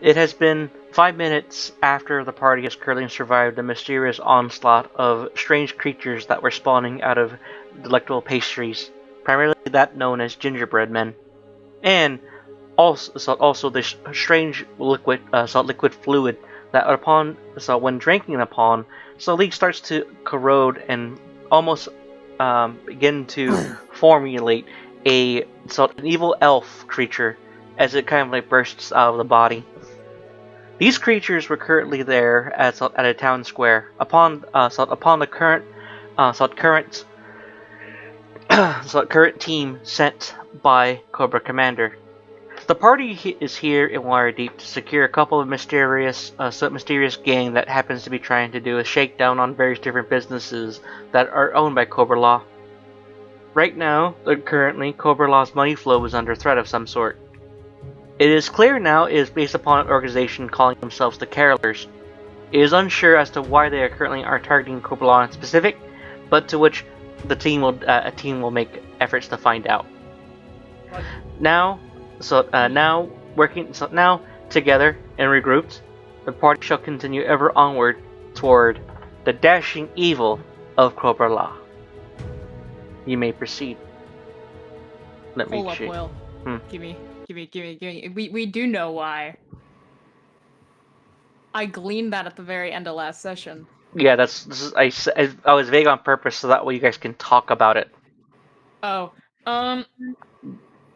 It has been 5 minutes after the party has currently survived the mysterious onslaught of strange creatures that were spawning out of delectable pastries, primarily that known as gingerbread men, and also this strange liquid, salt liquid fluid that when drinking upon, slowly starts to corrode and almost begin to formulate an evil elf creature as it kind of like bursts out of the body. These creatures were currently there at a town square upon the current team sent by Cobra Commander. The party is here in Waterdeep to secure a couple of mysterious gang that happens to be trying to do a shakedown on various different businesses that are owned by Cobra-La. Right now, currently, Cobra-La's money flow is under threat of some sort. It is clear now it is based upon an organization calling themselves the Carolers. It is unsure as to why they are targeting Cobra-La in specific, but to which a team will make efforts to find out. Now together and regrouped, the party shall continue ever onward toward the dashing evil of Cobra-La. You may proceed. Hold up, Will. Give me. We do know why. I gleaned that at the very end of last session. Yeah, I was vague on purpose so that way you guys can talk about it. Oh,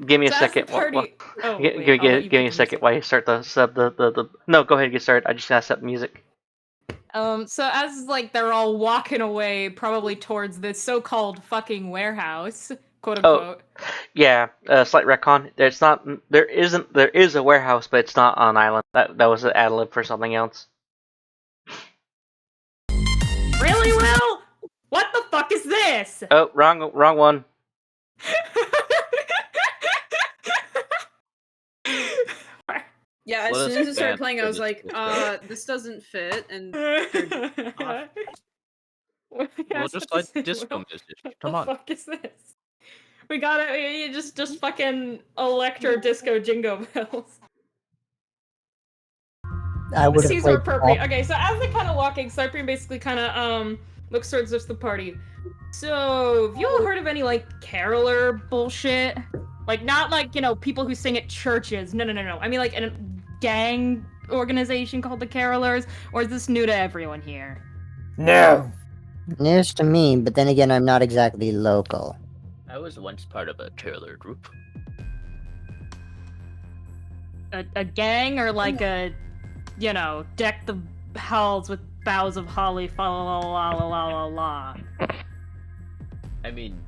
Give me a second. Give me a second while you start the. No, go ahead and get started. I just gotta set the music. So as they're all walking away, probably towards this so-called fucking warehouse, quote unquote. Oh, yeah. Slight retcon. There is a warehouse, but it's not on an island. That was an ad-lib for something else. Really, Will? What the fuck is this? Oh, wrong one. Yeah, as soon as it started playing, I was like, this doesn't fit, and We'll just like disco music. Come on. What the fuck is this? We got it. Just fucking electro disco jingle bells. These are appropriate. Okay, so as they're kind of walking, Cyprian basically kind of looks towards the party. So, have you all heard of any caroler bullshit? Not people who sing at churches. No. I mean a gang organization called the Carolers, or is this new to everyone here? No. News to me, but then again, I'm not exactly local. I was once part of a caroler group. A gang, or deck the halls with boughs of holly, fa la la la la la la. I mean,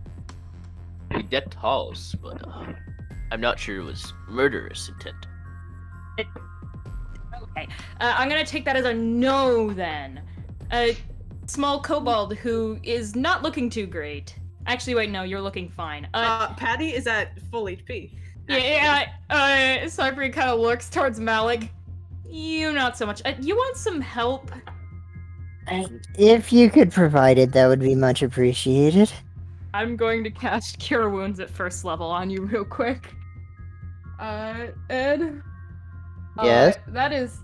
we decked halls, but I'm not sure it was murderous intent. Okay, I'm gonna take that as a no then. A small kobold who is not looking too great. Actually, wait, no, you're looking fine. Patty is at full HP. Yeah, Cyprian kind of looks towards Malik. You not so much. You want some help? If you could provide it, that would be much appreciated. I'm going to cast Cure Wounds at first level on you real quick. Ed? Yes? That is...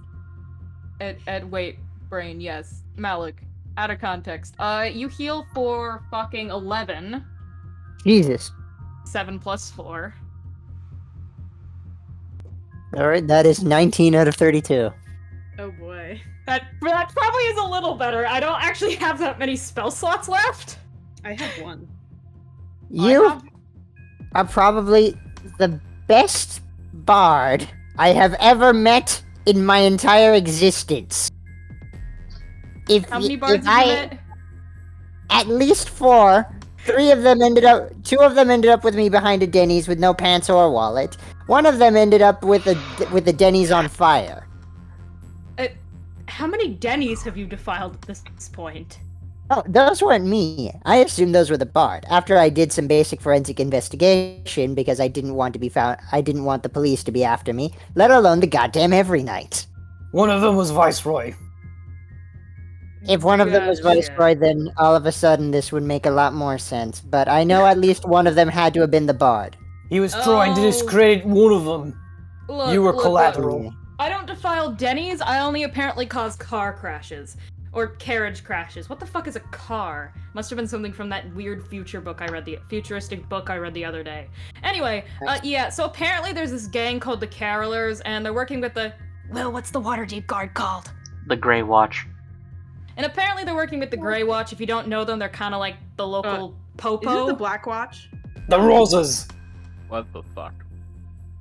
Ed, wait, brain, yes. Malik, out of context. You heal for fucking 11. Jesus. 7 plus 4. Alright, that is 19 out of 32. Oh boy. That probably is a little better. I don't actually have that many spell slots left. I have one. You are probably the best bard I have ever met in my entire existence. How many bards have you met? At least 4. 2 of them ended up with me behind a Denny's with no pants or wallet. One of them ended up with a Denny's on fire. How many Denny's have you defiled at this point? Oh, those weren't me. I assumed those were the bard. After I did some basic forensic investigation, because I didn't want to be found, I didn't want the police to be after me, let alone the goddamn every night. One of them was Viceroy. If one of them was Viceroy, then all of a sudden this would make a lot more sense. But I know at least one of them had to have been the bard. He was trying to discredit one of them. Look, you were collateral. I don't defile Denny's, I only apparently cause car crashes. Or carriage crashes. What the fuck is a car? Must have been something from that weird futuristic book I read the other day. Anyway, yeah, so apparently there's this gang called the Carolers, and they're working with the... Will, what's the Waterdeep Guard called? The Grey Watch. And apparently they're working with the Grey Watch. If you don't know them, they're kind of like the local popo. Is it the Black Watch? The Roses. What the fuck?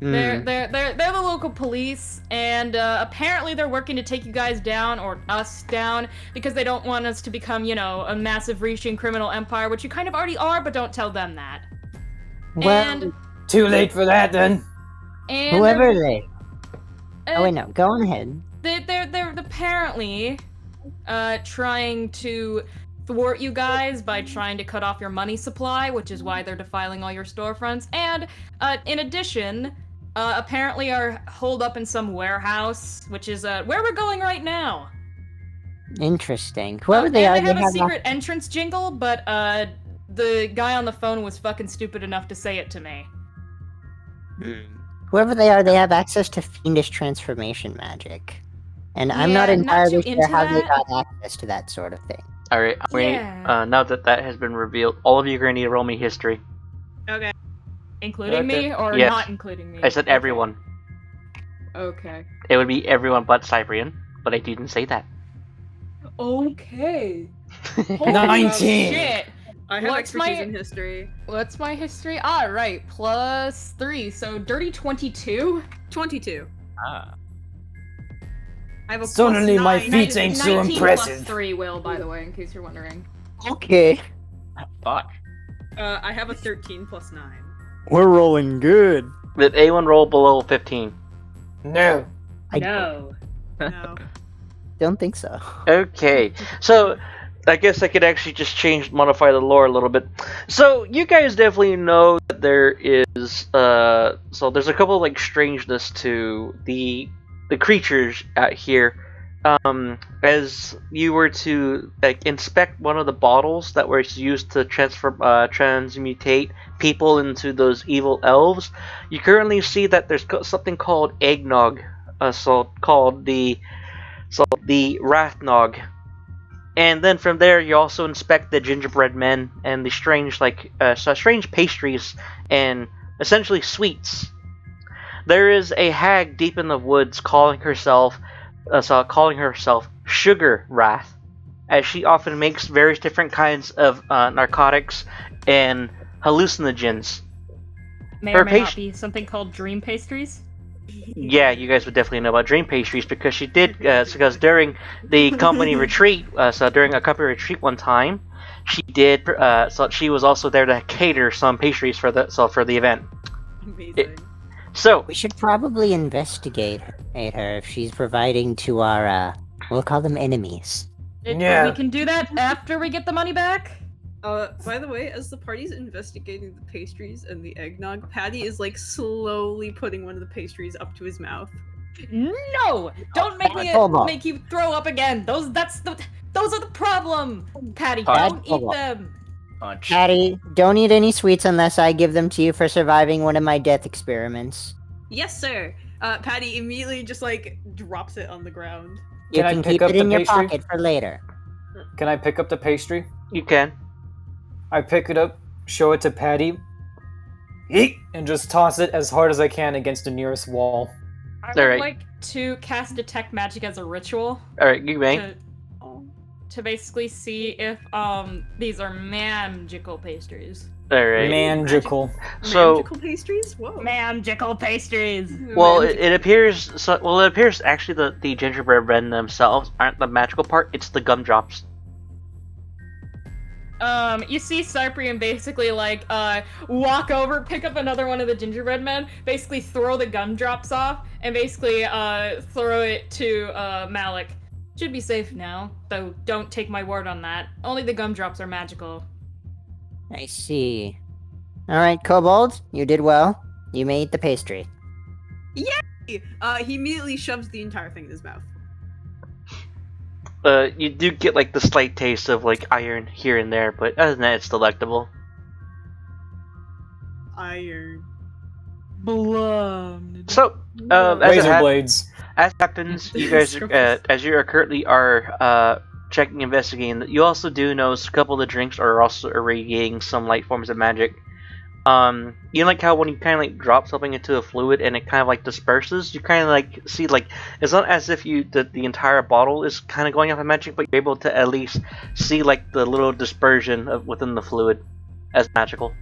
They're the local police, and apparently they're working to take you guys down, or us down, because they don't want us to become, you know, a massive reaching criminal empire, which you kind of already are, but don't tell them that. Well, too late for that then. And whoever they... oh wait, no, go on ahead. They're apparently trying to thwart you guys by trying to cut off your money supply, which is why they're defiling all your storefronts, and in addition... apparently are holed up in some warehouse, which is where we're going right now. Interesting. Whoever they are, they have a secret entrance jingle, but the guy on the phone was fucking stupid enough to say it to me. Whoever they are, they have access to fiendish transformation magic. And I'm not entirely sure how they got access to that sort of thing. Alright, now that has been revealed, all of you are going to need to roll me history. Okay. Including me, or Yes. not including me? I said everyone. Okay. It would be everyone but Cyprian, but I didn't say that. Okay. 19. Shit. I have What's expertise my- in history. What's my history? Alright, plus 3, so dirty 22? 22. Ah. I have a Suddenly plus my 9. feet ain't so 19 impressive. plus 3, Will, by the way, in case you're wondering. Okay. Fuck. I have a 13 plus 9. We're rolling good. Did anyone roll below 15? No. No. Don't think so. Okay, so I guess I could actually just modify the lore a little bit. So you guys definitely know that there is so there's a couple of, like, strangeness to the creatures out here. As you were to, like, inspect one of the bottles that was used to transmutate people into those evil elves, you currently see that there's something called eggnog, called the Rathnog. And then from there, you also inspect the gingerbread men and the strange pastries and essentially sweets. There is a hag deep in the woods calling herself Sugar Wrath, as she often makes various different kinds of narcotics and hallucinogens. May or may not be something called dream pastries? Yeah, you guys would definitely know about dream pastries because she did. Because during the company retreat, during a company retreat one time, she did. So she was also there to cater some pastries for the event. Amazing. So We should probably investigate her if she's providing to our, we'll call them enemies. Yeah. We can do that after we get the money back? By the way, as the party's investigating the pastries and the eggnog, Patty is, like, slowly putting one of the pastries up to his mouth. No! Don't make you throw up again. Those are the problem. Patty, don't eat them. Punch. Patty, don't eat any sweets unless I give them to you for surviving one of my death experiments. Yes, sir. Patty immediately just, like, drops it on the ground. You Can I can pick keep up it the in your pastry? pocket for later. Can I pick up the pastry? you can. I pick it up, show it to Patty, eat, and just toss it as hard as I can against the nearest wall. I would Alright. like to cast Detect Magic as a ritual. All right, you may. To basically see if these are magical pastries. All right. Magical. So Magical pastries? Whoa. Magical pastries. well, it appears. It appears actually the gingerbread men themselves aren't the magical part. It's the gumdrops. You see Cyprian basically, like, walk over, pick up another one of the gingerbread men, basically throw the gumdrops off, and basically, throw it to, Malik. Should be safe now, though don't take my word on that. Only the gumdrops are magical. I see. Alright, Kobold, you did well. You may eat the pastry. He immediately shoves the entire thing in his mouth. You do get, like, the slight taste of, like, iron here and there, but other than that, it's delectable. Iron. Blum. So, Razor blades. as happens, you guys, as you are currently checking, investigating, you also do notice a couple of the drinks are also irradiating some light forms of magic. You know, like how when you kind of like drop something into a fluid and it kind of like disperses, you kind of like see like it's not as if the entire bottle is kind of going off of magic, but you're able to at least see like the little dispersion within the fluid as magical.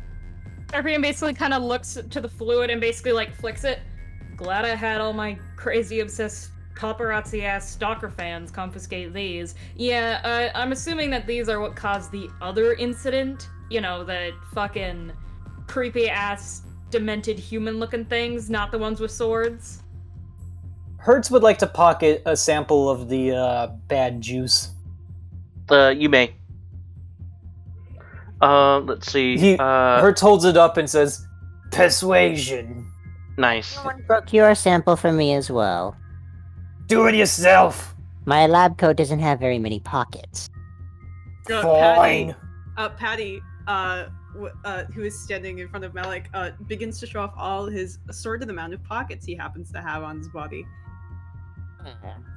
Scorpion basically kind of looks to the fluid and basically like flicks it. Glad I had all my crazy obsessed paparazzi ass stalker fans confiscate these. Yeah, I'm assuming that these are what caused the other incident. You know, the fucking creepy ass demented human looking things, not the ones with swords. Hertz would like to pocket a sample of the bad juice. You may. Let's see. Hertz holds it up and says, "Persuasion." Nice. Someone procure a sample for me as well. Do it yourself. My lab coat doesn't have very many pockets. Fine. Patty, who is standing in front of Malik, begins to show off all his assorted amount of pockets he happens to have on his body.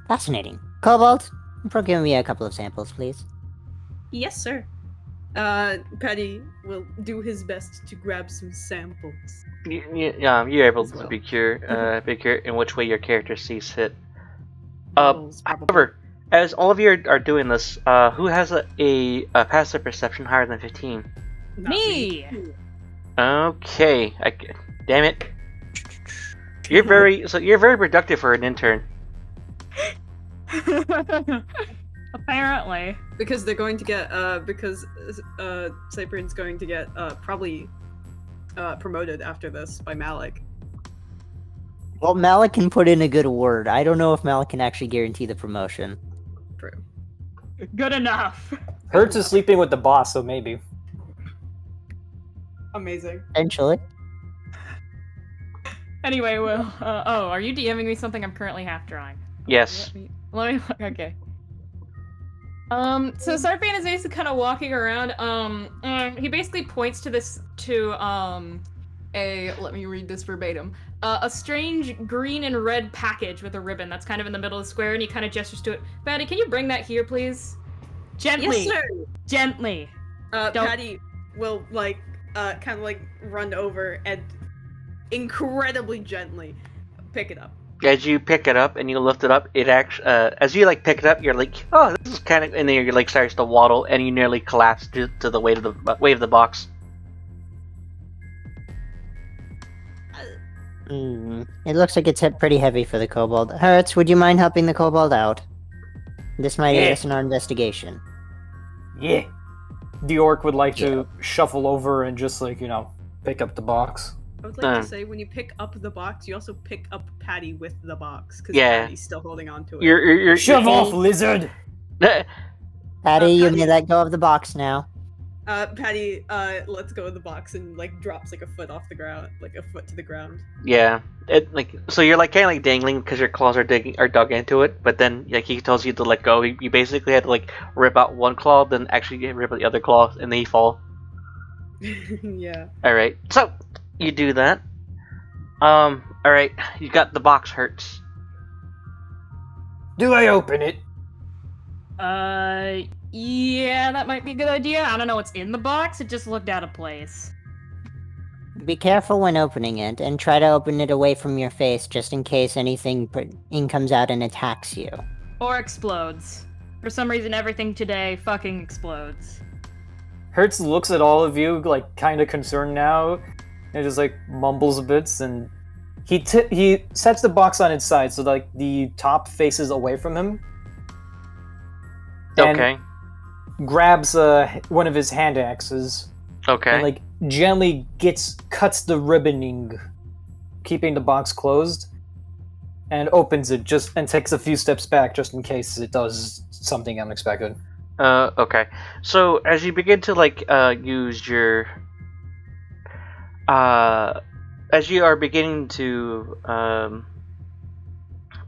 Fascinating. Cobalt, procure me a couple of samples, please. Yes, sir. Patty will do his best to grab some samples. Yeah, you're able to procure in which way your character sees fit. However, as all of you are doing this, who has a passive perception higher than 15? Me! Okay, damn it. You're very productive for an intern. Apparently. Because they're going to get, Cyprian's going to get, probably, promoted after this by Malik. Well, Malik can put in a good word. I don't know if Malik can actually guarantee the promotion. True. Good enough. Hertz is sleeping with the boss, so maybe. Amazing. Eventually. Anyway, well, are you DMing me something I'm currently half drawing? Yes. Let me okay. So Sarpan is basically kind of walking around. He basically points to let me read this verbatim. A strange green and red package with a ribbon that's kind of in the middle of the square, and he kind of gestures to it. Patty, can you bring that here, please? Gently. Yes, sir. Gently. Patty will, kind of, run over and incredibly gently pick it up. As you pick it up and you lift it up, it actually, as you pick it up, you're like, oh, this is kind of, and then you're starts to waddle, and you nearly collapse to the weight of the box. It looks like it's pretty heavy for the kobold. Hertz, would you mind helping the kobold out? This might aid us in our investigation. Yeah. The orc would like to shuffle over and just, pick up the box. I would like to say, when you pick up the box, you also pick up Patty with the box, because Patty's still holding on to it. You're Shove off, lizard! Patty, you may let go of the box now. Patty, lets go of the box and, drops, a foot off the ground, a foot to the ground. Yeah. So you're, kind of, dangling because your claws are dug into it, but then, he tells you to let go. You basically had to, rip out one claw, then actually rip out the other claw, and then you fall. Yeah. Alright, so, you do that. Alright, you got the box, Hertz. Do I open it? Yeah, that might be a good idea. I don't know what's in the box, it just looked out of place. Be careful when opening it, and try to open it away from your face, just in case anything comes out and attacks you. Or explodes. For some reason, everything today fucking explodes. Hertz looks at all of you, kind of concerned now, and just, mumbles a bit, and he sets the box on its side, so, the top faces away from him. Okay. Grabs one of his hand axes. Okay. And, gently cuts the ribboning, keeping the box closed, and opens it and takes a few steps back just in case it does something unexpected. Okay. So as you begin to use your as you are beginning to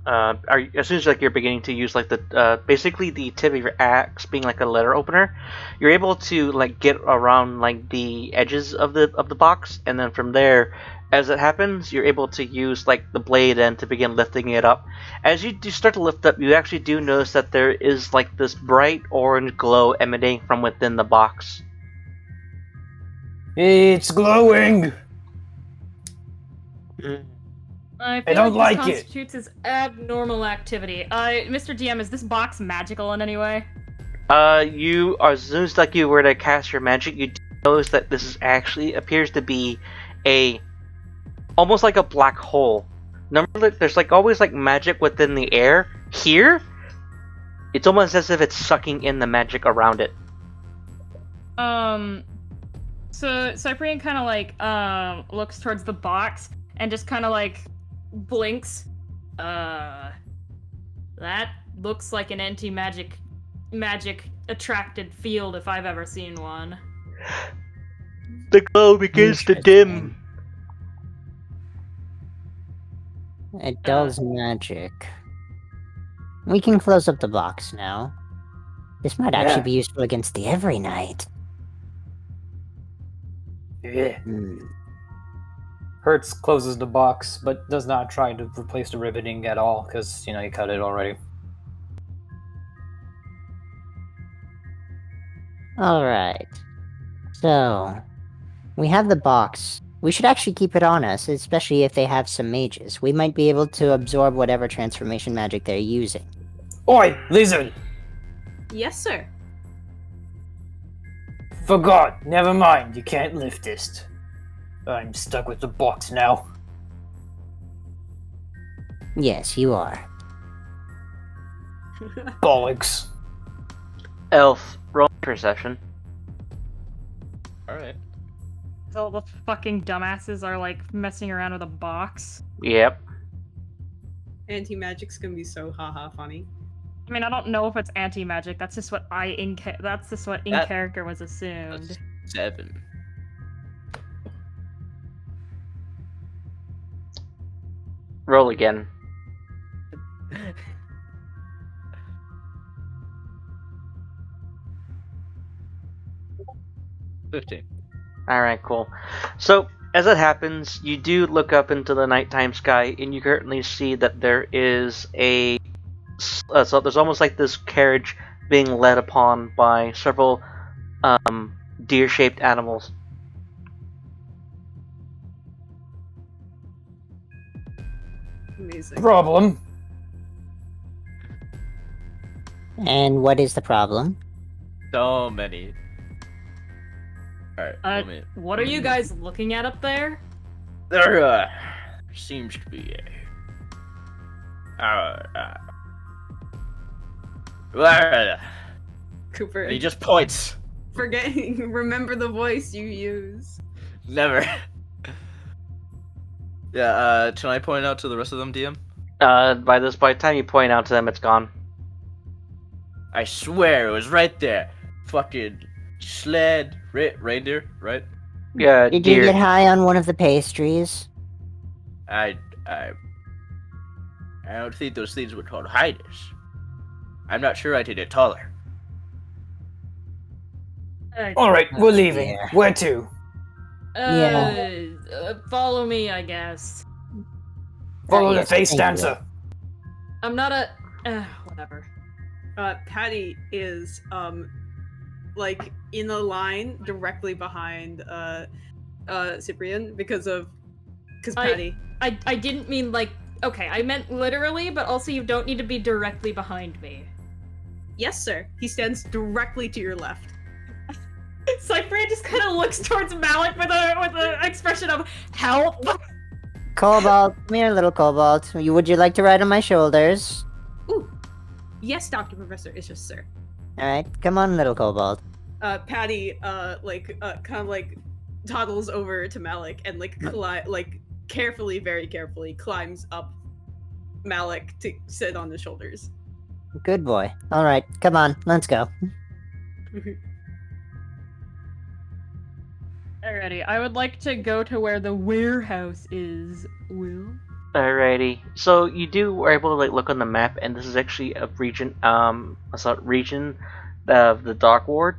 as soon as like you're beginning to use like the basically the tip of your axe being like a letter opener, you're able to like get around like the edges of the box, and then from there, as it happens, you're able to use like the blade and to begin lifting it up. As you do start to lift up, you actually do notice that there is like this bright orange glow emanating from within the box. It's glowing. I feel don't like this it. constitutes as abnormal activity. Mr. DM, is this box magical in any way? You as soon as like you were to cast your magic, you notice that this is actually appears to be a almost like a black hole. Remember, there's like always like magic within the air. Here, it's almost as if it's sucking in the magic around it. So Cyprian kind of like looks towards the box and just kind of like blinks. That looks like an anti-magic attracted field if I've ever seen one. The glow begins to dim. It does magic. We can close up the box now. This might actually be useful against the Every Night. Yeah. Hmm. Hertz closes the box, but does not try to replace the riveting at all, because, you cut it already. Alright. So, we have the box. We should actually keep it on us, especially if they have some mages. We might be able to absorb whatever transformation magic they're using. Oi, lizard! Yes, sir. Forgot. Never mind. You can't lift this. I'm stuck with the box now. Yes, you are. Bollocks. Elf, roll perception. Alright. All the fucking dumbasses are like messing around with a box. Yep. Anti-magic's gonna be so haha funny. I mean, I don't know if it's anti-magic. That's just what in character was assumed. That's 7. Roll again. $15. Alright, cool. So, as it happens, you do look up into the nighttime sky, and you currently see that there is so there's almost like this carriage being led upon by several deer-shaped animals. Amazing. Problem. And what is the problem? So many. Alright, let me... What are you guys looking at up there? There seems to be Cooper, he just points. remember the voice you use. Never. Yeah, can I point out to the rest of them, DM? By the time you point out to them, it's gone. I swear it was right there. Fucking sled, reindeer, right? Yeah, Did deer. you get high on one of the pastries? I don't think those things were called hiders. I'm not sure I did it taller. Alright, we're leaving. Yeah. Where to? Follow me, I guess. Follow the yes, face thank dancer. I'm not a... whatever. Patty is like in a line directly behind Cyprian because Patty. I didn't mean like... Okay, I meant literally, but also you don't need to be directly behind me. Yes, sir. He stands directly to your left. Cyprian just kind of looks towards Malik with an expression of help. Cobalt, come here, little Cobalt. Would you like to ride on my shoulders? Ooh. Yes, Dr. Professor. It's just sir. Alright, come on, little Cobalt. Patty, kind of like toddles over to Malik and carefully, very carefully climbs up Malik to sit on his shoulders. Good boy. Alright, come on, let's go. Alrighty, I would like to go to where the warehouse is, Will. Alrighty. So you were able to look on the map, and this is actually a region, region of the Dark Ward.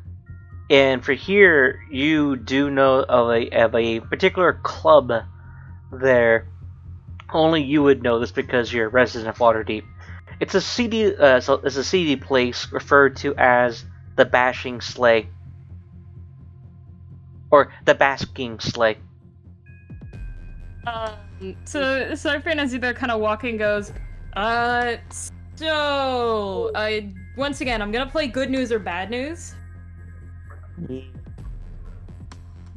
And for here, you do know of a particular club there. Only you would know this because you're a resident of Waterdeep. It's a seedy place referred to as the Bashing Sleigh, or the Basking Sleigh. So Cyprian, as they're kind of walking, goes, once again, I'm gonna play good news or bad news.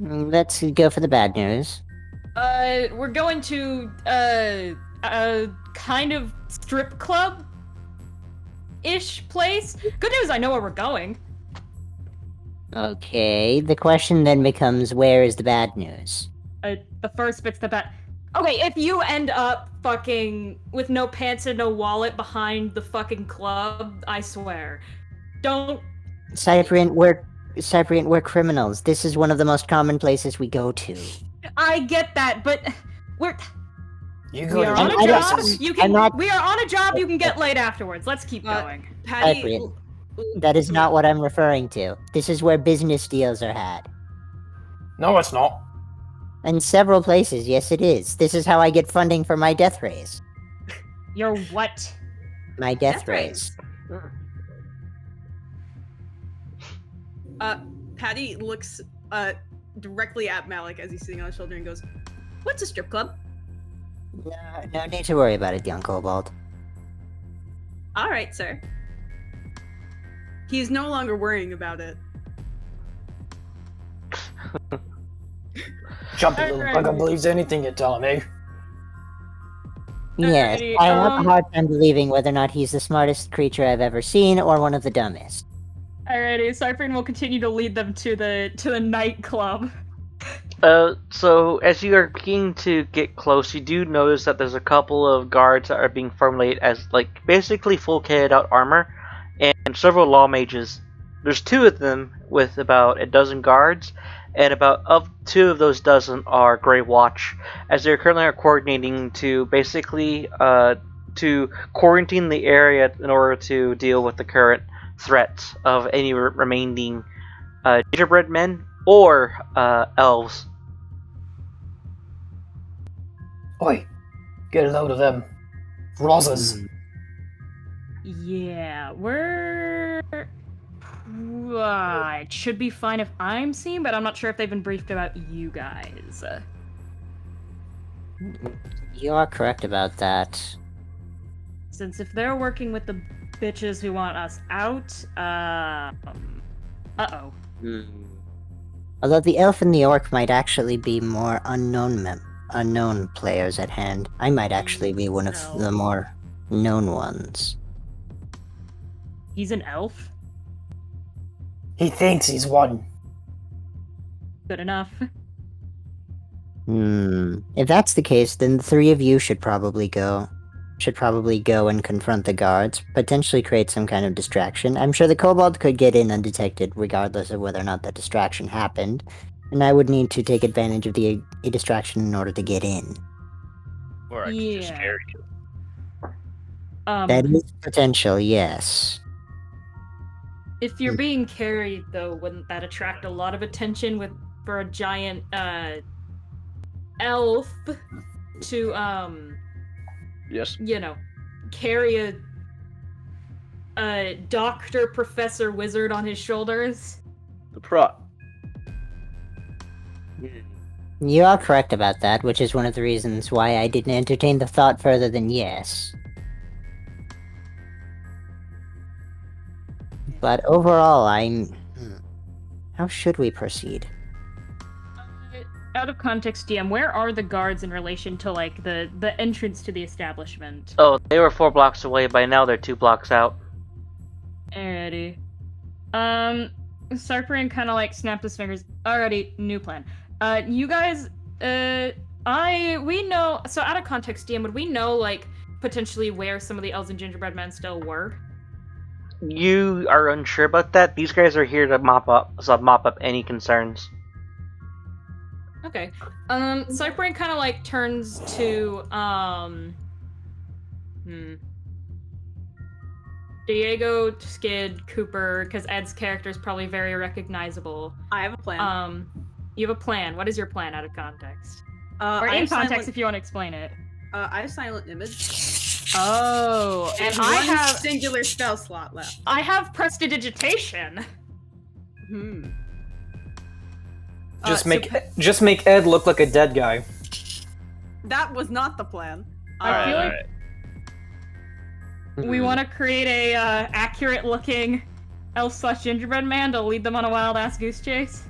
Let's go for the bad news. We're going to, a kind of strip club-ish place. Good news, I know where we're going. Okay, the question then becomes, where is the bad news? The first bit's the bad. Okay, if you end up fucking with no pants and no wallet behind the fucking club, I swear. Don't... Cyprian, we're criminals. This is one of the most common places we go to. I get that, but we are on a job. We are on a job. You can get laid afterwards. Let's keep going. Patty, Cyprian, that is not what I'm referring to. This is where business deals are had. No, it's not. In several places, yes it is. This is how I get funding for my death race. Your what? My death race. Patty looks directly at Malik as he's sitting on his shoulder and goes, "What's a strip club?" No need to worry about it, young kobold. All right, sir. He's no longer worrying about it. Jumpy little bugger believes anything you're telling me. Yes, Alrighty, I have a hard time believing whether or not he's the smartest creature I've ever seen or one of the dumbest. Alrighty, Cyprian will continue to lead them to the nightclub. So as you are beginning to get close, you do notice that there's a couple of guards that are being formulated as basically full kitted out armor, and several law mages. There's two of them with about a dozen guards, and of two of those dozen are Grey Watch, as they're currently coordinating to basically to quarantine the area in order to deal with the current threats of any remaining gingerbread men or elves. Oi, get a load of them. Rozzers. Yeah, it should be fine if I'm seen, but I'm not sure if they've been briefed about you guys. You are correct about that. Since if they're working with the bitches who want us out, uh-oh. Although the elf and the orc might actually be more unknown players at hand, I might actually be one of the more known ones. He's an elf? He thinks he's one. Good enough. If that's the case, then the three of you should probably go and confront the guards, potentially create some kind of distraction. I'm sure the kobold could get in undetected regardless of whether or not the distraction happened, and I would need to take advantage of a distraction in order to get in. Or I can just scare you. That is potential, yes. If you're being carried, though, wouldn't that attract a lot of attention for a giant, elf to, Yes. Carry a doctor, professor, wizard on his shoulders? The prop. You are correct about that, which is one of the reasons why I didn't entertain the thought further than yes. But overall, how should we proceed? Out of context, DM, where are the guards in relation to, the entrance to the establishment? Oh, they were 4 blocks away. By now, they're 2 blocks out. Alrighty. Cyprian kind of, snapped his fingers. Alrighty, new plan. You guys, we know... So, out of context, DM, would we know, potentially where some of the elves and gingerbread men still were? You are unsure about that. These guys are here to mop up any concerns. Okay. Cypering kind of like turns to Diego, Skid, Cooper, because Ed's character is probably very recognizable. I have a plan. You have a plan. What is your plan out of context? Or in context, if you want to explain it. I have silent image. Oh, and I have singular spell slot left. I have prestidigitation. Just make Ed look like a dead guy. That was not the plan. I feel like we want to create a accurate-looking elf/gingerbread man to lead them on a wild-ass goose chase.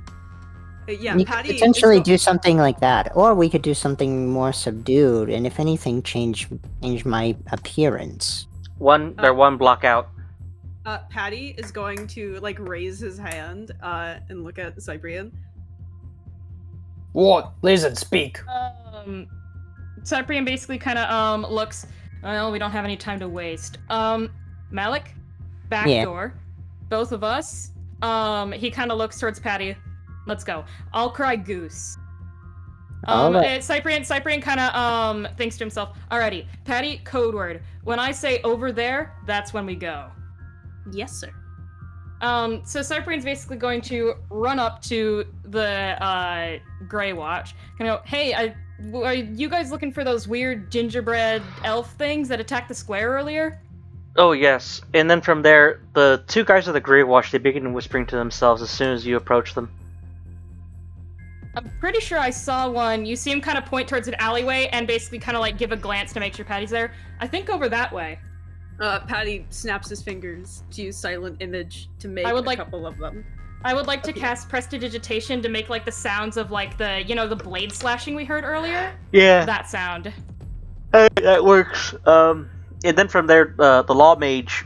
Yeah, we Patty. could potentially do something like that, or we could do something more subdued, and if anything, change my appearance. They're one block out. Patty is going to like raise his hand and look at Cyprian. What? Lizard, speak. Cyprian basically kind of looks. Well, we don't have any time to waste. Malik, back door. Both of us. He kind of looks towards Patty. Let's go. I'll cry goose. Cyprian kind of thinks to himself. Alrighty, Patty, code word. When I say over there, that's when we go. Yes, sir. So Cyprian's basically going to run up to the Grey Watch. Gonna go, hey, are you guys looking for those weird gingerbread elf things that attacked the square earlier? Oh, yes. And then from there, the two guys of the Grey Watch, they begin whispering to themselves as soon as you approach them. I'm pretty sure I saw one. You see him kind of point towards an alleyway and basically kind of like give a glance to make sure Patty's there. I think over that way. Patty snaps his fingers to use silent image to make couple of them. I would like to cast prestidigitation to make like the sounds of like the blade slashing we heard earlier. Yeah. That sound. That works. And then from there, the Law Mage,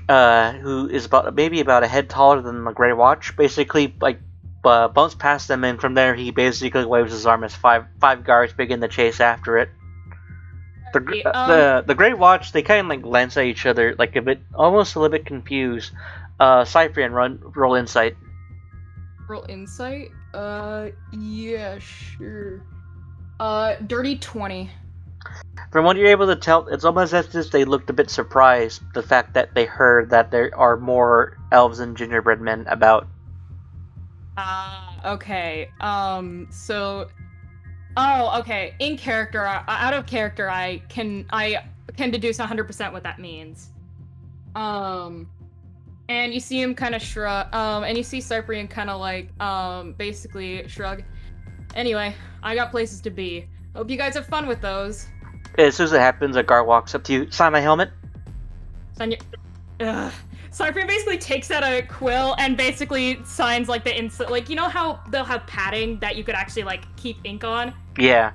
who is maybe about a head taller than the Grey Watch, basically like bumps past them, and from there he basically waves his arm as five guards begin the chase after it. The Grey Watch, they kind of like glance at each other, like almost a little bit confused. Cyprian, roll insight. Roll insight? Yeah, sure. Dirty 20. From what you're able to tell, it's almost as if they looked a bit surprised the fact that they heard that there are more elves and gingerbread men about. Okay. Okay. In character, out of character, I can deduce 100% what that means. And you see him kind of shrug. And you see Cyprian kind of like basically shrug. Anyway, I got places to be. Hope you guys have fun with those. As soon as it happens, a guard walks up to you. Sign my helmet. Sign your. Cyprian basically takes out a quill and basically signs like the like you know how they'll have padding that you could actually like keep ink on? Yeah.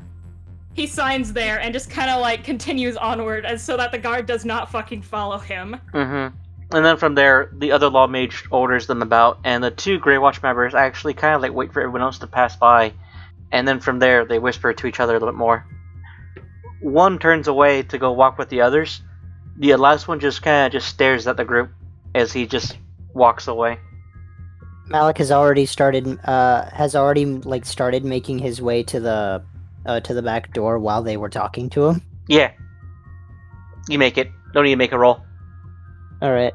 He signs there and just kind of like continues onward so that the guard does not fucking follow him. Mm-hmm. And then from there, the other Law Mage orders them about, and the two Grey Watch members actually kind of like wait for everyone else to pass by, and then from there they whisper to each other a little bit more. One turns away to go walk with the others. The last one just kind of just stares at the group as he just walks away. Malik has already started making his way to the back door while they were talking to him. Yeah. You make it. Don't need to make a roll. Alright.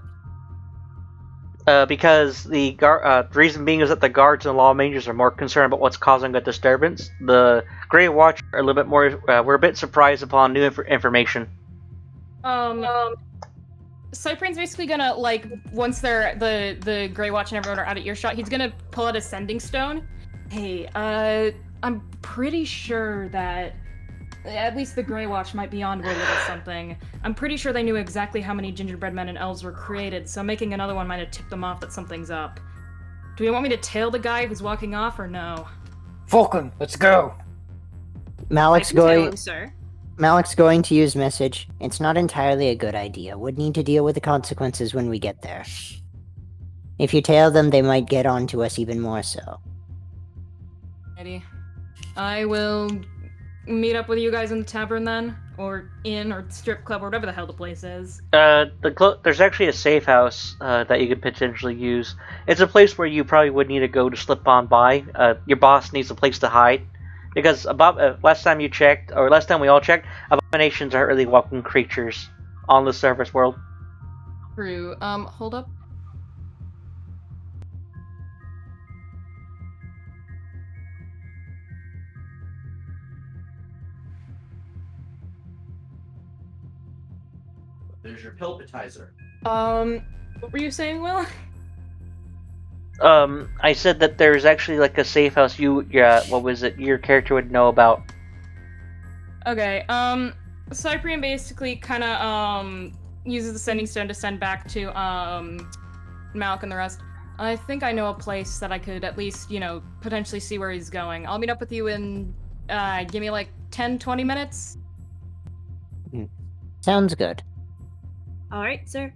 Because the reason being is that the guards and law mages are more concerned about what's causing a disturbance. The Grey Watch are a little bit more. We're a bit surprised upon new information. Cyprian's basically gonna like once they're the Grey Watch and everyone are out of earshot, he's gonna pull out a sending stone. Hey, I'm pretty sure that at least the Grey Watch might be onto a little something. I'm pretty sure they knew exactly how many gingerbread men and elves were created, so making another one might have tipped them off that something's up. Do you want me to tail the guy who's walking off, or no? Vulcan, let's go. Malik's going to use message. It's not entirely a good idea. Would need to deal with the consequences when we get there. If you tail them, they might get onto us even more so. Ready. I will meet up with you guys in the tavern then, or inn, or strip club, or whatever the hell the place is. There's actually a safe house that you could potentially use. It's a place where you probably would need to go to slip on by. Your boss needs a place to hide, Because last time you checked, or last time we all checked, abominations aren't really welcome creatures on the surface world. True. Hold up. There's your pilpitizer. What were you saying, Will? I said that there's actually like a safe house what was it, your character would know about. Okay, Cyprian basically kinda, uses the sending stone to send back to, Malik and the rest. I think I know a place that I could at least, potentially see where he's going. I'll meet up with you in, give me like 10, 20 minutes? Sounds good. Alright, sir.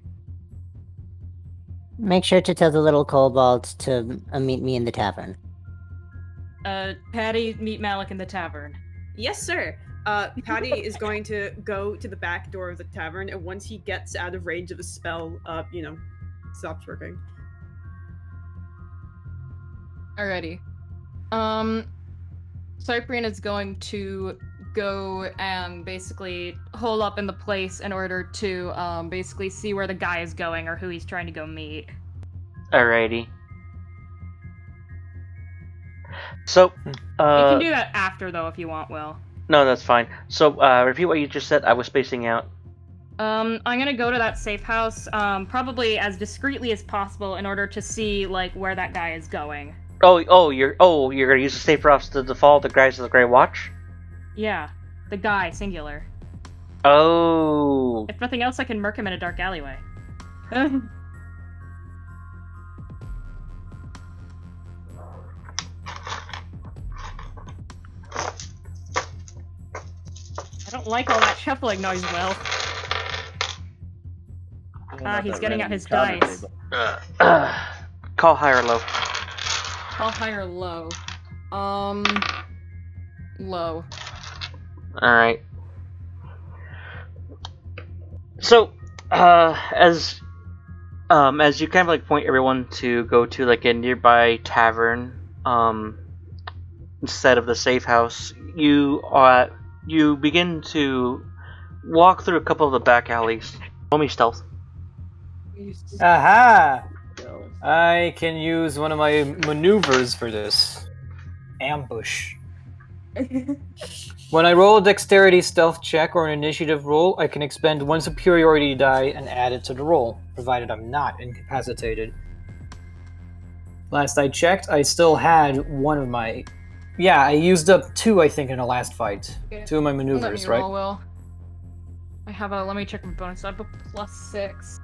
Make sure to tell the little kobolds to meet me in the tavern. Patty, meet Malik in the tavern. Yes, sir. Patty is going to go to the back door of the tavern, and once he gets out of range of the spell, stops working. Alrighty. Cyprian is going to go and basically hole up in the place in order to basically see where the guy is going or who he's trying to go meet. Alrighty. So, You can do that after, though, if you want, Will. No, that's fine. So, repeat what you just said. I was spacing out. I'm gonna go to that safe house, probably as discreetly as possible in order to see, like, where that guy is going. You're gonna use the safe house to follow the guys of the Grey Watch? Yeah. The guy, singular. Oh. If nothing else, I can murk him in a dark alleyway. I don't like all that shuffling noise, Will. He's getting out his dice. Call high or low. Call high or low? Low. Alright. So, as you kind of like point everyone to go to like a nearby tavern, instead of the safe house, you begin to walk through a couple of the back alleys. Roll me stealth. Aha! I can use one of my maneuvers for this. Ambush. When I roll a dexterity stealth check or an initiative roll, I can expend one superiority die and add it to the roll, provided I'm not incapacitated. Last I checked, I still had one of my... Yeah, I used up 2, I think, in the last fight. Okay. 2 of my Let maneuvers, me right? roll, Will. I have a... Let me check my bonus. I have a +6.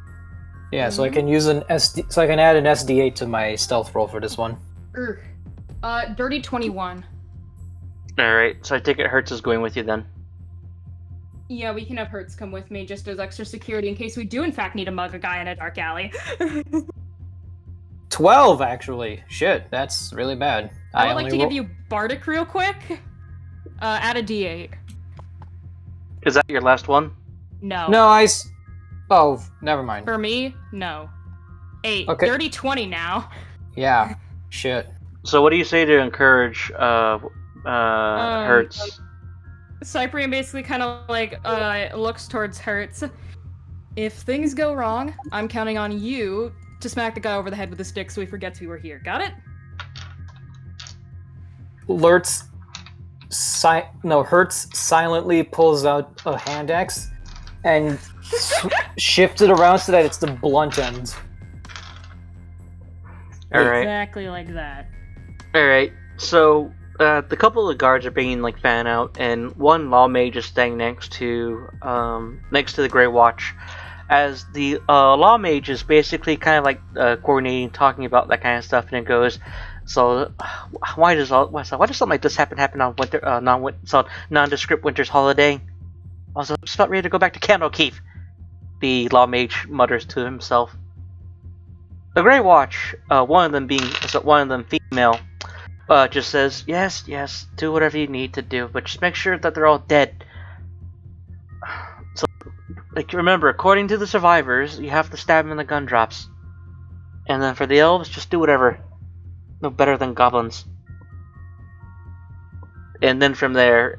Yeah, so I can use an SD... So I can add an SD8 to my stealth roll for this one. Dirty 21. Alright, so I take it Hertz is going with you then. Yeah, we can have Hertz come with me just as extra security in case we do in fact need to mug a guy in a dark alley. 12, actually. Shit, that's really bad. I would like to give you Bardic real quick. Add a D8. Is that your last one? No. No, Oh, never mind. For me, no. 8. Okay. Dirty 20 now. Yeah, shit. So what do you say to encourage Hertz? Cyprian basically kind of like looks towards Hertz. If things go wrong, I'm counting on you to smack the guy over the head with a stick so he forgets we were here. Got it? Hertz silently pulls out a hand axe and shifts it around so that it's the blunt end. Alright. Exactly like that. Alright, so the couple of guards are being like fan out, and one law mage is staying next to the Grey Watch, as the law mage is basically kind of like coordinating, talking about that kind of stuff, and it goes, so why does something like this happen on nondescript winter's holiday? Also, just about ready to go back to Candlekeep, the law mage mutters to himself. The Grey Watch, one of them female, just says, yes, do whatever you need to do, but just make sure that they're all dead. So, like, remember, according to the survivors, you have to stab them in the gun drops. And then for the elves, just do whatever. No better than goblins. and then from there,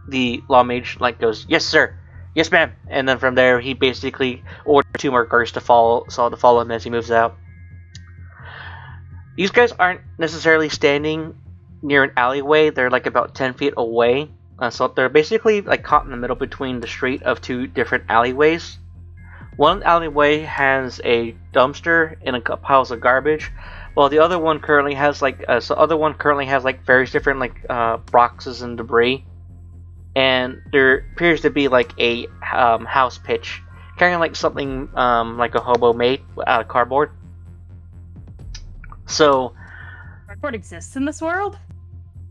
the law mage like goes, "Yes, sir. Yes, ma'am." And then from there, he basically ordered 2 more guards to follow him as he moves out. These guys aren't necessarily standing near an alleyway. They're like about 10 feet away. So they're basically like caught in the middle between the street of 2 different alleyways. One alleyway has a dumpster and a piles of garbage, while the other one currently has like various different boxes and debris. And there appears to be like a house pitch, carrying like something like a hobo made out of cardboard. So, Cardboard exists in this world?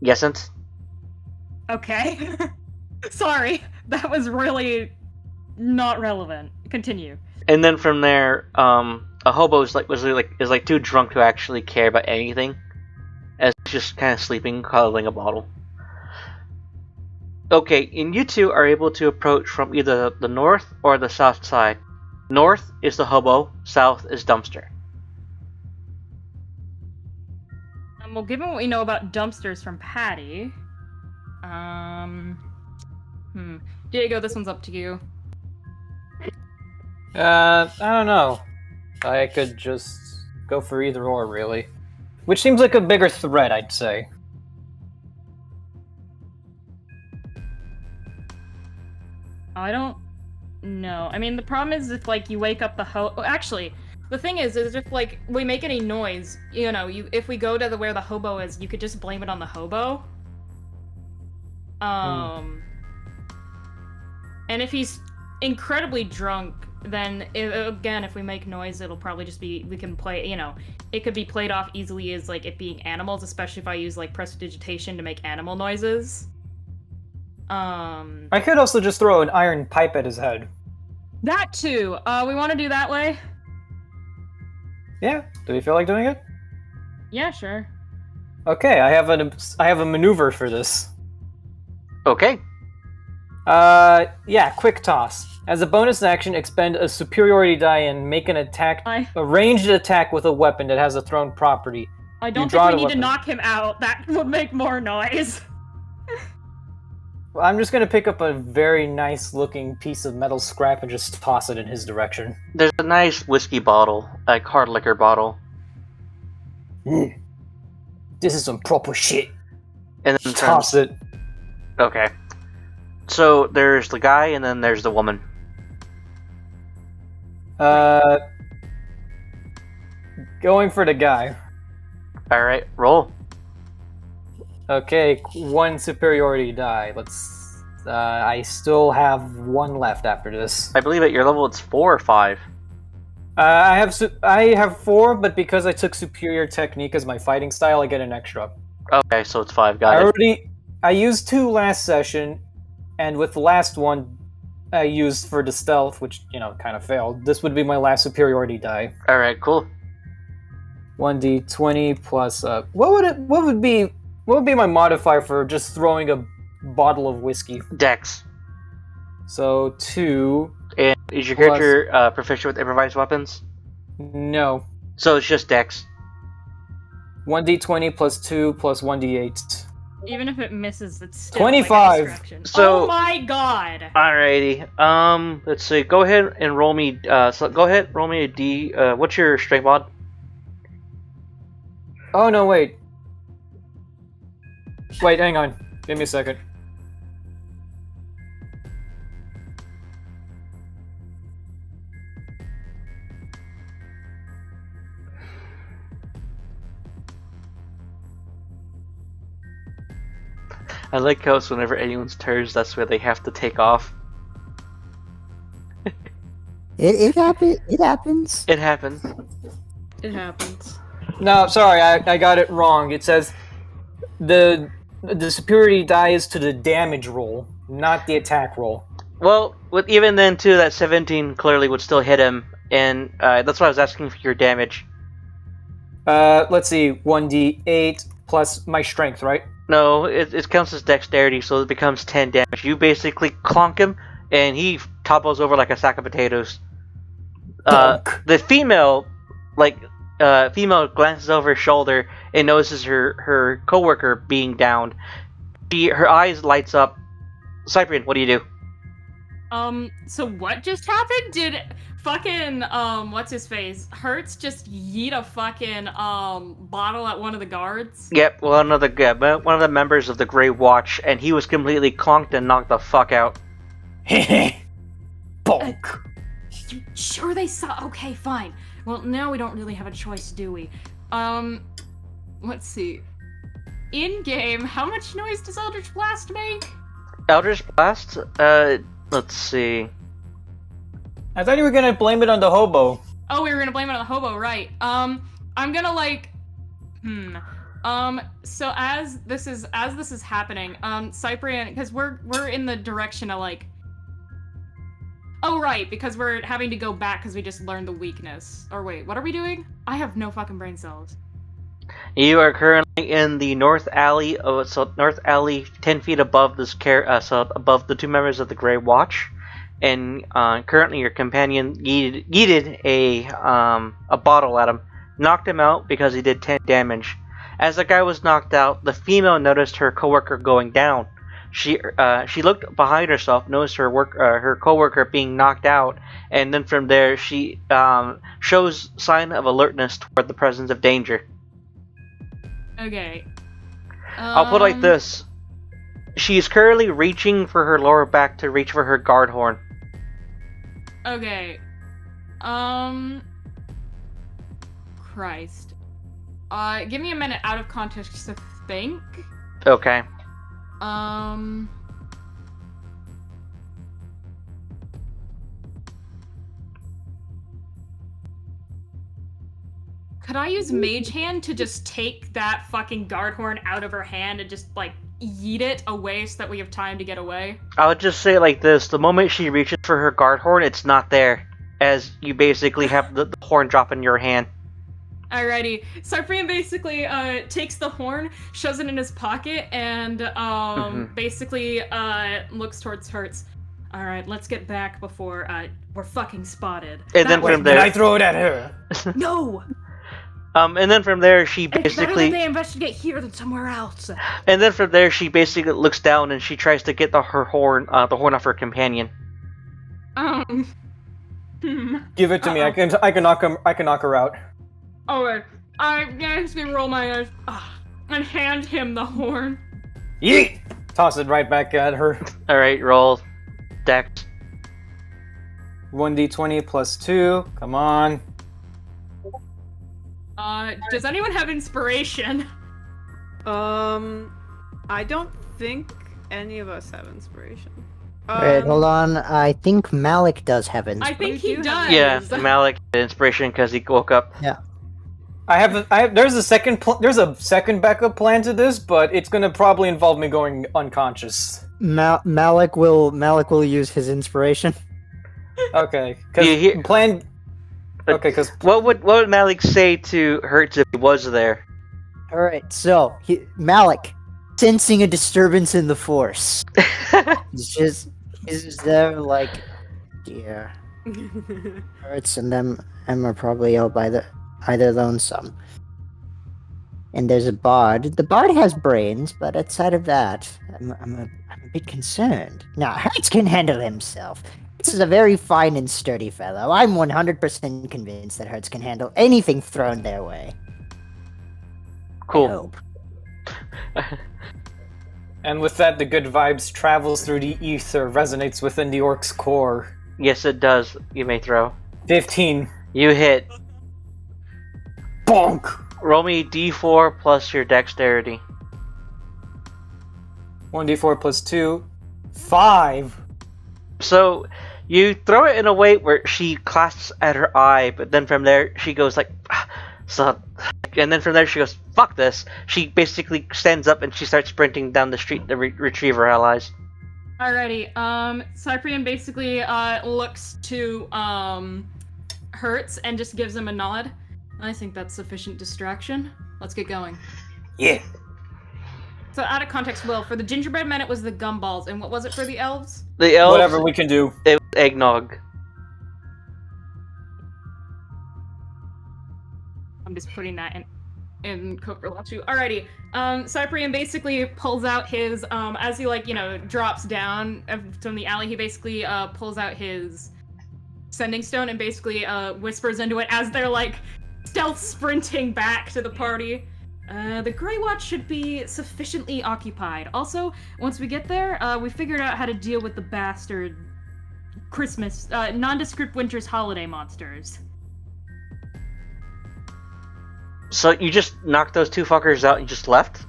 yesn't. Okay. Sorry, that was really not relevant. Continue. And then from there, a hobo is too drunk to actually care about anything, as he's just kind of sleeping, cuddling a bottle. Okay, and you two are able to approach from either the north or the south side. North is the hobo, south is dumpster. Well, given what we know about dumpsters from Patty, Diego, this one's up to you. I don't know. I could just go for either or, really. Which seems like a bigger threat, I'd say. I don't know. I mean, the problem is if, like, you wake up the actually, the thing is if, like, we make any noise, you know, if we go to where the hobo is, you could just blame it on the hobo. And if he's incredibly drunk, then, again, if we make noise, it'll probably just be, we can play, you know, it could be played off easily as, like, it being animals, especially if I use, like, prestidigitation to make animal noises. I could also just throw an iron pipe at his head. That too. We want to do that way? Yeah. Do we feel like doing it? Yeah, sure. Okay, I have a maneuver for this. Okay. Yeah, quick toss. As a bonus action, expend a superiority die and make an attack, a ranged attack with a weapon that has a thrown property. I don't think we need to knock him out. That would make more noise. I'm just gonna pick up a very nice looking piece of metal scrap and just toss it in his direction. There's a nice whiskey bottle, like hard liquor bottle. This is some proper shit. And then toss it. Okay. So there's the guy and then there's the woman. Going for the guy. Alright, roll. Okay, 1 superiority die. Let's. I still have 1 left after this. I believe at your level it's 4 or 5. I have 4, but because I took superior technique as my fighting style, I get an extra. Okay, so it's 5. Got it. I used 2 last session, and with the last one, I used for the stealth, which kind of failed. This would be my last superiority die. All right, cool. 1d20 plus. What would be my modifier for just throwing a bottle of whiskey? Dex. So 2. And is your character proficient with improvised weapons? No. So it's just Dex. 1d20 plus 2 plus 1d8. Even if it misses, it's still 25. Like a distraction. So, oh my god! Alrighty. Let's see. Go ahead and roll me. Roll me a D. What's your strength mod? Oh no! Wait, hang on. Give me a second. I like how it's whenever anyone's turns, that's where they have to take off. It happens. It happens. It happens. It happens. No, sorry, I got it wrong. It says the superiority die is to the damage roll, not the attack roll. Well, with even then too, that 17 clearly would still hit him, and that's why I was asking for your damage. Let's see, 1d8 plus my strength, right? No, it counts as dexterity, so it becomes 10 damage. You basically clonk him, and he topples over like a sack of potatoes. The female glances over her shoulder and notices her coworker being downed, her eyes lights up. Cyprian, what do you do? So what just happened? Did fucking, what's his face? Hertz just yeet a fucking, bottle at one of the guards? Yep, one of the members of the Grey Watch, and he was completely clonked and knocked the fuck out. Bonk. You sure they saw? Okay, fine. Well, now we don't really have a choice, do we? Let's see. In-game, how much noise does Eldritch Blast make? Eldritch Blast? Let's see. I thought you were gonna blame it on the hobo. Oh, we were gonna blame it on the hobo, right. I'm gonna, like... So as this is happening, Cyprian, because we're in the direction of, like... Oh, right, because we're having to go back because we just learned the weakness. Or wait, what are we doing? I have no fucking brain cells. You are currently in the north alley, north alley 10 feet above this above the two members of the Grey Watch. And currently your companion yeeted a bottle at him, knocked him out because he did 10 damage. As the guy was knocked out, the female noticed her coworker going down. She looked behind herself, noticed her coworker being knocked out, and then from there she shows sign of alertness toward the presence of danger. Okay. I'll put it like this: she is currently reaching for her lower back to reach for her guard horn. Okay. Christ. Give me a minute out of context to think. Okay. Could I use Mage Hand to just take that fucking guard horn out of her hand and just, like, yeet it away so that we have time to get away? I would just say it like this: the moment she reaches for her guard horn, it's not there, as you basically have the horn drop in your hand. Alrighty. Cyprian basically takes the horn, shoves it in his pocket, and basically looks towards Hertz. Alright, let's get back before we're fucking spotted. And then from there, Can I throw it at her? No! And then from there, she It's better basically. that they investigate here than somewhere else. And then from there, she basically looks down and she tries to get the horn off her companion. Give it to me. I can knock her out. Alright, I basically roll my eyes and hand him the horn. Yeet! Toss it right back at her. Alright, roll. Dex. 1d20 plus 2. Come on. Does anyone have inspiration? I don't think any of us have inspiration. Wait, hold on. I think Malik does have I inspiration. think he does. Yeah, Malik had inspiration because he woke up. Yeah. There's a second backup plan to this, but it's gonna probably involve me going unconscious. Malik will use his inspiration. Okay, Yeah, because what would Malik say to Hertz if he was there? All right, so Malik, sensing a disturbance in the force, he's just there like, dear. Hertz and them are probably out by either lonesome. And there's a bard. The bard has brains, but outside of that, I'm a bit concerned. Now, Hertz can handle himself. This is a very fine and sturdy fellow. I'm 100% convinced that Hertz can handle anything thrown their way. I Cool. hope. and with that, the good vibes travels through the ether, resonates within the orc's core. Yes, it does. You may throw. 15. You hit. Bonk! Roll me d4 plus your dexterity. 1d4 plus 2. 5. So you throw it in a way where she clasps at her eye, but then from there she goes like, and then from there she goes, fuck this. She basically stands up and she starts sprinting down the street to retrieve her allies. Alrighty, Cyprian basically looks to Hertz and just gives him a nod. I think that's sufficient distraction. Let's get going. Yeah. So out of context, Will, for the gingerbread men it was the gumballs, and what was it for the elves? The elves, Whatever we can do. it was eggnog. I'm just putting that in. in Cobra-La 2. Alrighty. Cyprian basically pulls out his as he drops down from the alley, he basically pulls out his sending stone and basically whispers into it as they're like stealth sprinting back to the party. The Grey Watch should be sufficiently occupied. Also, once we get there, we figured out how to deal with the bastard Christmas, nondescript winter's holiday monsters. So you just knocked those two fuckers out and just left?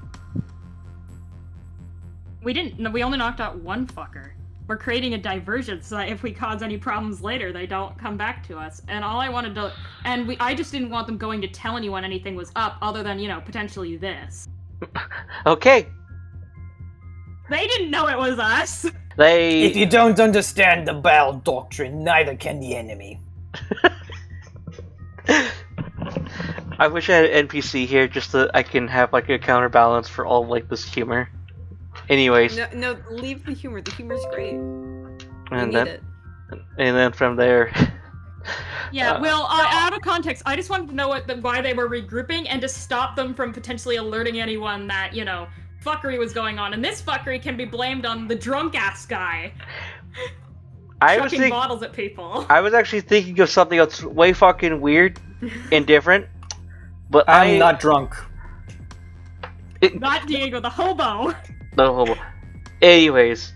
We didn't. No, we only knocked out one fucker. We're creating a diversion so that if we cause any problems later, they don't come back to us. And all I wanted to, I just didn't want them going to tell anyone anything was up, other than potentially this. Okay. They didn't know it was us. If you don't understand the Baal doctrine, neither can the enemy. I wish I had an NPC here just so I can have like a counterbalance for all like this humor. Anyways. No, leave the humor. The humor's great. And then from there. Yeah, well, out of context, I just wanted to know why they were regrouping and to stop them from potentially alerting anyone that, fuckery was going on. And this fuckery can be blamed on the drunk-ass guy. Chucking bottles at people. I was actually thinking of something else way fucking weird and different. But I'm not drunk. Not Diego, the hobo. The hobo. Anyways.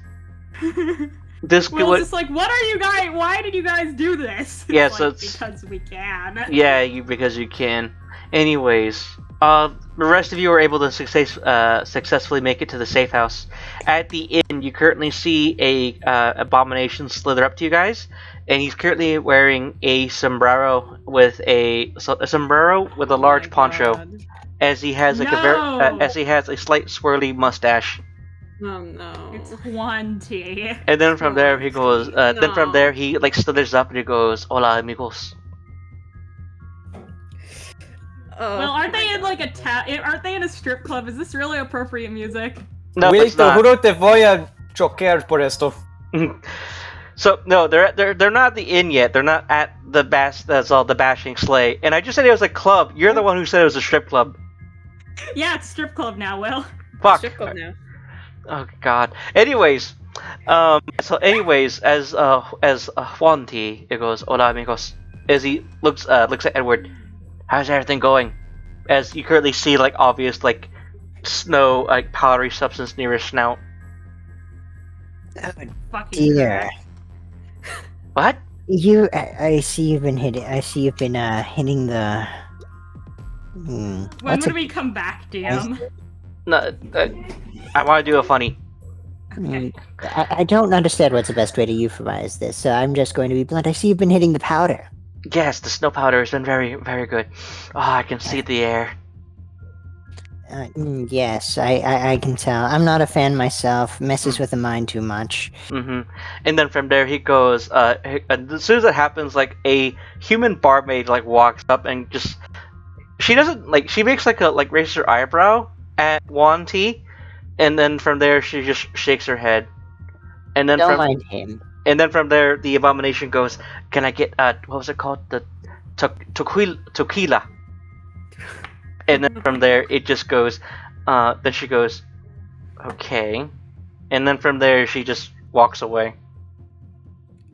This Will's just like, what are you guys? Why did you guys do this? Yeah, it's so like, it's because we can. Yeah, because you can. Anyways, the rest of you are able to successfully make it to the safe house. At the inn, you currently see a abomination slither up to you guys, and he's currently wearing a sombrero with a large poncho, as he has like a slight swirly mustache. Oh no! It's Juan T. And then from there he goes. Then from there he like slithers up and he goes, "Hola, amigos." Well, aren't they in like aren't they in a strip club? Is this really appropriate music? No, it's te not. juro te voy a choquear por esto. So no, they're not at the inn yet. They're not at the the bashing sleigh. And I just said it was a club. You're the one who said it was a strip club. Yeah, it's a strip club now, Will. Fuck. Strip club now. Oh God. Anyways, as Juan T, it goes, "Hola, amigos." As he looks at Edward, "How's everything going?" As you currently see like obvious like snow like powdery substance near his snout. Dear. What? I see you've been hitting. I see you've been hitting the. When would we come back, DM? No, I want to do a funny. I don't understand what's the best way to euphemize this, so I'm just going to be blunt. I see you've been hitting the powder. Yes, the snow powder has been very, very good. Oh, I can see the air. Yes, I can tell. I'm not a fan myself. Messes with the mind too much. Mm-hmm. And then from there he goes. As soon as it happens, like a human barmaid like walks up and just. She doesn't like. She makes like raises her eyebrow at Juan T, and then from there she just shakes her head. And then Don't mind him. And then from there the abomination goes, "Can I get what was it called? The tequila." And then from there it just goes. Then she goes, "Okay," and then from there she just walks away.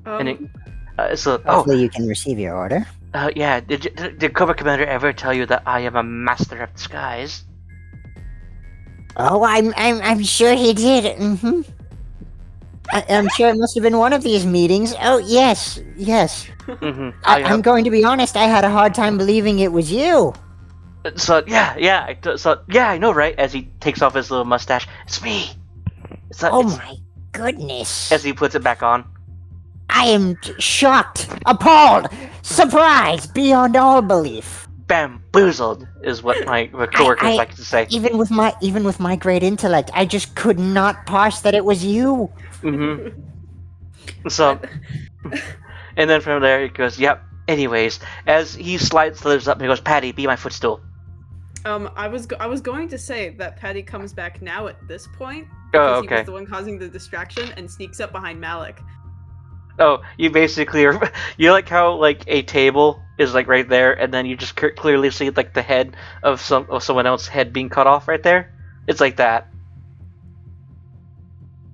Hopefully you can receive your order. Yeah. Did Cobra Commander ever tell you that I am a master of disguise? Oh, I'm sure he did. Mm-hmm. I'm sure it must have been one of these meetings. Oh, yes. Mm-hmm. I'm going to be honest. I had a hard time believing it was you. So I know, right? As he takes off his little mustache, it's me. My goodness! As he puts it back on. I am shocked, appalled, surprised beyond all belief. Bamboozled is what my coworkers like to say. Even with my great intellect, I just could not parse that it was you. Mm-hmm. So, and then from there it goes, "Yep." Anyways, as he slithers up, and he goes, "Patty, be my footstool." I was going to say that Patty comes back now at this point Oh, because okay. he was the one causing the distraction and sneaks up behind Malik. Oh, you basically are. You like how like a table is like right there, and then you just clearly see like the head of someone else's head being cut off right there. It's like that.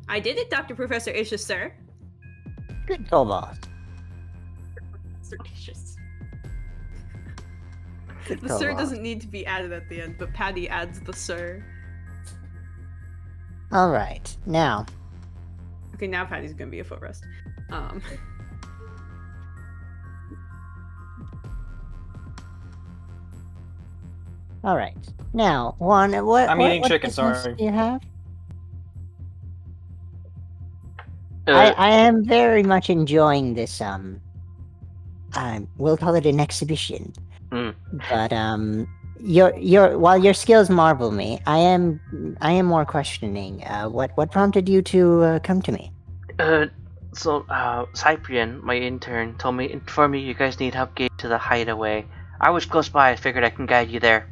I did it, Dr. Professor Ishus, sir. Good call, boss. Delicious. Good The call, sir boss. doesn't need to be added at the end, but Patty adds the sir. All right, now. Okay, now Patty's gonna be a footrest. All right, now, Juan. I'm eating what chicken, business sorry. Do you have? Uh, I am very much enjoying this. We'll call it an exhibition. Mm. But while your skills marvel me, I am more questioning. What prompted you to come to me? Cyprian, my intern, informed me you guys need help getting to the hideaway. I was close by. I figured I can guide you there.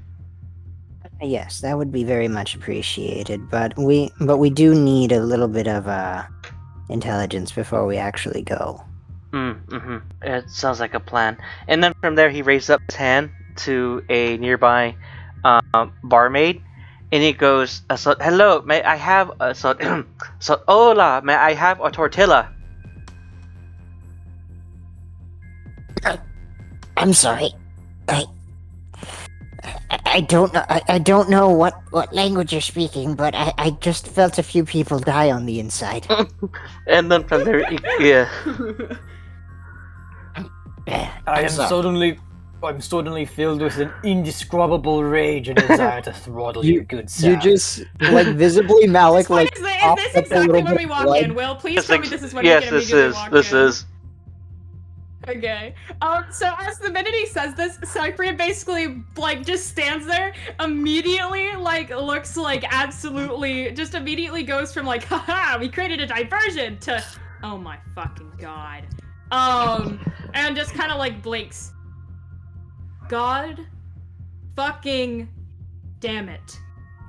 Yes, that would be very much appreciated. But we do need a little bit of intelligence before we actually go. Mm-hmm. It sounds like a plan. And then from there, he raised up his hand to a nearby barmaid, and he goes, "So hello, may I have so hola, may I have a tortilla?" I'm sorry. I don't know. I don't know what language you're speaking, but I just felt a few people die on the inside. And then from there, yeah. I'm sorry. suddenly filled with an indescribable rage and desire to throttle your good self. You just visibly Malik Is this exactly when we walk in? Will, please tell me this is when yes, we can this immediately is. walk This in. is. Okay. So as the minute he says this, Cyprian basically just stands there, immediately looks absolutely just immediately goes from haha, we created a diversion to oh my fucking god. And just kind of blinks. God fucking damn it.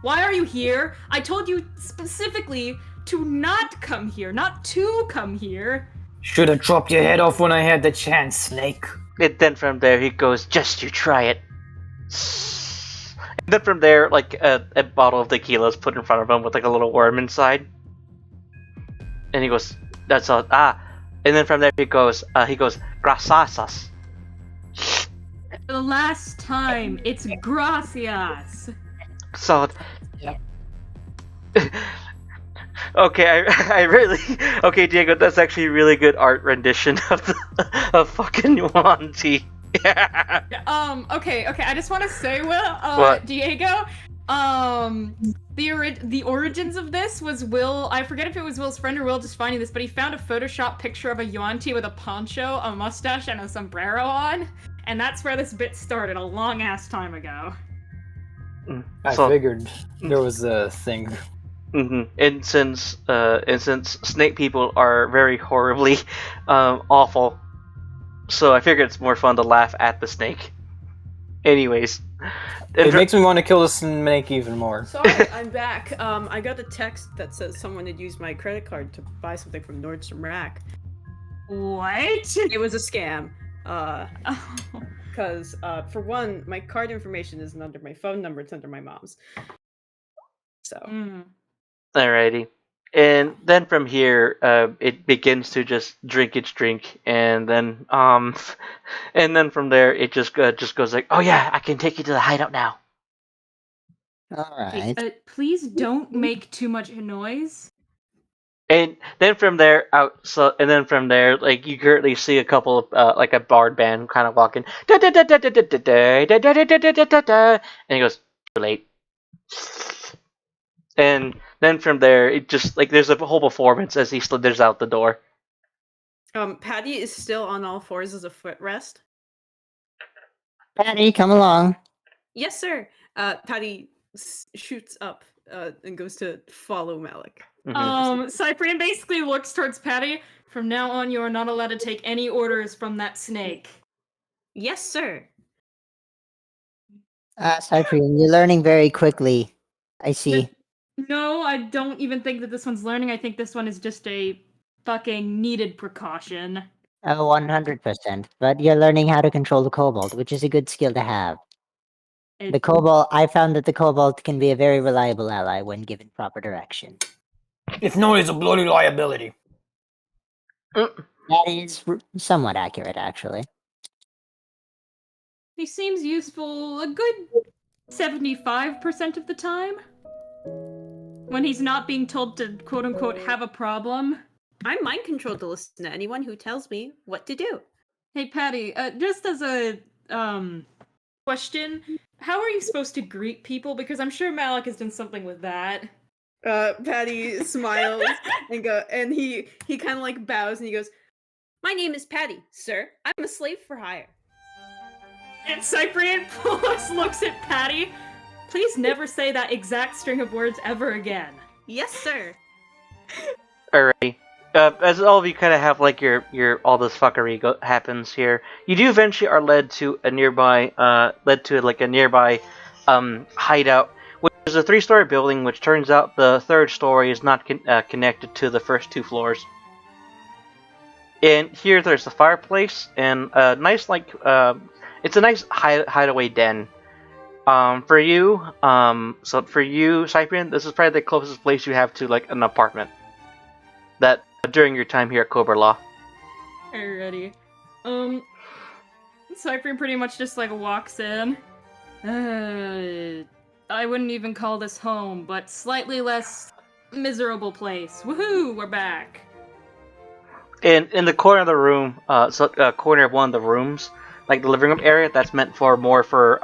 Why are you here? I told you specifically to not come here, not to come here. Should have chopped your head off when I had the chance, Snake. And then from there, he goes, "Just you try it." And then from there, a bottle of tequila is put in front of him with a little worm inside. And he goes, "That's all." And then from there, he goes, "Gracias." For the last time, it's gracias. So. Okay, I really. Okay, Diego, that's actually a really good art rendition of fucking Yuan-Ti. Okay, I just want to say, Will, What? Diego, the origins of this was Will, I forget if it was Will's friend or Will just finding this, but he found a Photoshop picture of a Yuan-Ti with a poncho, a mustache, and a sombrero on, and that's where this bit started a long-ass time ago. I figured there was a thing. Mm-hmm. And since snake people are very horribly awful, so I figured it's more fun to laugh at the snake. Anyways, It makes me want to kill the snake even more. Sorry, I'm back. I got a text that says someone had used my credit card to buy something from Nordstrom Rack. What? It was a scam. Because, for one, my card information isn't under my phone number, it's under my mom's. So. Alrighty. And then from here, it begins to just drink its drink, and then from there, it just goes like, "Oh yeah, I can take you to the hideout now." All right. Please don't make too much noise. And then from there, you currently see a couple of a bard band kind of walking, and he goes, "Too late." And then from there, it just there's a whole performance as he slithers out the door. Patty is still on all fours as a footrest. Patty, come along. Yes, sir. Patty shoots up and goes to follow Malik. Mm-hmm. Cyprian basically looks towards Patty. From now on, you are not allowed to take any orders from that snake. Yes, sir. Cyprian, you're learning very quickly. I see. No, I don't even think that this one's learning. I think this one is just a fucking needed precaution. Oh, 100%. But you're learning how to control the kobold, which is a good skill to have. The kobold, I found that the kobold can be a very reliable ally when given proper direction. If not, it's a bloody liability. That is somewhat accurate, actually. He seems useful a good 75% of the time. When he's not being told to quote-unquote have a problem. I'm mind controlled to listen to anyone who tells me what to do. Hey, Patty, just as a, question, how are you supposed to greet people? Because I'm sure Malik has done something with that. Patty smiles and he kind of like bows and he goes, "My name is Patty, sir. I'm a slave for hire." And Cyprian looks at Patty. Please never say that exact string of words ever again. Yes, sir. Alrighty. As all of you kind of have like your all this fuckery happens here, you do eventually are led to a nearby hideout, which is a 3-story building. Which turns out the 3rd story is not connected to the first 2 floors. And here there's a fireplace and a nice it's a nice hideaway den. For you, Cyprian, this is probably the closest place you have to like an apartment. That during your time here at Cobra-La. Alrighty. Cyprian pretty much just like walks in. I wouldn't even call this home, but slightly less miserable place. Woohoo, we're back. In the corner of the room, corner of one of the rooms, like the living room area, that's meant for more for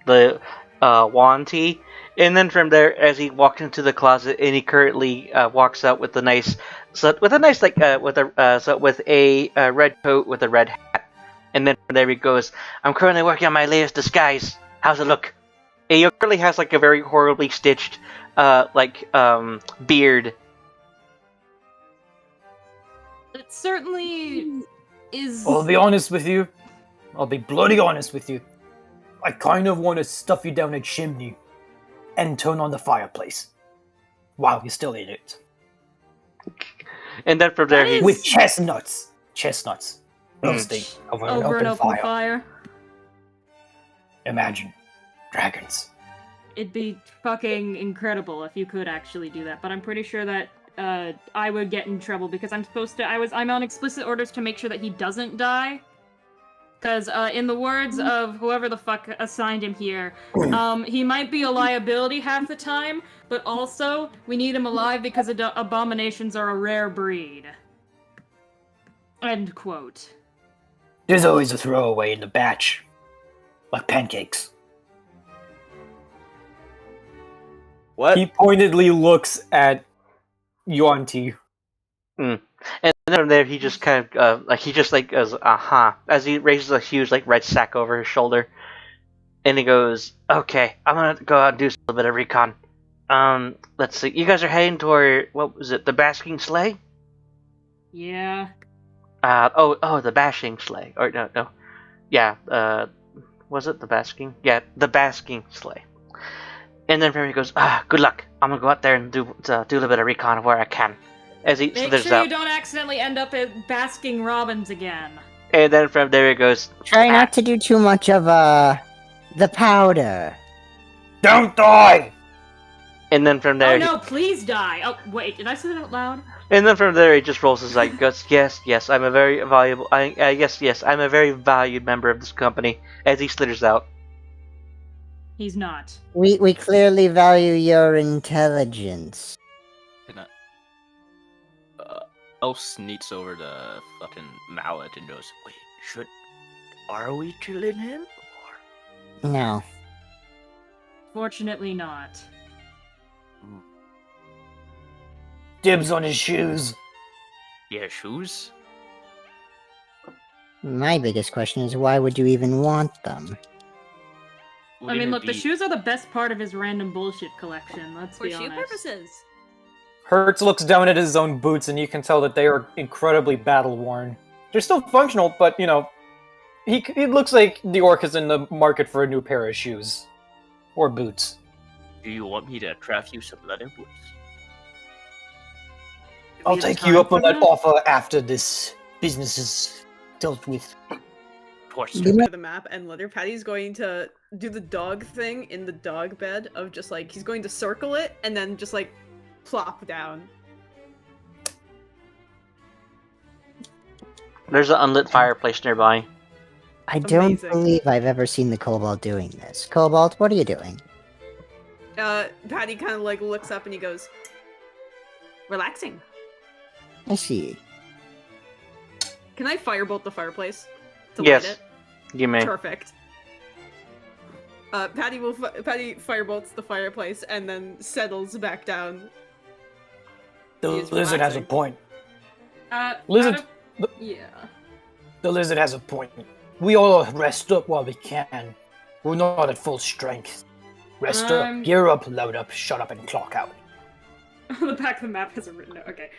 the Wanty. And then from there, as he walks into the closet, and he currently walks out with a red coat with a red hat. And then from there he goes, "I'm currently working on my latest disguise. How's it look?" And he currently has like a very horribly stitched beard. It certainly is. I'll be honest with you. I'll be bloody honest with you. I kind of want to stuff you down a chimney and turn on the fireplace while you're still in it. And then from there, with chestnuts roasting over an open fire. Imagine dragons. It'd be fucking incredible if you could actually do that, but I'm pretty sure that I would get in trouble because I'm on explicit orders to make sure that he doesn't die. Because in the words of whoever the fuck assigned him here, he might be a liability half the time, but also we need him alive because abominations are a rare breed. End quote. There's always a throwaway in the batch. Like pancakes. What? He pointedly looks at Yuan-Ti. And then from there, he just kind of goes, as he raises a huge red sack over his shoulder, and he goes, "Okay, I'm gonna go out and do a little bit of recon. Let's see, you guys are heading toward what was it, the Basking Sleigh?" Yeah. The Bashing Sleigh, or no, yeah, was it the Basking? Yeah, the Basking Sleigh. And then from there he goes, "Good luck. I'm gonna go out there and do a little bit of recon of where I can." As he Make sure you don't accidentally end up at Basking Robbins again. And then from there he goes, "Try not to do too much of the powder. Don't die!" And then from there... Oh no, please die! Oh, wait, did I say that out loud? And then from there he just rolls his eyes, goes, yes, I'm a very valuable... yes, I'm a very valued member of this company, as he slithers out. He's not. We clearly value your intelligence. Elf sneaks over to fucking Mallet and goes, "Wait, are we killing him? Or... No. Fortunately not. Dibs on his shoes. Yeah, shoes? My biggest question is why would you even want them? I mean, look, the shoes are the best part of his random bullshit collection, let's be honest. For shoe purposes. Hertz looks down at his own boots, and you can tell that they are incredibly battle-worn. They're still functional, but, he looks like the orc is in the market for a new pair of shoes. Or boots. Do you want me to craft you some leather boots? I'll take you up on that offer after this business is dealt with. Torture. You know- the map, and Letter Patty's going to do the dog thing in the dog bed of just like he's going to circle it and then just like plop down. There's an unlit fireplace nearby. I don't Amazing. believe I've ever seen the Cobalt doing this. Cobalt, what are you doing? Patty kind of like looks up and he goes, relaxing. I see. Can I firebolt the fireplace to Yes. light it? You may. Perfect. Patty firebolts the fireplace and then settles back down. The He is lizard has a relaxing. point. Lizard. Lizard- Yeah. The lizard has a point. We all rest up while we can. We're not at full strength. Rest up, gear up, load up, shut up, and clock out. The back of the map has a written note. Okay.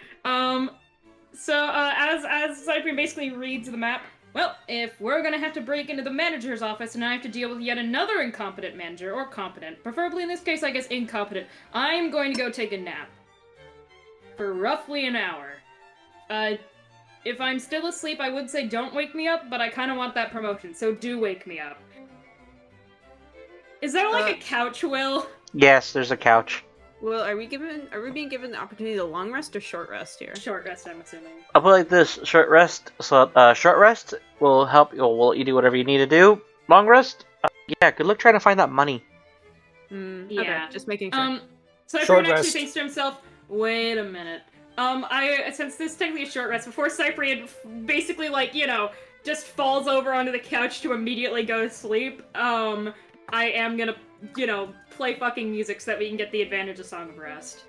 So as Cyprian basically reads the map, well, if we're gonna have to break into the manager's office and I have to deal with yet another incompetent manager, or competent, preferably in this case, I guess incompetent, I'm going to go take a nap. For roughly an hour. If I'm still asleep, I would say don't wake me up, but I kind of want that promotion, so do wake me up. Is there like a couch, Will? Yes, there's a couch. Well, are we being given the opportunity to long rest or short rest here? Short rest, I'm assuming. I'll put it like this: short rest. So, short rest will help. Will let you do whatever you need to do. Long rest. Yeah, good luck trying to find that money. Okay, Yeah. just making sure. So Short Cyprian actually rest. thinks to himself, wait a minute. Since this is technically a short rest, before Cyprian basically, like, you know, just falls over onto the couch to immediately go to sleep, I am gonna, you know, play fucking music so that we can get the advantage of Song of Rest.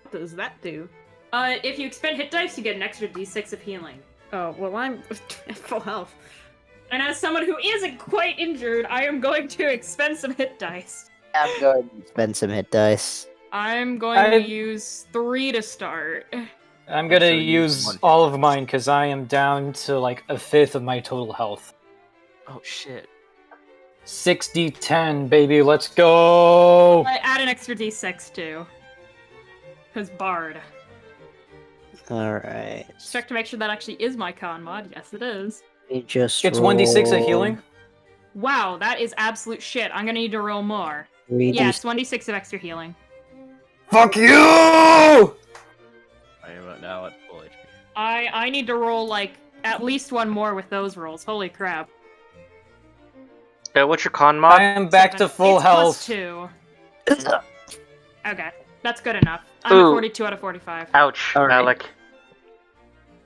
What does that do? If you expend hit dice, you get an extra d6 of healing. Oh, well, I'm at full health. And as someone who isn't quite injured, I am going to expend some hit dice. I'm going to spend some hit dice. I'm going to use 3 to start. I'm gonna So you use one. all of mine because I am down to like a fifth of my total health. Oh shit. 6d10, baby, let's go! I add an extra d6 too. Because Bard. Alright. Just check to make sure that actually is my con mod. Yes, it is. Just It's 1d6 of healing. Wow, that is absolute shit. I'm gonna need to roll more. 3d6. Yes, 1d6 of extra healing. Fuck you! I am now at full HP. I need to roll, like, at least one more with those rolls. Holy crap. What's your con mod? I am back to 7. full It's health. +2. Okay, that's good enough. I'm Ooh. at 42 out of 45. Ouch, All right. Malik.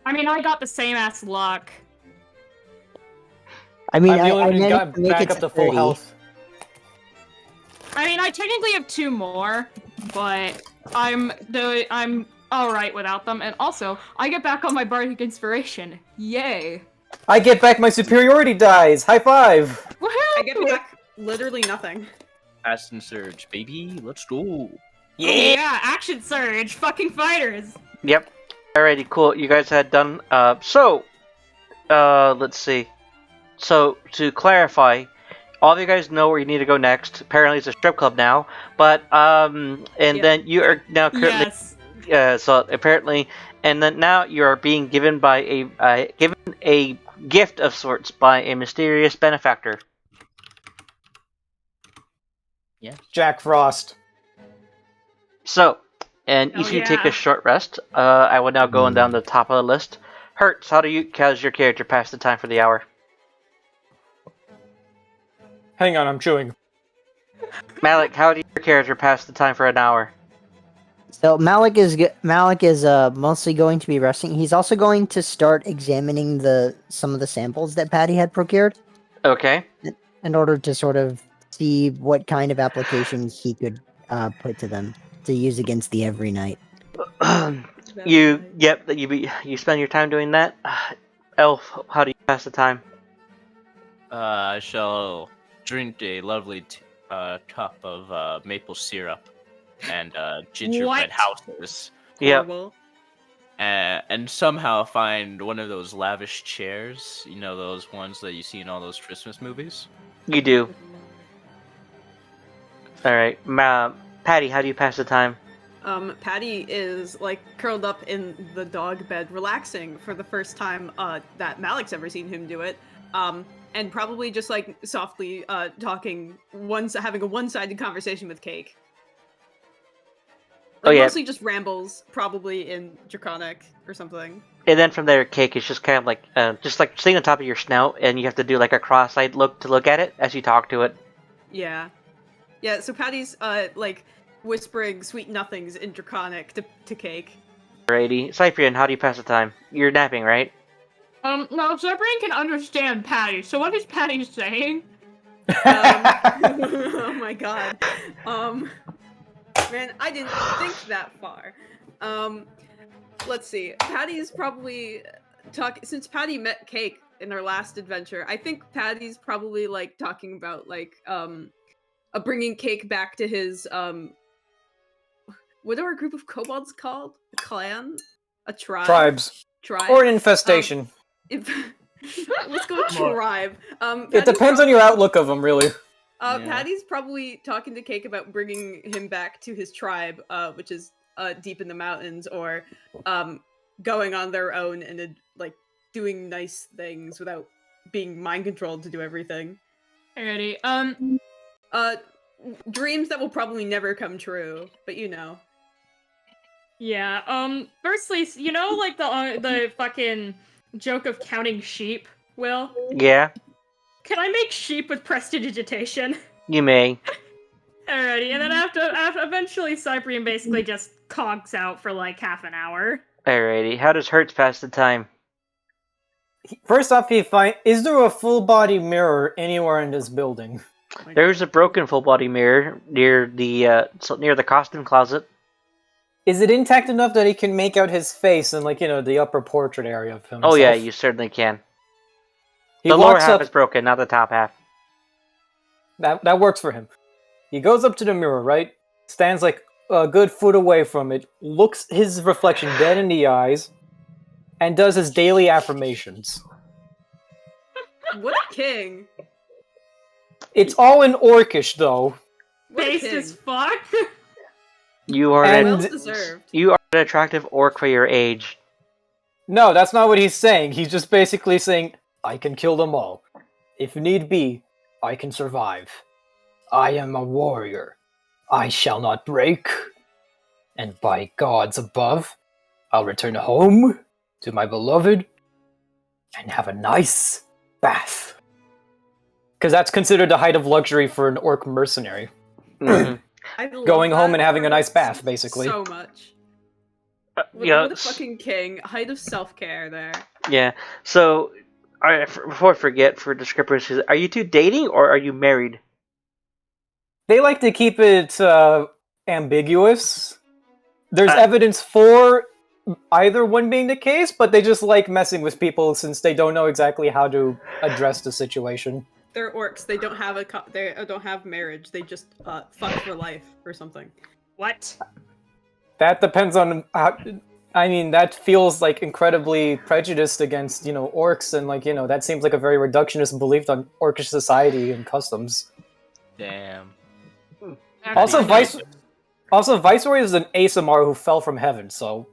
I mean, I got the same ass luck. I mean, I'm the I only one who managed got to make back it up to to full 30. health. I mean, I technically have 2 more, but I'm alright without them. And also, I get back on my bardic inspiration. Yay! I get back my superiority dies! High five! Woohoo! I get back literally nothing. Fast and surge, baby. Let's go. Yeah, action surge, fucking fighters. Yep. Alrighty, cool. You guys had done. Let's see. So to clarify, all of you guys know where you need to go next. Apparently, it's a strip club now. But then you are now currently. Yes. So apparently, and then now you are being given a gift of sorts by a mysterious benefactor. Jack Frost. So, and Oh, if you take yeah. a short rest, I will now go on down the top of the list. Hertz, how's your character pass the time for the hour? Hang on, I'm chewing. Malik, how do your character pass the time for an hour? So Malik is mostly going to be resting. He's also going to start examining some of the samples that Patty had procured Okay. in order to sort of see what kind of applications he could put to them to use against the every night. You spend your time doing that. Elf, how do you pass the time? I shall drink a lovely cup of maple syrup and gingerbread What? houses, Yep. Horrible. and somehow find one of those lavish chairs. You know, those ones that you see in all those Christmas movies. You do. All right, Patty, how do you pass the time? Patty is like curled up in the dog bed, relaxing for the first time that Malik's ever seen him do it. And probably just like softly having a one-sided conversation with Cake. Like, mostly just rambles, probably in Draconic or something. And then from there, Cake is just kind of like, just like sitting on top of your snout, and you have to do like a cross-eyed look to look at it as you talk to it. Yeah. Yeah, so Patty's, like, whispering sweet nothings in Draconic to Cake. Alrighty. Cyprian, how do you pass the time? You're napping, right? No, Cyprian can understand Patty, so what is Patty saying? Oh my god. Man, I didn't think that far. Let's see. Patty's probably since Patty met Cake in their last adventure, I think Patty's probably like talking about like bringing Cake back to his what are our group of kobolds called? A clan? A tribe? Tribes. Tribe? Or an infestation. Let's go tribe. It depends on your outlook of them, really. Patty's probably talking to Cake about bringing him back to his tribe, which is deep in the mountains, or going on their own and like doing nice things without being mind controlled to do everything. Alrighty. Dreams that will probably never come true, but you know. Yeah. Firstly, you know, like the fucking joke of counting sheep, Will? Yeah, Can I make sheep with prestidigitation? you may. Alrighty, and then after eventually Cyprian basically just conks out for like half an hour. Alrighty. How does Hertz pass the time? First off, is there a full body mirror anywhere in this building? There's a broken full body mirror near the costume closet. Is it intact enough that he can make out his face in, like, the upper portrait area of himself? Oh yeah, you certainly can. He The lower walks half up. is broken, not the top half. That works for him. He goes up to the mirror, right? Stands like a good foot away from it, looks his reflection dead in the eyes, and does his daily affirmations. What a king! It's all in Orcish, though. What a Based king. as fuck. You are And- Well deserved. you are an attractive orc for your age. No, that's not what he's saying. He's just basically saying, I can kill them all. If need be, I can survive. I am a warrior. I shall not break. And by gods above, I'll return home to my beloved and have a nice bath. Because that's considered the height of luxury for an orc mercenary. Mhm. I love Going home that and having a nice so- bath, basically. So much. What Yeah, a fucking king. Height of self-care there. yeah. So, before I forget, for descriptors, are you two dating or are you married? They like to keep it ambiguous. There's Uh, evidence for either one being the case, but they just like messing with people since they don't know exactly how to address the situation. They're orcs. They don't have they don't have marriage. They just fuck for life or something. What? That depends on how. I mean, that feels like incredibly prejudiced against, orcs, and that seems like a very reductionist belief on orcish society and customs. Damn. Also, Actually, Viceroy is an ASMR who fell from heaven, so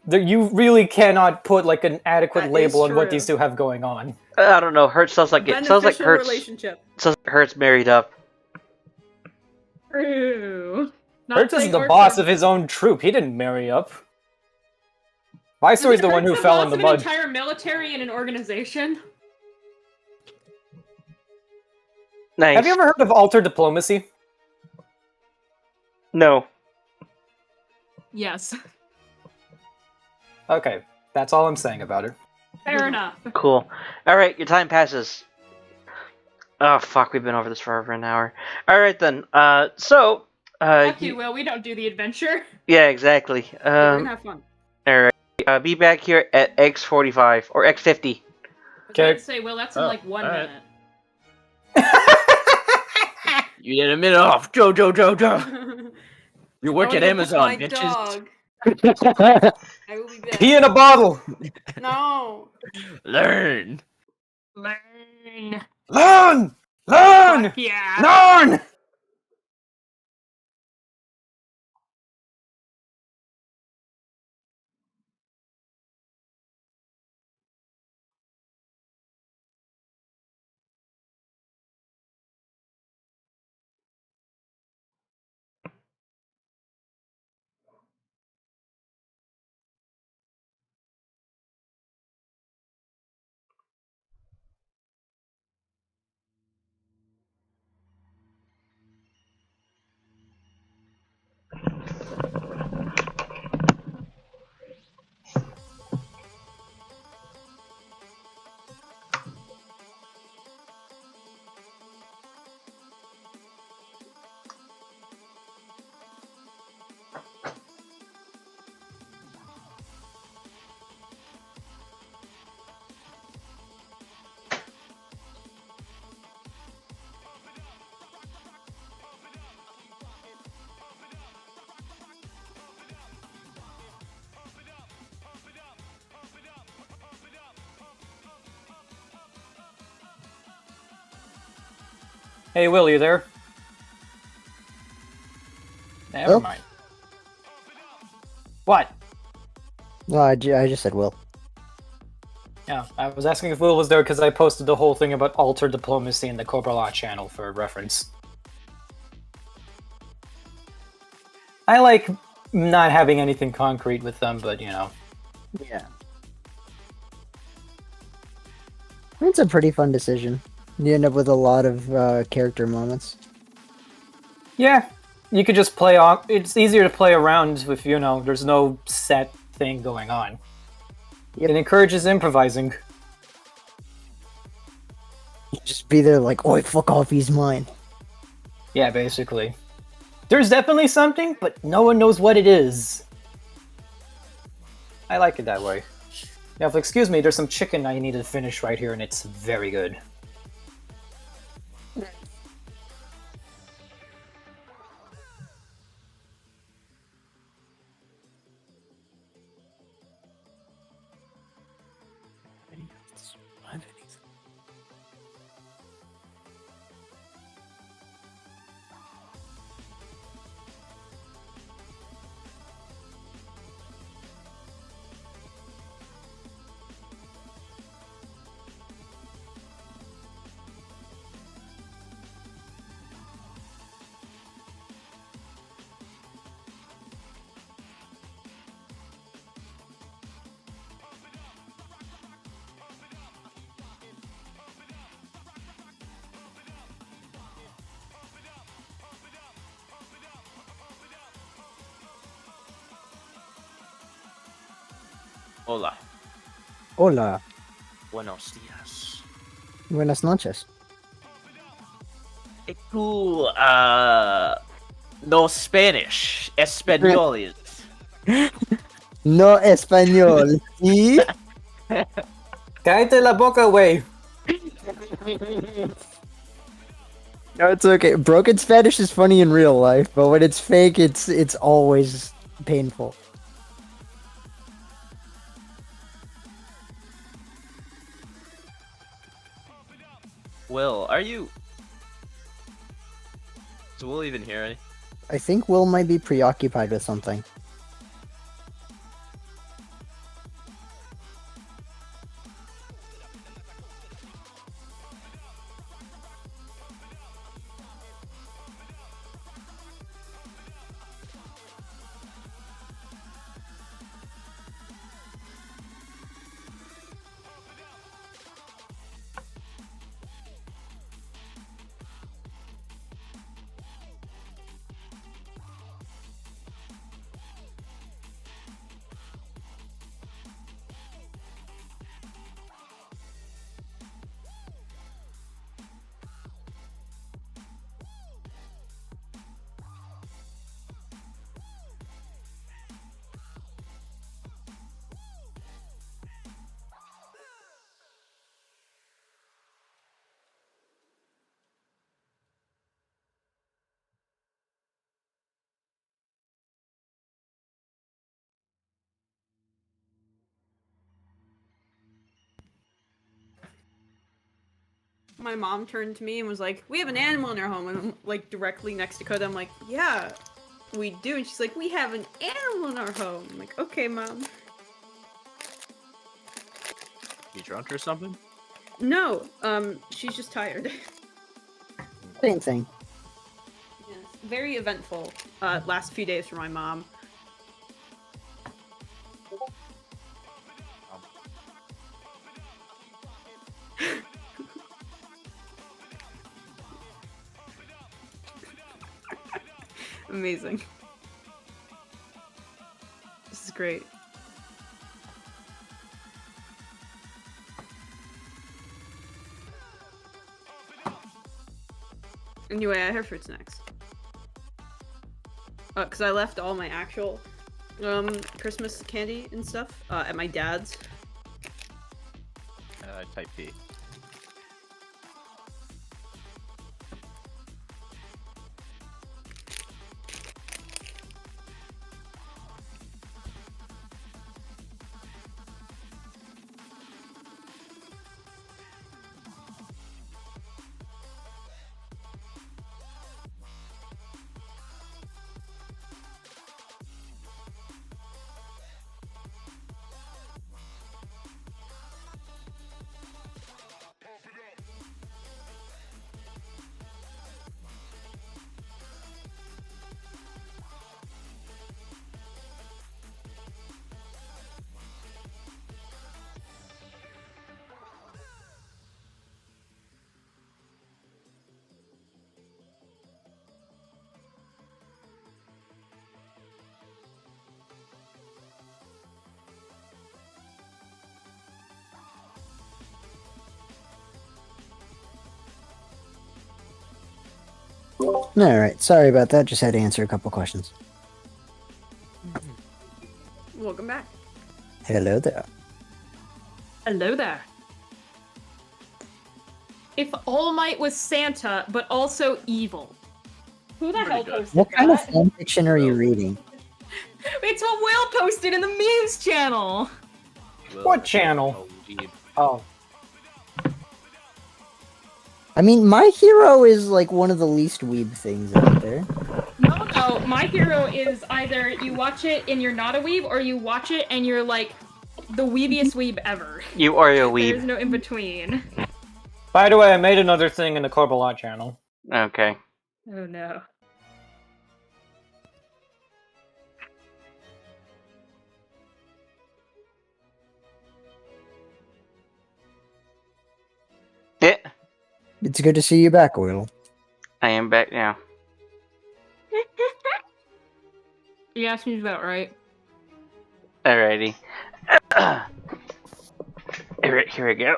you really cannot put like an adequate That label is on what true. these two have going on. I don't know. Hertz sounds like Beneficial Hertz. relationship. Sounds like Hertz married up. True. Not Hertz is saying the orcs boss are- of his own troop. He didn't marry up. Viceroy's the one who Hertz fell boss in the of mud. An entire military and an organization. Nice. Have you ever heard of alter diplomacy? No. Yes. Okay, that's all I'm saying about it. Fair enough. Cool. All right, your time passes. Oh fuck, we've been over this for over an hour. All right then. Fuck you, Will. We don't do the adventure. Yeah, exactly. We're gonna have fun. Be back here at X45 or X50. I was Okay. about to say, Will, that's in Oh, like 1 alright. minute. You get a minute off, Joe. You work I at wanna go Amazon, put my bitches. dog. I will be back. Pee in a bottle! No. Learn. Learn. Learn! Learn! Fuck yeah. Learn! Hey, Will, you there? Never Will? mind. What? No, I just said Will. Yeah, I was asking if Will was there because I posted the whole thing about alter diplomacy in the Cobra-La channel for reference. I like not having anything concrete with them, but you know. Yeah. It's a pretty fun decision. You end up with a lot of character moments. Yeah, you could just play off. It's easier to play around if, you know, there's no set thing going on. Yep. It encourages improvising. You just be there like, oi, fuck off, he's mine. Yeah, basically. There's definitely something, but no one knows what it is. I like it that way. Now, if excuse me, there's some chicken I need to finish right here, and it's very good. Hola. Hola. Buenos días. Buenas noches. Tú, no Spanish. Español. No español. ¿Sí? Cállate la boca, güey. No, it's okay. Broken Spanish is funny in real life, but when it's fake, it's always painful. Will, are you... Is Will even here? Any? I think Will might be preoccupied with something. My mom turned to me and was like, "We have an animal in our home," and I'm like directly next to Coda. I'm like, "Yeah, we do," and she's like, "We have an animal in our home." I'm like, "Okay, mom." You drunk or something? No, she's just tired. Same thing. Yes, very eventful. Last few days for my mom. Amazing. This is great. Anyway, I have fruit snacks. Cause I left all my actual Christmas candy and stuff at my dad's. Type P. Alright, sorry about that. Just had to answer a couple questions. Welcome back. Hello there. Hello there. If All Might was Santa, but also evil, who the hell good. posted What kind of that? fanfiction are you reading? It's what Will posted in the memes channel. Well, What channel? oh, weeb. Oh, I mean, My Hero is like one of the least weeb things out there. No, My Hero is either you watch it and you're not a weeb, or you watch it and you're like the weebiest weeb ever. You are a There's weeb. no in between. by the way, I made another thing in the Cobra-La channel. Okay. Oh no. Yeah, It's good to see you back, Oil. I am back now. Yeah, seems about right. Alrighty. Here we go.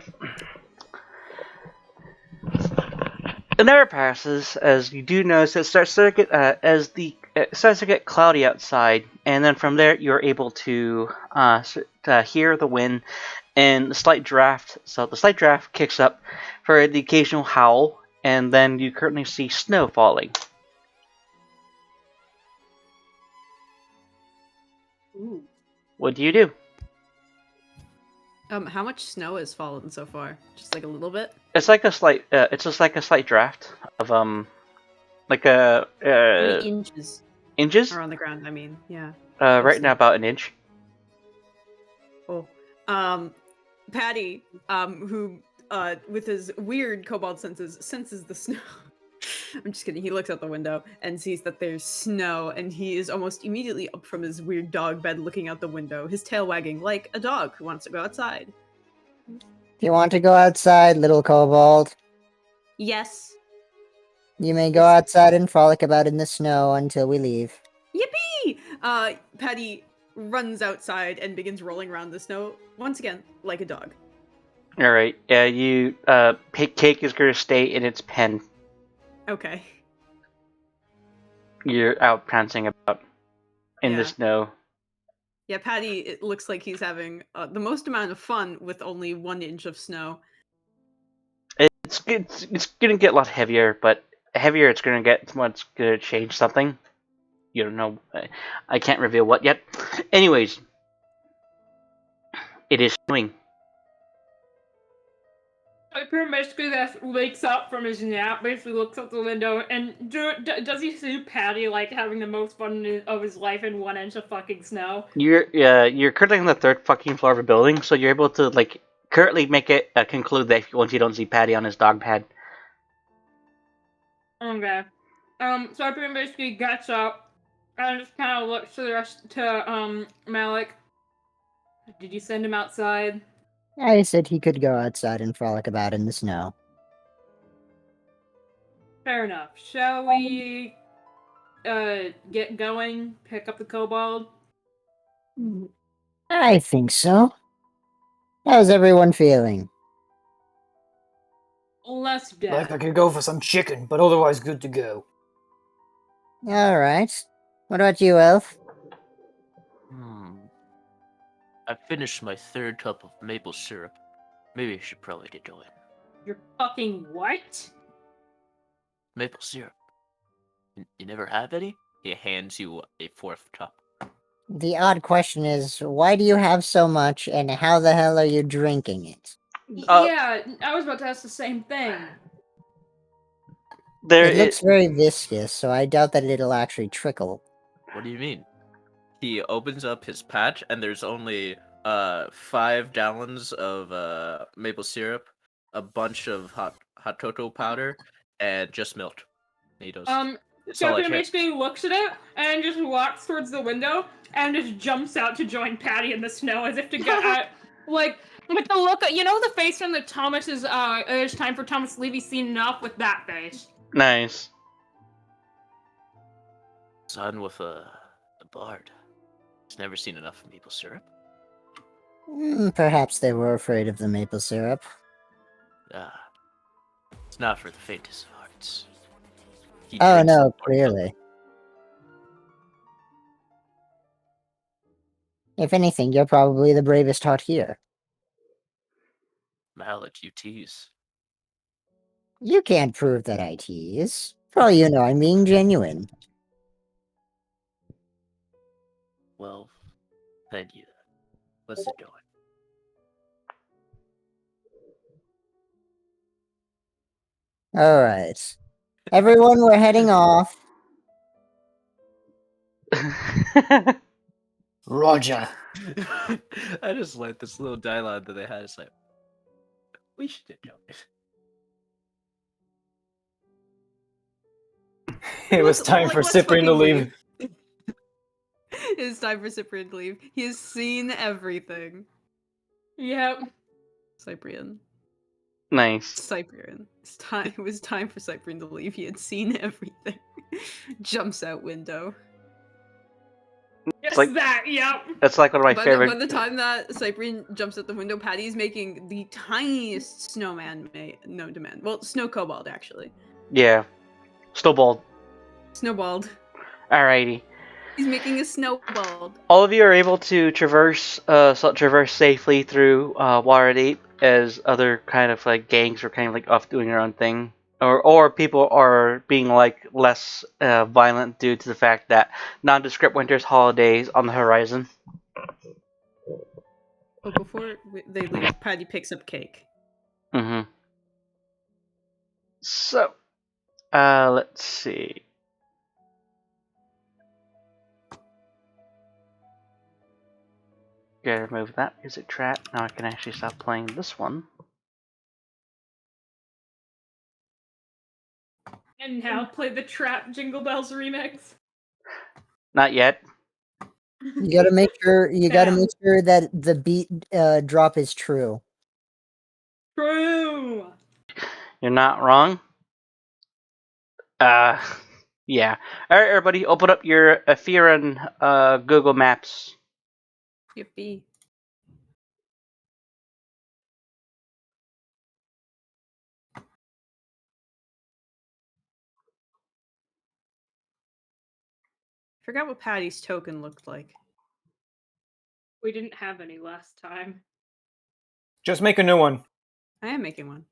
An hour passes as you do notice it starts to get it starts to get cloudy outside, and then from there you're able to hear the wind and the slight draft. So the slight draft kicks up for the occasional howl, and then you currently see snow falling. Ooh. What do you do? How much snow has fallen so far? Just like a little bit? It's like a slight. It's just like a slight draft of like a How many inches inches. are on the ground? I mean, yeah. Right now about an inch. Oh. Patty, who, with his weird kobold senses the snow. I'm just kidding. He looks out the window and sees that there's snow, and he is almost immediately up from his weird dog bed looking out the window, his tail wagging like a dog who wants to go outside. If you want to go outside, little kobold, Yes. you may go outside and frolic about in the snow until we leave. Yippee! Patty runs outside and begins rolling around the snow, once again, like a dog. Alright, you, Cake is gonna stay in its pen. Okay. You're out prancing about in the Yeah. snow. Yeah, Patty, it looks like he's having the most amount of fun with only 1 inch of snow. It's gonna get a lot heavier, but heavier it's gonna get, it's gonna change something. You don't know, I can't reveal what yet. Anyways, it is snowing. Piper basically just wakes up from his nap, basically looks out the window, and does he see Patty like having the most fun of his life in 1 inch of fucking snow? You're currently on the 3rd fucking floor of a building, so you're able to like currently make it conclude that once you don't see Patty on his dog pad. Okay. So Piper basically gets up and just kind of looks to Malik. Did you send him outside? I said he could go outside and frolic about in the snow. Fair enough. Shall we get going? Pick up the kobold? I think so. How's everyone feeling? Less dead. Like I could go for some chicken, but otherwise good to go. Alright. What about you, Elf? I finished my 3rd cup of maple syrup. Maybe I should probably get going. You're fucking what? Maple syrup. You never have any? He hands you a 4th cup. The odd question is, why do you have so much, and how the hell are you drinking it? Yeah, I was about to ask the same thing. It looks very viscous, so I doubt that it'll actually trickle. What do you mean? He opens up his patch, and there's only 5 gallons of maple syrup, a bunch of hot cocoa powder, and just milk. And he goes, Shepard basically looks at it and just walks towards the window and just jumps out to join Patty in the snow as if to get out. Like, with the look, you know the face from the Thomas's, it's time for Thomas Levy's seen enough with that face. Nice. son with a bard. He's never seen enough maple syrup. Perhaps they were afraid of the maple syrup. Ah, it's not for the faintest of hearts. He Oh drinks no, the water. clearly. If anything, you're probably the bravest heart here. Mallet, you tease. You can't prove that I tease. For all you know, I'm being genuine. Well, then you. What's it doing? Alright. Everyone, we're heading off. Roger. I just like this little dialogue that they had. It's like, we should have done it. It was time for let's Cyprian to fucking leave. It's time for Cyprian to leave. He has seen everything. Yep. Cyprian. Nice. Cyprian. It was time for Cyprian to leave. He had seen everything. Jumps out window. Yes, like- that. Yep. That's like one of my By favorite. the time that Cyprian jumps out the window, Patty's making the tiniest snowman known to man. Well, snow kobold, actually. Yeah. Snowball. Snowballed. Alrighty. He's making a snowball. All of you are able to traverse safely through Waterdeep, as other kind of like gangs are kind of like off doing their own thing, or people are being like less violent due to the fact that nondescript winter's holidays on the horizon. But before they leave, Patty picks up cake. Mm-hmm. So, let's see. Gotta remove that music track. Now I can actually stop playing this one. And now play the Trap Jingle Bells remix. Not yet. You gotta make sure Damn. that the beat drop is true. True. You're not wrong. Yeah. Alright, everybody, open up your Ethereum Google Maps. Yippee. Forgot what Patty's token looked like. We didn't have any last time. Just make a new one. I am making one.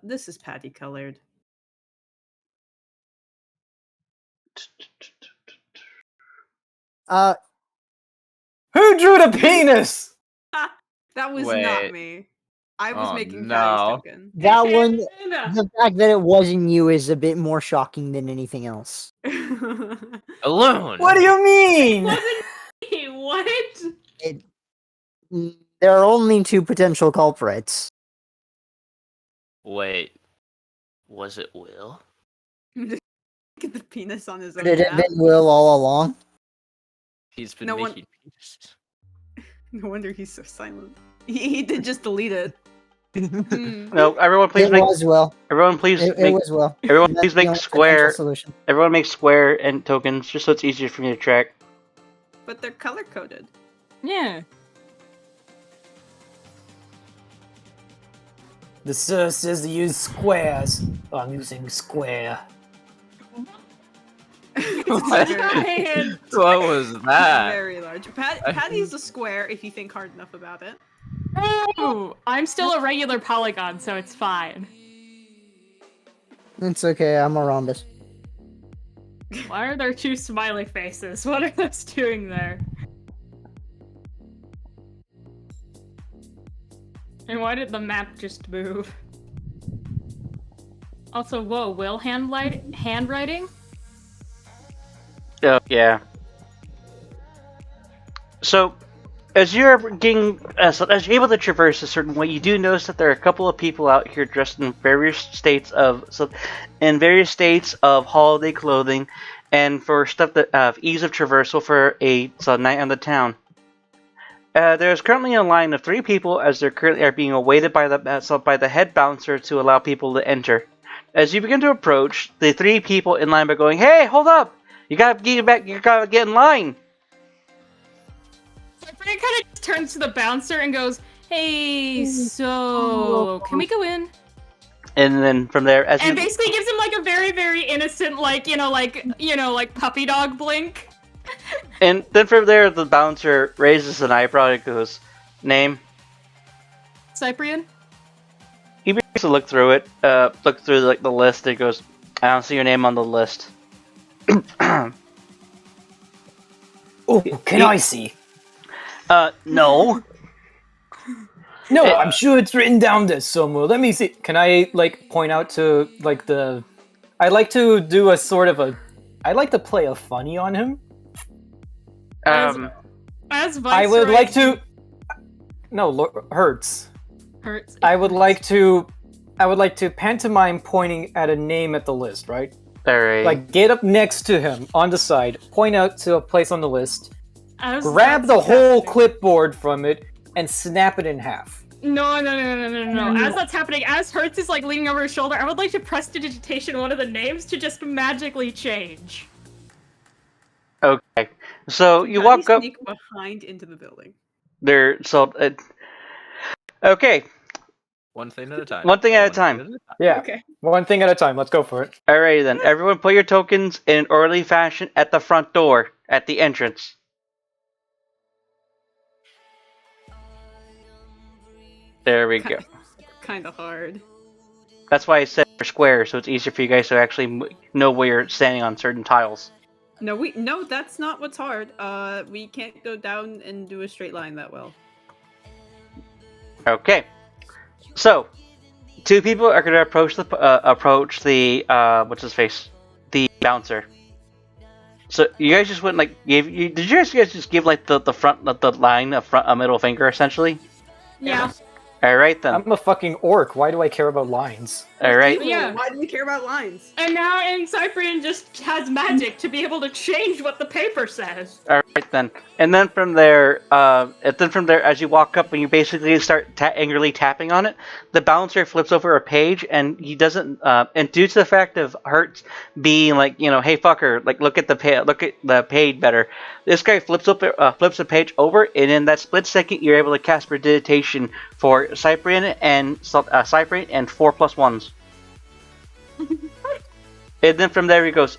This is Patty colored. Who drew the penis? That was Wait. not me. I was Oh, making no. Patty's token. That one, And, the fact that it wasn't you is a bit more shocking than anything else. Alone. What do you mean? wasn't me. What? There are only two potential culprits. Wait. Was it Will? Get the penis on his own Could it have map. been Will all along? He's been No one- making penises. No wonder he's so silent. He did just delete it. Hmm. No, everyone please It make. was Will. Everyone please It make. was Will. Everyone That's please the make only square. potential solution. Everyone make square and tokens, just so it's easier for me to track. But they're color coded. Yeah. The sir says to use squares. I'm using square. Giant. What was that? Very large. Patty's a square if you think hard enough about it. Ooh, I'm still a regular polygon, so it's fine. It's okay, I'm a rhombus. Why are there two smiley faces? What are those doing there? And why did the map just move? Also, whoa, Will handwriting? Oh yeah. So, as you're getting, as you're able to traverse a certain way, you do notice that there are a couple of people out here dressed in various states of holiday clothing, and for stuff that ease of traversal for a night on the town. There's currently a line of 3 people as they currently are being awaited by the head bouncer to allow people to enter. As you begin to approach, the 3 people in line are going, "Hey, hold up! You gotta get back! You gotta get in line!" So Frank kind of turns to the bouncer and goes, "Hey, so can we go in?" And then from there, as And you basically gives him like a very, very innocent, like puppy dog blink. and then from there, the bouncer raises an eyebrow and goes, "Name." Cyprian? He begins to look through it, look through like the list. And goes, "I don't see your name on the list." Oh, can I see? No. No, I'm sure it's written down there somewhere. Let me see. Can I like point out to like the? I like to do a sort of a. I like to play a funny on him. As Viceroy, I would like to. No, Hurts. Hurts. I would like to pantomime pointing at a name at the list, right? Alright. Like get up next to him on the side, point out to a place on the list, As grab that's the whole happening. clipboard from it, and snap it in half. No. As that's happening, as Hertz is like leaning over his shoulder, I would like to prestidigitation one of the names to just magically change. Okay. So you How do walk up sneak behind into the building. there. So okay. One thing at a time. One thing at a time. Yeah. Okay. One thing at a time. Let's go for it. Alrighty then. Everyone, put your tokens in an orderly fashion at the front door, at the entrance. There we go. Kind of hard. That's why I said for square, so it's easier for you guys to actually know where you're standing on certain tiles. No, that's not what's hard. We can't go down and do a straight line that well. Okay. So, two people are going to approach the what's his face, the bouncer. So you guys just went like did you guys just give like the front the line a middle finger essentially? Yeah. All right then. I'm a fucking orc. Why do I care about lines? All right. Yeah. Why do we care about lines? And now Cyprian just has magic to be able to change what the paper says. All right then. And then from there, as you walk up and you basically start angrily tapping on it, the bouncer flips over a page and he doesn't. And due to the fact of Hertz being like, hey fucker, like look at the page better. This guy flips the page over, and in that split second, you're able to cast prestidigitation for Cyprian and 4+1s. And then from there he goes,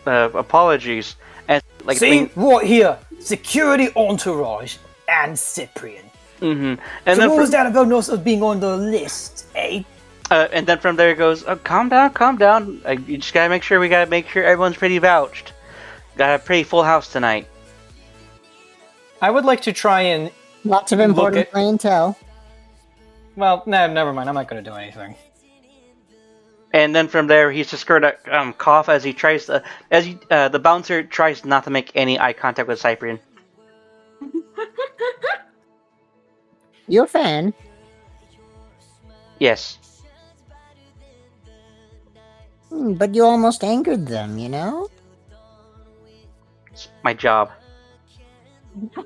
apologies. And like See, right here, security entourage and Cyprian. Mm-hmm. And so what was that about us being on the list, eh? And then from there he goes, calm down. You just gotta make sure everyone's pretty vouched. Got a pretty full house tonight. I would like to try and Lots of important clientele. well, never mind. I'm not going to do anything. And then from there, he's just going to cough as he tries to, the bouncer tries not to make any eye contact with Cyprian. You a fan? Yes. But you almost angered them, you know? It's my job.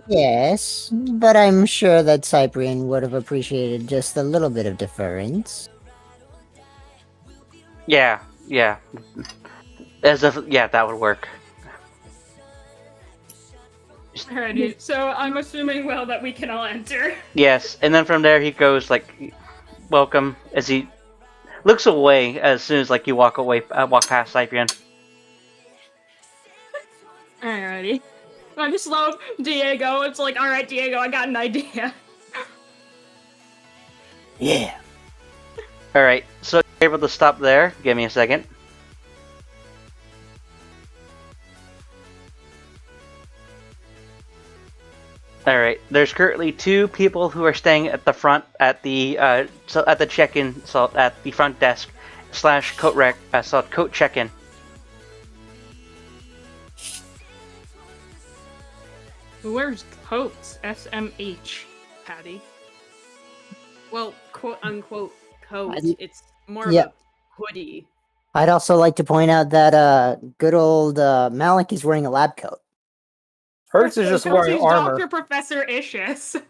Yes, but I'm sure that Cyprian would have appreciated just a little bit of deference. Yeah. That would work. Alrighty, so I'm assuming, that we can all enter. Yes, and then from there he goes like, welcome, as he looks away as soon as you walk past Cyprian. Alrighty. I just love Diego. It's like, alright, Diego, I got an idea. Yeah. Alright, so you're able to stop there. Give me a second. Alright, there's currently two people who are staying at the front at the check-in, so at the front desk / coat check-in. Who wears coats? SMH, Patty. Well, quote unquote coat. It's more Yeah. of a hoodie. I'd also like to point out that good old Malik is wearing a lab coat. Hertz is just wearing armor. Dr. Professor Ishus.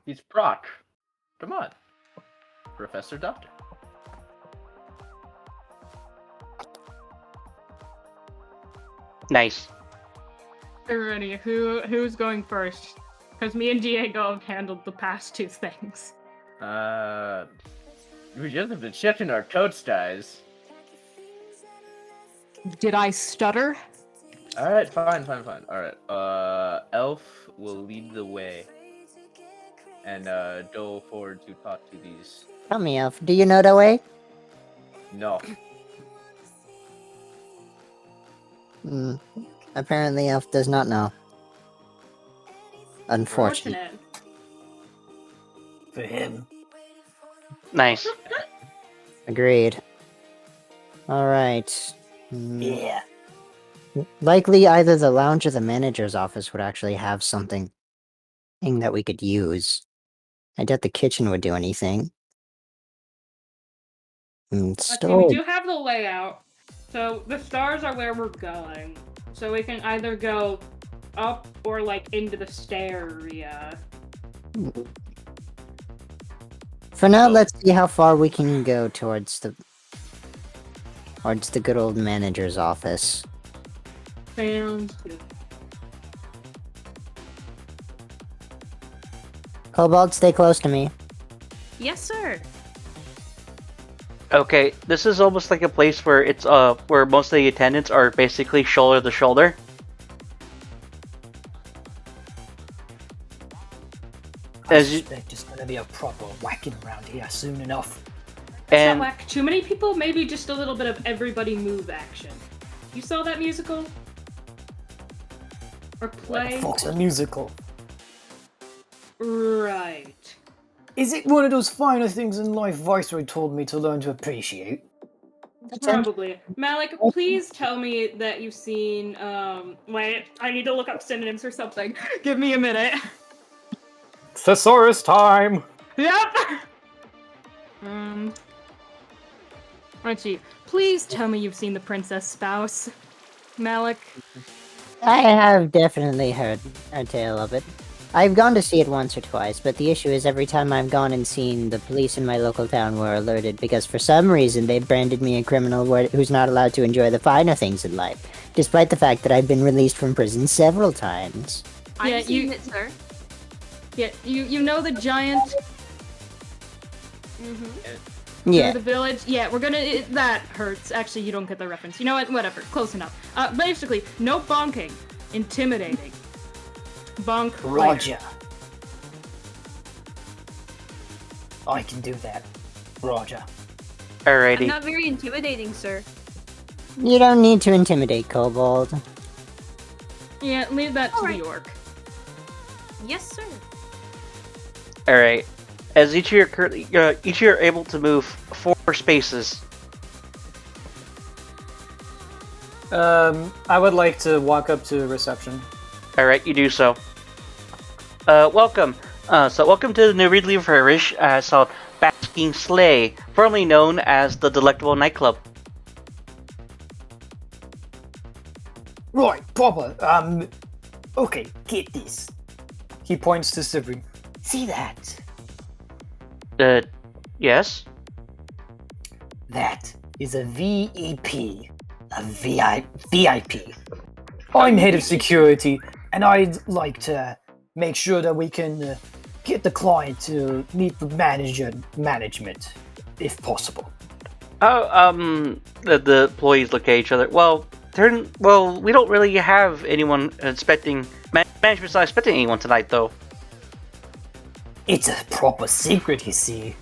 He's Brock. Come on. Professor Doctor. Nice. Alrighty, who's going first? Because me and Diego have handled the past two things. We just have to check in our totes, guys. Did I stutter? Alright, fine. Alright, Elf will lead the way. And, go forward to talk to these. Tell me, Elf, do you know the way? No. Apparently Elf does not know. Unfortunate. For him. Nice. Agreed. Alright. Yeah. Likely either the lounge or the manager's office would actually have something that we could use. I doubt the kitchen would do anything. Okay, we Storage. do have the layout. So the stars are where we're going. So we can either go up or like into the stair area. For now, let's see how far we can go towards the good old manager's office. Sounds good. Cobalt, stay close to me. Yes, sir. Okay, this is almost like a place where it's where most of the attendants are basically shoulder to shoulder. I As you- suspect there's gonna be a proper whacking around here soon enough. And Not whack too many people, maybe just a little bit of everybody move action. You saw that musical? Or What play? the fuck's a musical? Right. Is it one of those finer things in life Viceroy told me to learn to appreciate? Probably. Malik, please tell me that you've seen, wait, I need to look up synonyms or something. Give me a minute. Thesaurus time! Yep! Let's see. Please tell me you've seen The Princess Spouse. Malik. I have definitely heard a tale of it. I've gone to see it once or twice, but the issue is every time I've gone and seen, the police in my local town were alerted because for some reason they branded me a criminal who's not allowed to enjoy the finer things in life, despite the fact that I've been released from prison several times. Yeah, I've seen it, sir. Yeah, you know the giant Yeah. through the village? Yeah, we're gonna... that hurts. Actually, you don't get the reference. You know what? Whatever. Close enough. Basically, no bonking. Intimidating. Bonk. Roger. I can do that. Roger. I'm alrighty. not very intimidating, sir. You don't need to intimidate Kobold. Yeah, leave that to Alright. the orc. Yes, sir. Alright. As each of you are currently, each of you are able to move 4 spaces. I would like to walk up to reception. Alright, you do so. Welcome. Welcome to the newly refurbished, so Basking Sleigh, formerly known as the Delectable Nightclub. Right, proper. Okay, get this. He points to Sibri. See that? Yes? That is a VEP. A VIP. I'm head of security, and I'd like to make sure that we can get the client to meet the management, if possible. Oh, the employees look at each other. Well, we don't really have anyone management's not expecting anyone tonight, though. It's a proper secret, you see.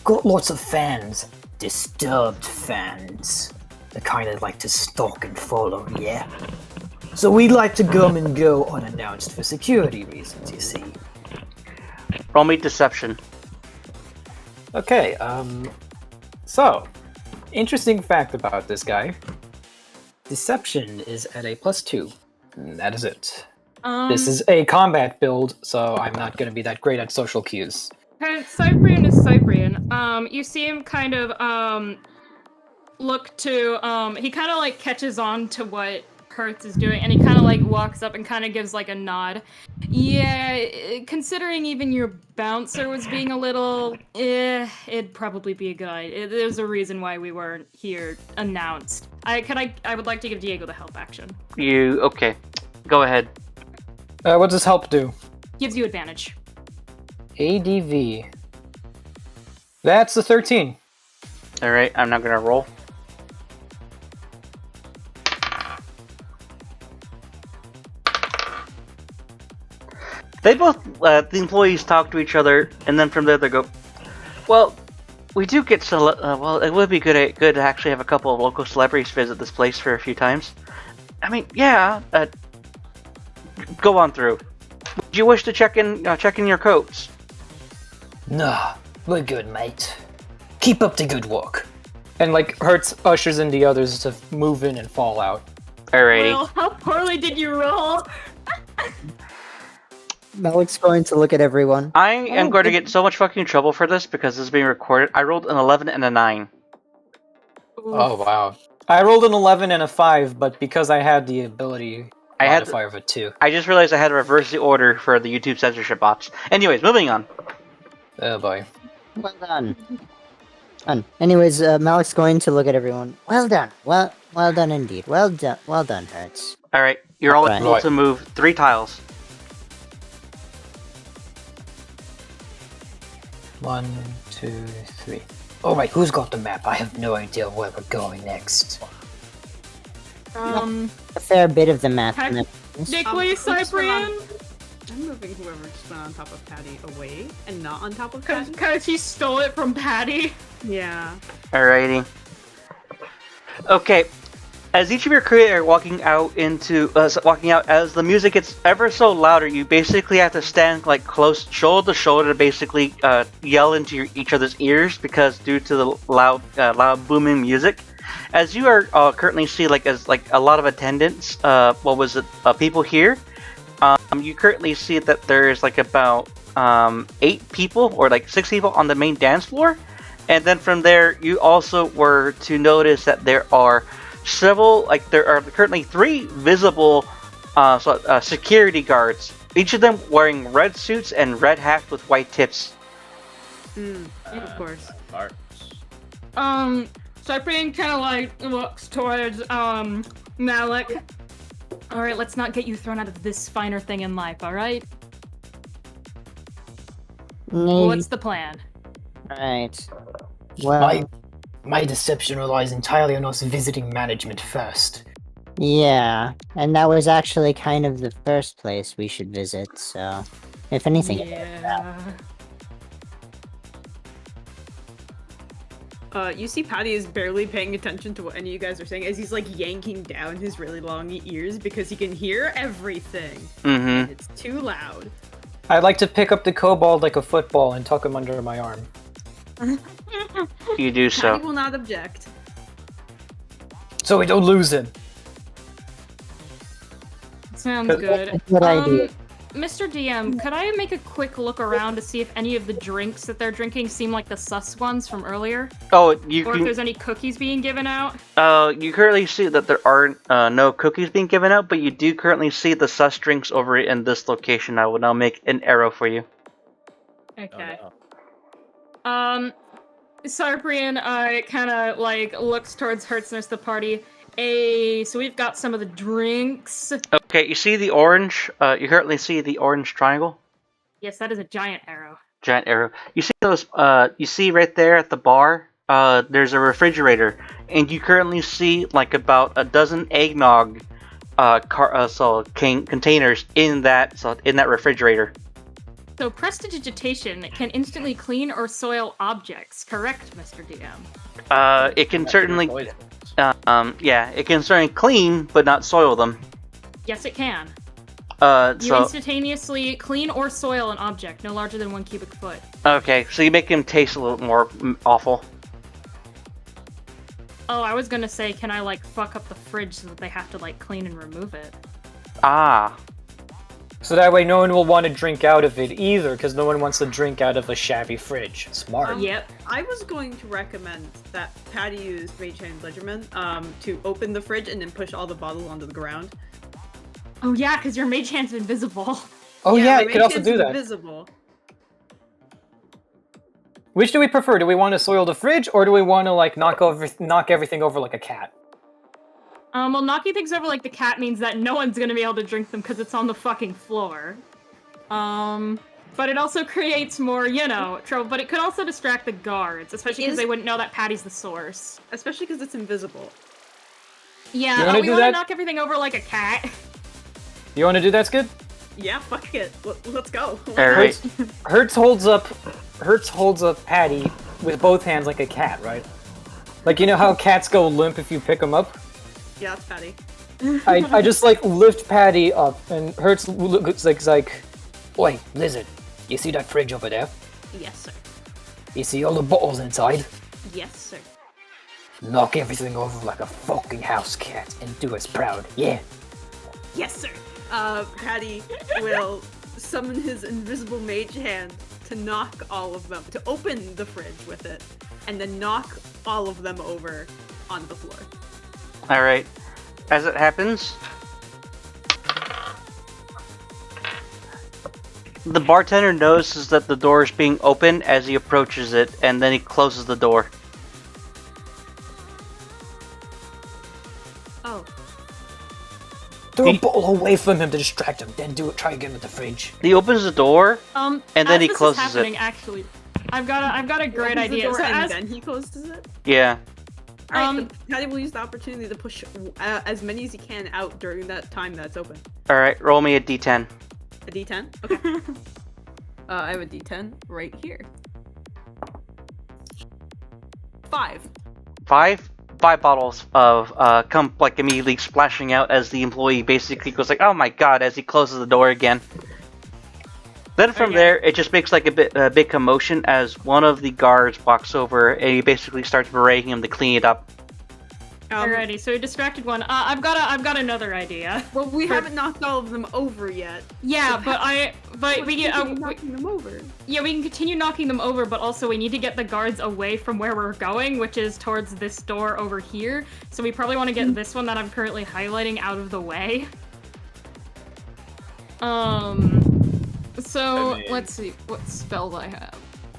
Got lots of fans. Disturbed fans. The kind that like to stalk and follow, yeah? So we'd like to come and go unannounced for security reasons, you see. Roll me deception. Okay, so, interesting fact about this guy. Deception is at a +2. And that is it. This is a combat build, so I'm not going to be that great at social cues. Cyprian is Cyprian. You see him kind of, look to, he kind of, like, catches on to what Hertz is doing, and he kind of, like, walks up and kind of gives, like, a nod. Yeah, considering even your bouncer was being a little, it'd probably be a guy. There's a reason why we weren't here announced. I would like to give Diego the help action. Okay. Go ahead. What does help do? Gives you advantage. ADV. That's a 13. Alright, I'm not gonna roll. They both, the employees talk to each other, and then from there they go, well, we do get well, it would be good to actually have a couple of local celebrities visit this place for a few times. I mean, yeah, go on through. Do you wish to check in your coats? Nah, we're good, mate. Keep up the good work. And like Hertz ushers in the others to move in and fall out. Alrighty. Well, how poorly did you roll? Malik's going to look at everyone. I am going to get so much fucking trouble for this because this is being recorded. I rolled an 11 and a 9. Oh wow. I rolled an 11 and a 5, but because I had the ability modifier of a 2. I just realized I had to reverse the order for the YouTube censorship box. Anyways, moving on. Oh boy. Well done. Anyways, Malik's going to look at everyone. Well done. Well done indeed. Well done, Hertz. Alright, you're all Right. able to move 3 tiles. 1, 2, 3. Alright, who's got the map? I have no idea where we're going next. A fair bit of the map. Heck, Nicholas, Cyprian? I'm moving whoever just went on top of Patty away and not on top of Patty. Because he stole it from Patty. Yeah. Alrighty. Okay. As each of your crew are walking out as the music gets ever so louder, you basically have to stand like close, shoulder to shoulder, to basically yell into each other's ears because due to the loud booming music. As you are currently see as a lot of attendants, people here. You currently see that there's like about 8 people or like 6 people on the main dance floor, and then from there you also were to notice that there are there are currently 3 visible security guards, each of them wearing red suits and red hats with white tips. Of course. Cyprian kind of like looks towards Malik. All right, let's not get you thrown out of this finer thing in life. All right. What's the plan? Right. Well, my deception relies entirely on us visiting management first. yeah, and that was actually kind of the first place we should visit. So, if anything, Yeah. You see Patty is barely paying attention to what any of you guys are saying as he's like yanking down his really long ears because he can hear everything. Mm-hmm. It's too loud. I'd like to pick up the kobold like a football and tuck him under my arm. You do so. Patty will not object. So we don't lose him. Sounds good. Good idea. Mr. DM, could I make a quick look around to see if any of the drinks that they're drinking seem like the sus ones from earlier? Oh, Or if there's any cookies being given out? You currently see that there aren't no cookies being given out, but you do currently see the sus drinks over in this location. I will now make an arrow for you. Okay. Oh, no. Cyprian kind of like looks towards Hertz and the party. So we've got some of the drinks. Okay, you see the orange? You currently see the orange triangle? Yes, that is a giant arrow. Giant arrow. You see those? You see right there at the bar? There's a refrigerator, and you currently see like about a dozen eggnog, containers in that refrigerator. So prestidigitation can instantly clean or soil objects, correct, Mr. DM? It can certainly, it can certainly clean, but not soil them. Yes, it can. You So instantaneously clean or soil an object no larger than 1 cubic foot. okay, so you make him taste a little more awful. Oh, I was gonna say, can I like fuck up the fridge so that they have to like clean and remove it? Ah, So that way no one will want to drink out of it either, because no one wants to drink out of a shabby fridge. Smart. Yep. I was going to recommend that Patty use Mage Hand Ledgerman to open the fridge and then push all the bottles onto the ground. Oh yeah, because your mage hand's invisible. Oh yeah, the you Mage could also Hand's do that. Invisible. Which do we prefer? Do we want to soil the fridge, or do we want to like knock everything over like a cat? Well, knocking things over like the cat means that no one's gonna be able to drink them because it's on the fucking floor. but it also creates more, trouble. But it could also distract the guards, especially because they wouldn't know that Patty's the source. Especially because it's invisible. Yeah, we want to knock everything over like a cat. You want to do that, Skid? Yeah, fuck it. Let's go. Alright. Hertz holds up Patty with both hands like a cat, right? Like, you know how cats go limp if you pick them up? Yeah, it's Patty. I just like lift Patty up, and Hertz looks like, "Oi, lizard, you see that fridge over there? Yes, sir. You see all the bottles inside? Yes, sir. Knock everything over like a fucking house cat and do us proud, yeah." Yes, sir. Patty will summon his invisible mage hand to knock all of them, to open the fridge with it, and then knock all of them over on the floor. Alright. As it happens, the bartender notices that the door is being opened as he approaches it, and then he closes the door. Oh. Throw a bottle away from him to distract him, then try again with the fridge. He opens the door, and then he closes this is happening, actually, I've got a great idea. The door So and as then he closes it? Yeah. Alright, Patty will use the opportunity to push as many as he can out during that time that's open. Alright, roll me a d10. A d10? Okay. I have a d10 right here. 5. 5 bottles of come like immediately splashing out as the employee basically goes like, "Oh my god," as he closes the door again. Then from there, it just makes like a big commotion as one of the guards walks over and he basically starts berating him to clean it up. Alrighty, so we distracted one. I've got another idea. Well, we haven't knocked all of them over yet. Yeah, so we get knocking them over. Yeah, we can continue knocking them over, but also we need to get the guards away from where we're going, which is towards this door over here. So we probably want to get this one that I'm currently highlighting out of the way. So let's see what spells I have.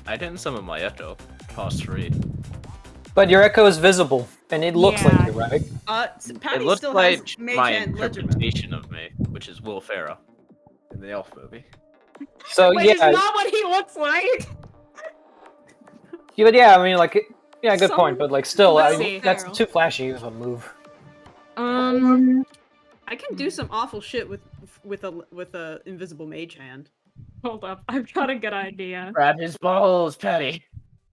I didn't summon my Echo. Cost 3. But your echo is visible, and it looks like you, right? Patty It looks still like has mage my hand ledger. interpretation of me, which is Will Ferrell in the Elf movie. So Which is not what he looks like. Yeah, but yeah, I mean, like, yeah, good point. But like, still, Let's see. that's too flashy of a move. I can do some awful shit with a invisible mage hand. Hold up, I've got a good idea. Grab his balls, Patty.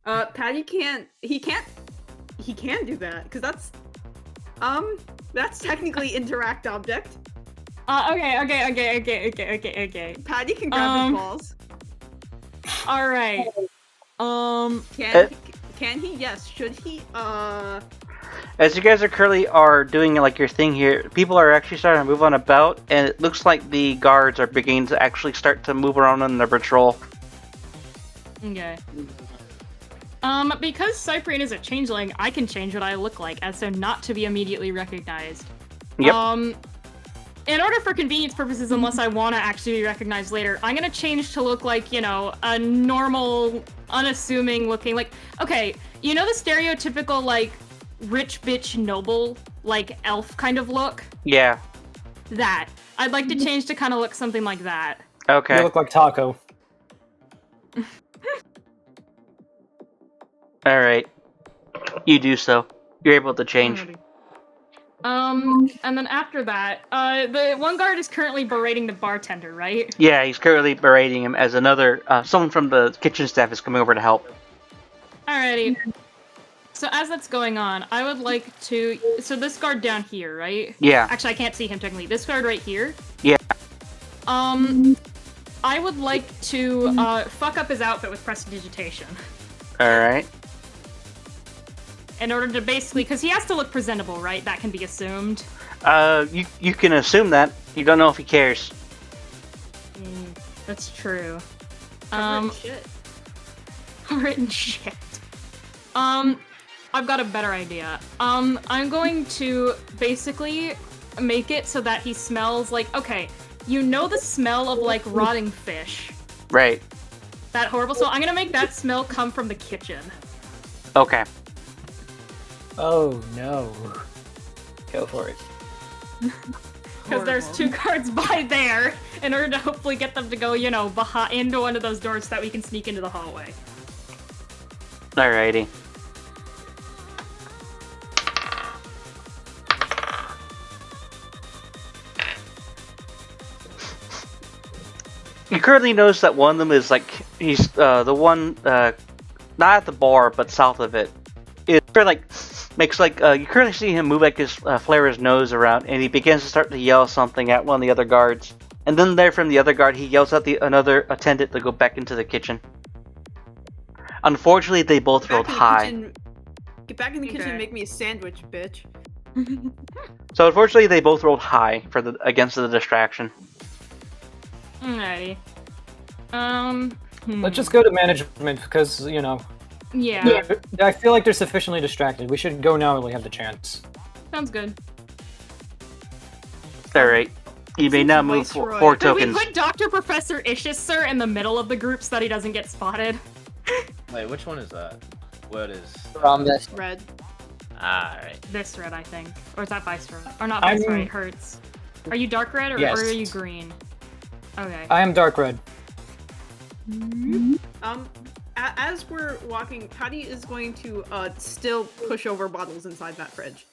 Patty can't. He can do that because that's technically interact object. Okay. Patty can grab his balls. All right. Can he? Yes. Should he? As you guys are currently doing like your thing here, people are actually starting to move on about, and it looks like the guards are beginning to actually start to move around on their patrol. Okay. Because Cyprian is a changeling, I can change what I look like as so not to be immediately recognized. Yep. In order for convenience purposes, unless I want to actually be recognized later, I'm gonna change to look like, a normal, unassuming looking, like, okay, you know the stereotypical, like, rich bitch noble, like, elf kind of look? Yeah. That. I'd like to change to kind of look something like that. Okay. You look like Taco. Alright. You do so. You're able to change. And then after that, the one guard is currently berating the bartender, right? Yeah, he's currently berating him as someone from the kitchen staff is coming over to help. Alrighty. So as that's going on, I would like to... So this guard down here, right? Yeah. Actually, I can't see him technically. This guard right here. Yeah. I would like to, fuck up his outfit with prestidigitation. Alright. In order to basically... Because he has to look presentable, right? That can be assumed. You can assume that. You don't know if he cares. That's true. Shit. Written shit. I've got a better idea. I'm going to basically make it so that he smells like... Okay, you know the smell of, like, rotting fish? Right. That horrible smell? I'm gonna make that smell come from the kitchen. Okay. Oh no. Go for it. Because there's horrible. 2 guards by there in order to hopefully get them to go, you know, behind into one of those doors so that we can sneak into the hallway. Alrighty. You currently notice that one of them is like he's the one not at the bar but south of it. It's sort of like makes like you currently see him move like his flare his nose around, and he begins to start to yell something at one of the other guards. And then there from the other guard, he yells at another attendant to go back into the kitchen. Unfortunately, they both rolled high. Get back in the kitchen Okay. and make me a sandwich, bitch. So unfortunately, they both rolled high for against the distraction. Alrighty. Let's just go to management because, you know, Yeah. I feel like they're sufficiently distracted. We should go now when we have the chance. Sounds good. Alright. You may Seems now move Viceroy. 4 Could we tokens. put Dr. Professor Ishis, sir, in the middle of the group so that he doesn't get spotted? Wait, which one is that? What is? Rhombus. Red. Alright. This red, I think. Or is that Vice Red? Or not I'm- Vice Red, it hurts. Are you dark red or, Yes. or are you green? Okay. I am dark red. As we're walking, Patty is going to still push over bottles inside that fridge.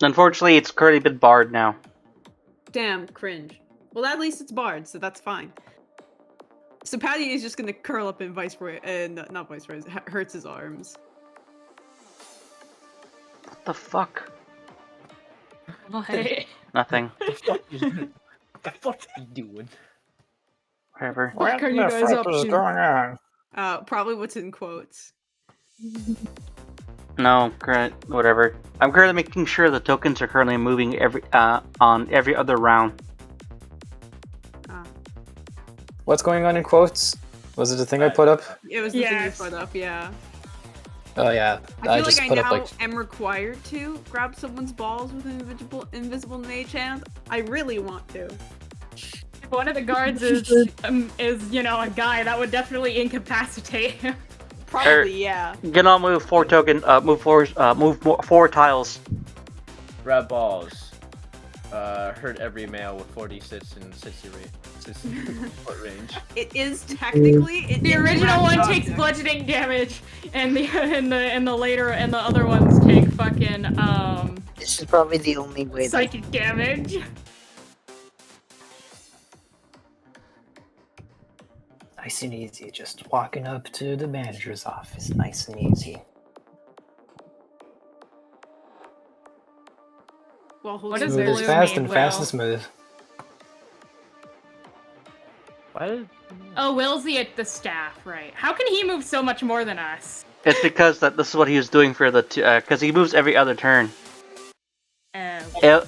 Unfortunately, it's currently been barred now. Damn, cringe. Well, at least it's barred, so that's fine. So Patty is just gonna curl up in Viceroy, not Viceroy, Hertz's arms. What the fuck? Hey. Nothing. What the fuck are you doing? Whatever. What are you guys up to? on? Probably what's in quotes. No, whatever. I'm currently making sure the tokens are currently moving on every other round. What's going on in quotes? Was it the thing I put up? It was the Yes. thing you put up, yeah. Oh yeah, I feel just like I put up now like am required to grab someone's balls with an invisible mage hand. I really want to. If one of the guards is you know, a guy, that would definitely incapacitate him. Probably, yeah. Get on, move 4 move 4 tiles. Grab balls. Hurt every male with 46 and 60 foot range. It is technically The original one takes bludgeoning damage, and the other ones take fucking This is probably the only way that psychic damage. nice and easy. Just walking up to the manager's office, nice and easy. Well, What does Smooth blue as fast mean, and fast Will? and smooth. Why did... Oh, Will's the staff, right? How can he move so much more than us? It's because this is what he was doing for the because he moves every other turn.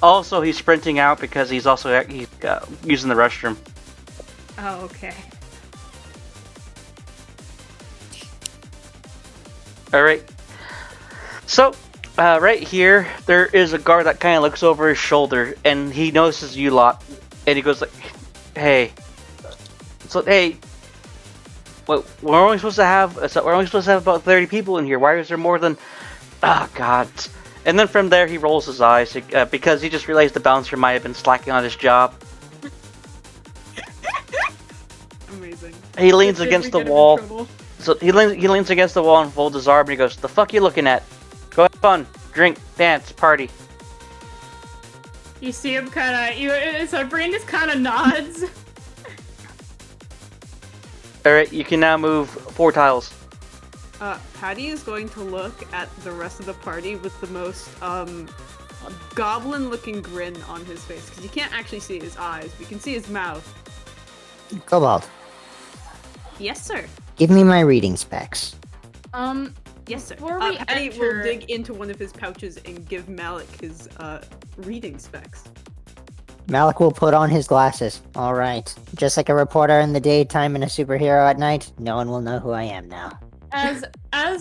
Also, he's sprinting out because he's also using the restroom. Oh, okay. Alright. So, right here, there is a guard that kind of looks over his shoulder, and he notices you lot, and he goes like, "Hey, so hey, what we're only supposed to have? We're only supposed to have about 30 people in here. Why is there more than? Oh God!" And then from there, he rolls his eyes because he just realized the bouncer might have been slacking on his job. Amazing. He leans Did against we the get him in wall. trouble? So he leans against the wall and folds his arm, and he goes, "The fuck you looking at? Go have fun, drink, dance, party." You see him so Brain just kind of nods. Alright, You can now move 4 tiles. Patty is going to look at the rest of the party with the most goblin-looking grin on his face, because you can't actually see his eyes, but you can see his mouth. Cobalt, Yes, sir. give me my reading specs. Yes, sir. Before we Patty enter- will dig into one of his pouches and give Malik his reading specs. Malik will put on his glasses. All right. Just like a reporter in the daytime and a superhero at night, no one will know who I am now. As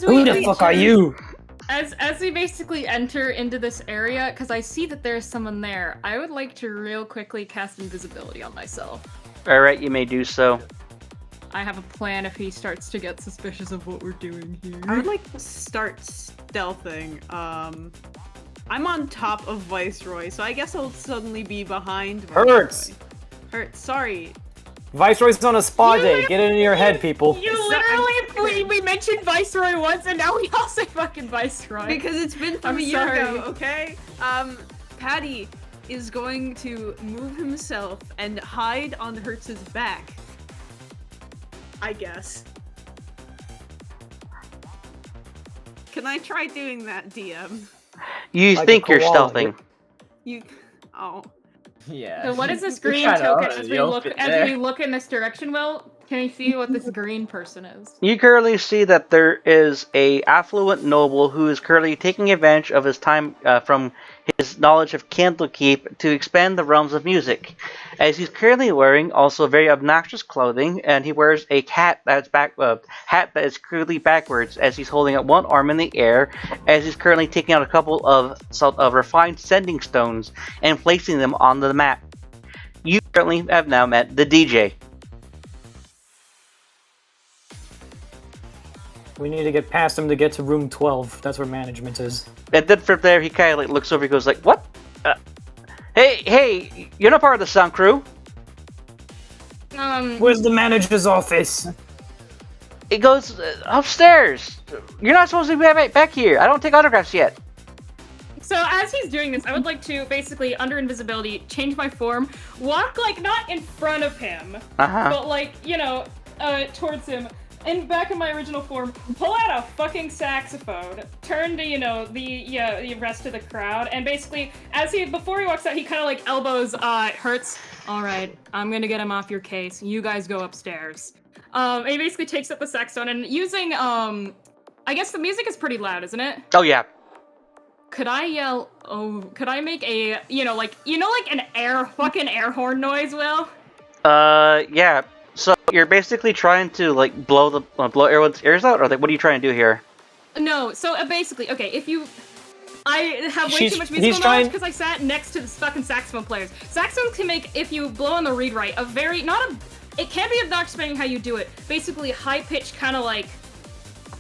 we Who the fuck are enter- you? As we basically enter into this area, because I see that there's someone there, I would like to real quickly cast invisibility on myself. Alright, you may do so. I have a plan if he starts to get suspicious of what we're doing here. I would like to start stealthing. I'm on top of Viceroy, so I guess I'll suddenly be behind Hurts. Viceroy. Hurts. Sorry. Viceroy's on a spa day. Get it in your head, people. You literally, we mentioned Viceroy once, and now we all say fucking Viceroy. Because it's been from I'm a year sorry. ago, okay? Patty is going to move himself and hide on Hertz's back. I guess. Can I try doing that, DM? You Like a think you're koala. stealthing. You. Oh. Yeah. So what is this You're green kinda token already as we open there. look in this direction, Will? Can you see what this green person is? You currently see that there is a affluent noble who is currently taking advantage of his time from his knowledge of Candlekeep to expand the realms of music. As he's currently wearing also very obnoxious clothing, and he wears a hat that is clearly backwards as he's holding up one arm in the air, as he's currently taking out a couple of refined sending stones and placing them on the map. You currently have now met the DJ. We need to get past him to get to room 12. That's where management is. And then from there, he kind of like looks over. He goes like, "What? Hey, you're not part of the sound crew." Where's the manager's office? It goes upstairs. You're not supposed to be back here. I don't take autographs yet. So as he's doing this, I would like to basically, under invisibility, change my form, walk like not in front of him, but like towards him. And back in my original form, pull out a fucking saxophone, turn to, the rest of the crowd, and basically, before he walks out, he kind of like elbows, Hertz. Alright, I'm gonna get him off your case. You guys go upstairs. And he basically takes up the saxophone and using, I guess the music is pretty loud, isn't it? Oh yeah. Could I yell, could I make a, like an fucking air horn noise, Will? Yeah. So you're basically trying to like blow everyone's ears out, or like what are you trying to do here? No, so basically, okay, I have way too much musical knowledge because I sat next to the fucking saxophone players. Saxophones can make, if you blow on the reed right, it can be obnoxious depending how you do it. Basically, high-pitched kind of like,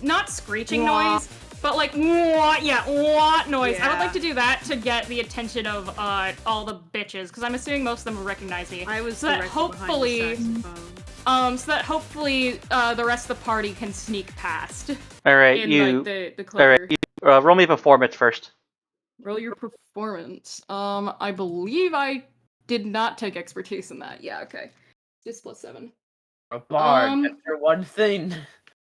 not screeching noise, but like, wah noise. Yeah. I would like to do that to get the attention of all the bitches, because I'm assuming most of them will recognize me. I was so that hopefully, the rest of the party can sneak past. All right, the clever. All right, roll me performance first. Roll your performance. I believe I did not take expertise in that. Yeah, okay. Just +7. A bard, after one thing.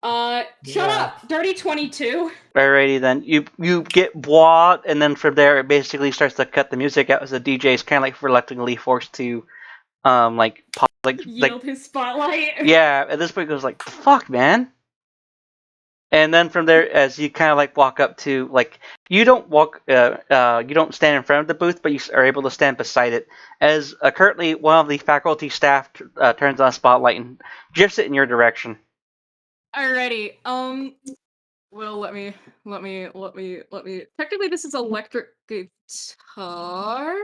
Shut up! Dirty 22. Alrighty then. You get blah, and then from there it basically starts to cut the music out as the DJ is kind of like reluctantly forced to, yield his spotlight. Yeah, at this point it goes like, fuck, man. And then from there, as you kind of like walk up to, like, you don't stand in front of the booth, but you are able to stand beside it. As currently one of the faculty staff turns on a spotlight and drifts it in your direction. Alrighty. Well, let me. Technically, this is electric guitar.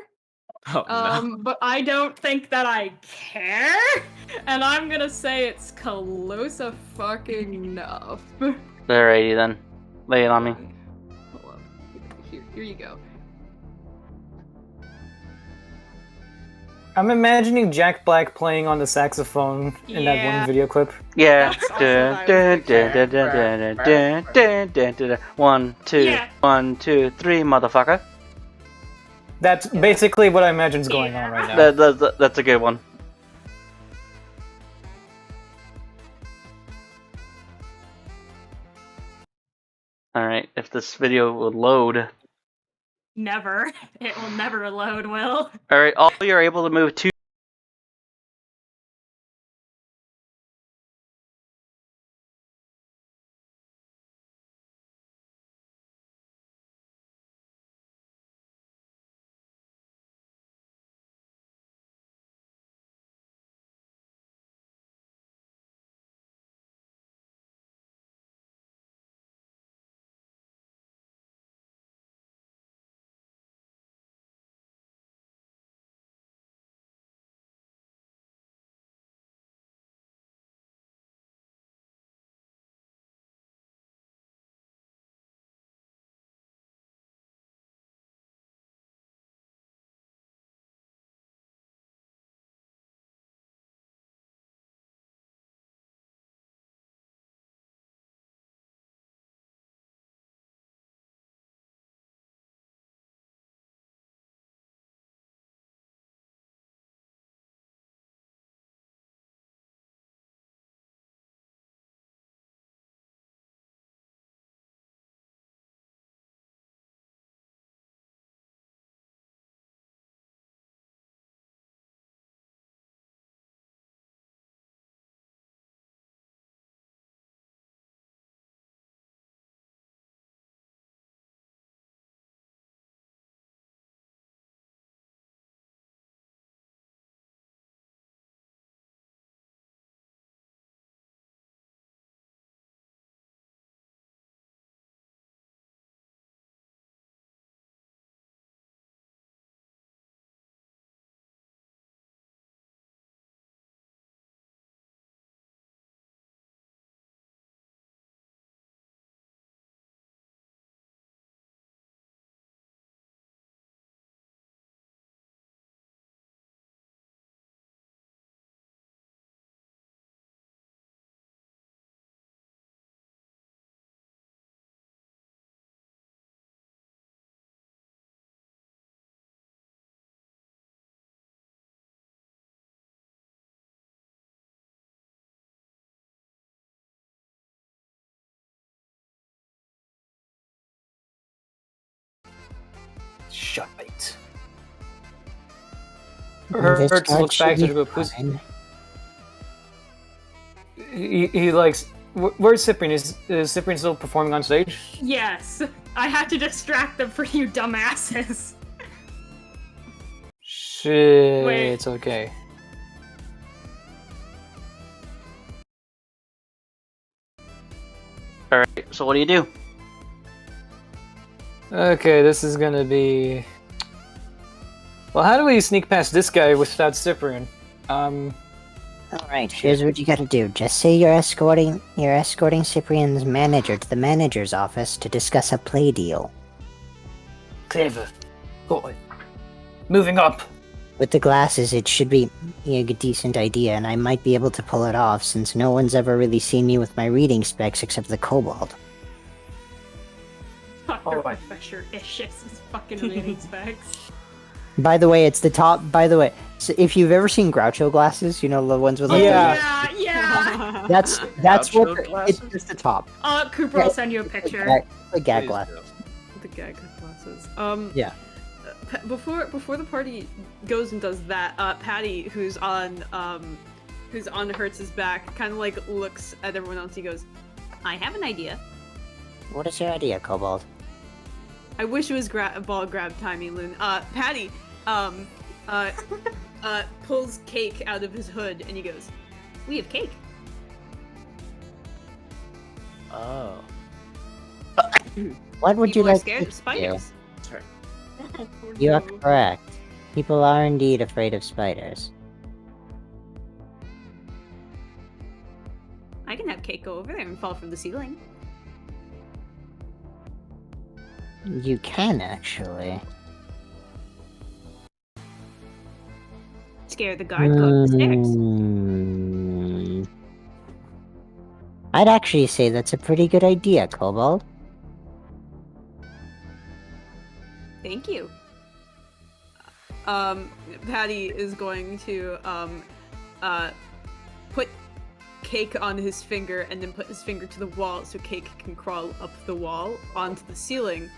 Oh, no. But I don't think that I care, and I'm gonna say it's close fucking enough. Alrighty then. Lay it on me. Hold on. Here you go. I'm imagining Jack Black playing on the saxophone in that one video clip. Yeah. That's 1, 2, 1, 2, 3, motherfucker. That's basically what I imagine's going on right now. That's a good one. Alright, if this video will load. Never. It will never load, Will. Alright, all you're able to move 2 Shite. This Hertz guard looks should back to be the group. fine. He likes. Where's Cyprian? Is Cyprian still performing on stage? Yes, I had to distract them for you dumbasses. Shit, Wait. it's okay. Alright, so what do you do? Okay, this is gonna be. Well, how do we sneak past this guy without Cyprian? Alright, here's what you gotta do. Just say you're escorting Cyprian's manager to the manager's office to discuss a play deal. Clever. Got it. Moving up. With the glasses, it should be a decent idea, and I might be able to pull it off since no one's ever really seen me with my reading specs except the kobold. Dr. Alright. Professor Ishis is fucking reading specs. By the way, it's the top. By the way, so if you've ever seen Groucho glasses, you know the ones with like Yeah. Yeah. that's Groucho what glasses? it's just the top. Cooper, I'll send you a picture. The gag Please glass. do. The gag glasses. Yeah. Before the party goes and does that, Patty, who's on Hertz's back, kind of like looks at everyone else. He goes, "I have an idea. What is your idea, Kobold? I wish it was ball grab timey, Loon." Patty, pulls cake out of his hood and he goes, "We have cake." Oh. What would People you are like scared to of spiders. Sorry. You are correct. People are indeed afraid of spiders. I can have cake go over there and fall from the ceiling. You can actually. Scare the guard, go up the stairs. I'd actually say that's a pretty good idea, Kobold. Thank you. Patty is going to put cake on his finger and then put his finger to the wall so cake can crawl up the wall onto the ceiling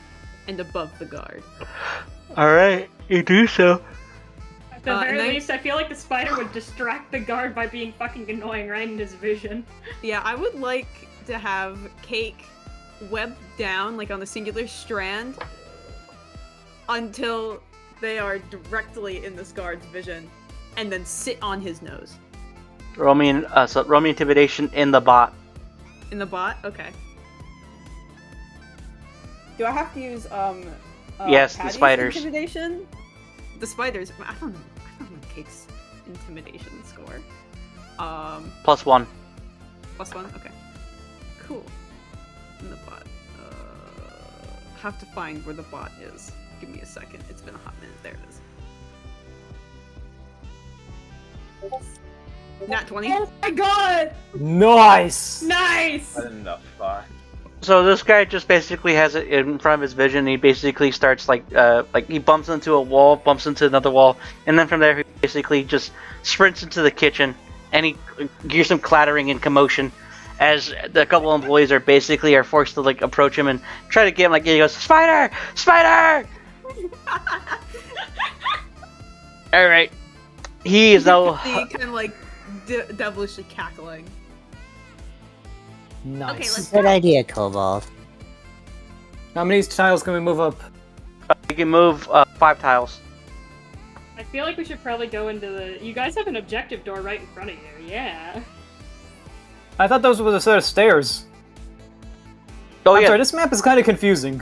and above the guard. Alright, you do so. At the very and I- least, I feel like the spider would distract the guard by being fucking annoying right in his vision. Yeah, I would like to have cake webbed down like on a singular strand until they are directly in this guard's vision and then sit on his nose. Roll me intimidation in the bot. In the bot? Okay. Do I have to use Yes, the Patty's spiders. intimidation? The spiders. I don't know Cake's intimidation score. +1. +1? Okay. Cool. In the bot. Have to find where the bot is. Give me a second. It's been a hot minute. There it is. Nat 20? Oh my god! Nice! Nice! Enough. Fuck. So this guy just basically has it in front of his vision. He basically starts like he bumps into a wall, bumps into another wall, and then from there he basically just sprints into the kitchen, and he hears some clattering and commotion as the couple employees are forced to like approach him and try to get him. Like he goes, "Spider! Spider!" All right, he is now. kind of like devilishly cackling. Nice. Okay, let's Good idea, Kobold. How many tiles can we move up? You can move 5 tiles. I feel like we should probably go into the... You guys have an objective door right in front of you, yeah. I thought those was a set of stairs. Oh I'm yeah, sorry, this map is kind of confusing.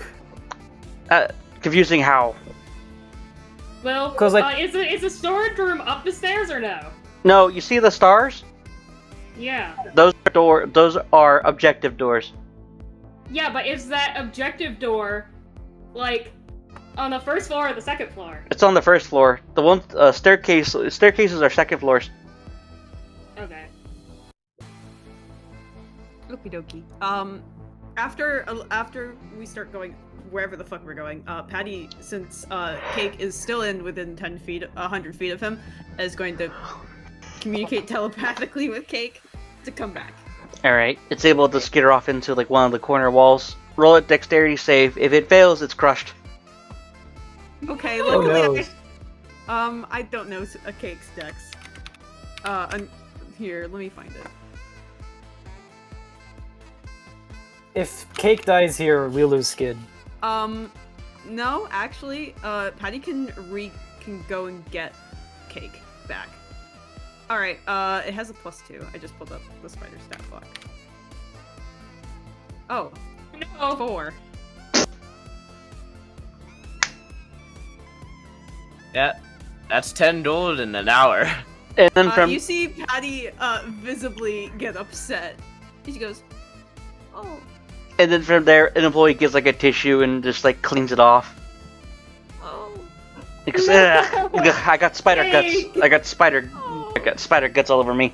confusing how? Well, 'Cause, like- is the storage room up the stairs or no? No, you see the stars? Yeah. Those are objective doors. Yeah, but is that objective door, like, on the first floor or the second floor? It's on the first floor. The one staircases are second floors. Okay. Okie dokie. After we start going wherever the fuck we're going, Patty, since Cake is still within 100 feet of him, is going to communicate telepathically with Cake to come back. Alright, it's able to skitter off into like one of the corner walls. Roll a dexterity save. If it fails, it's crushed. Okay, Oh luckily no. I don't know a Cake's dex. Here, let me find it. If Cake dies here, we lose Skid. No, actually, Patty can go and get Cake back. Alright, it has a +2. I just pulled up the spider stat block. Oh, No. 4. Yeah, that's 10 gold in an hour. And then from You see Patty, visibly get upset. She goes, oh. and then from there, an employee gets like a tissue and just like cleans it off. Oh. Because I got spider guts. Yay. I got spider guts all over me.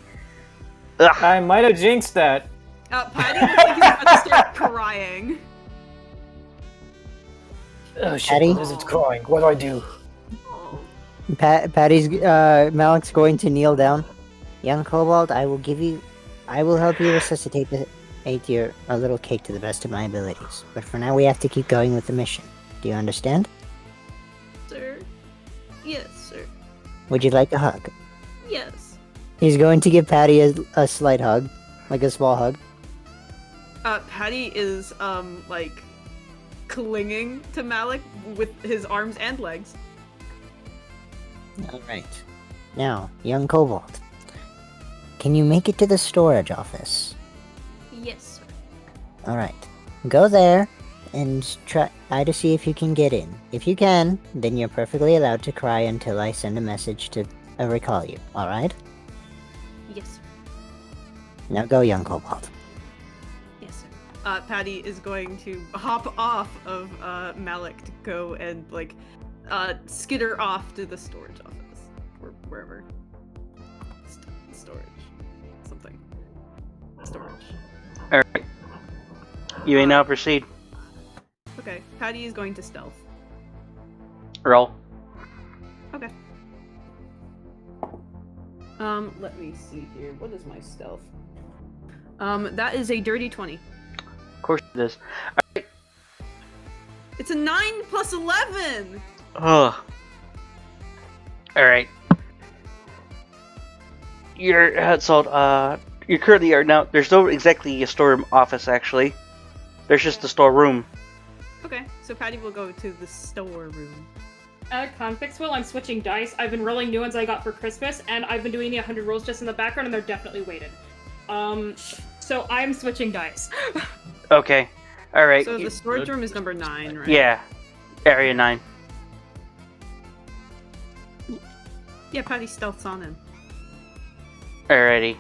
Ugh. I might have jinxed that. Patty looks like he's about to start crying. Oh shit, Patty? the lizard's crying. What do I do? Oh. Patty's Malik's going to kneel down. Young Kobold, I will help you resuscitate our little Cake to the best of my abilities. But for now, we have to keep going with the mission. Do you understand? Sir? Yes, sir. Would you like a hug? Yes. He's going to give Patty a slight hug, like a small hug. Patty is, like, clinging to Malik with his arms and legs. Alright. Now, young Kobold, can you make it to the storage office? Yes, sir. Alright. Go there and try to see if you can get in. If you can, then you're perfectly allowed to cry until I send a message to recall you. Alright? Yes, sir. Now go, young Kobold. Yes, sir. Patty is going to hop off of, Malik to go and, like, skitter off to the storage office. Or wherever. Storage. Something. Storage. Alright. You may now proceed. Okay, Patty is going to stealth. Roll. Okay. Let me see here. What is my stealth? That is a dirty 20. Of course it is. It's a 9 plus 11! Ugh. Alright. You currently are now. There's no exactly a storeroom office, actually. There's just a storeroom. Okay, so Patty will go to the storeroom. Context will, I'm switching dice. I've been rolling new ones I got for Christmas, and I've been doing the 100 rolls just in the background, and they're definitely weighted. So I'm switching dice. Okay. Alright. So the storage room is number 9, right? Yeah. Area 9. Yeah, Patty stealths on him. Alrighty.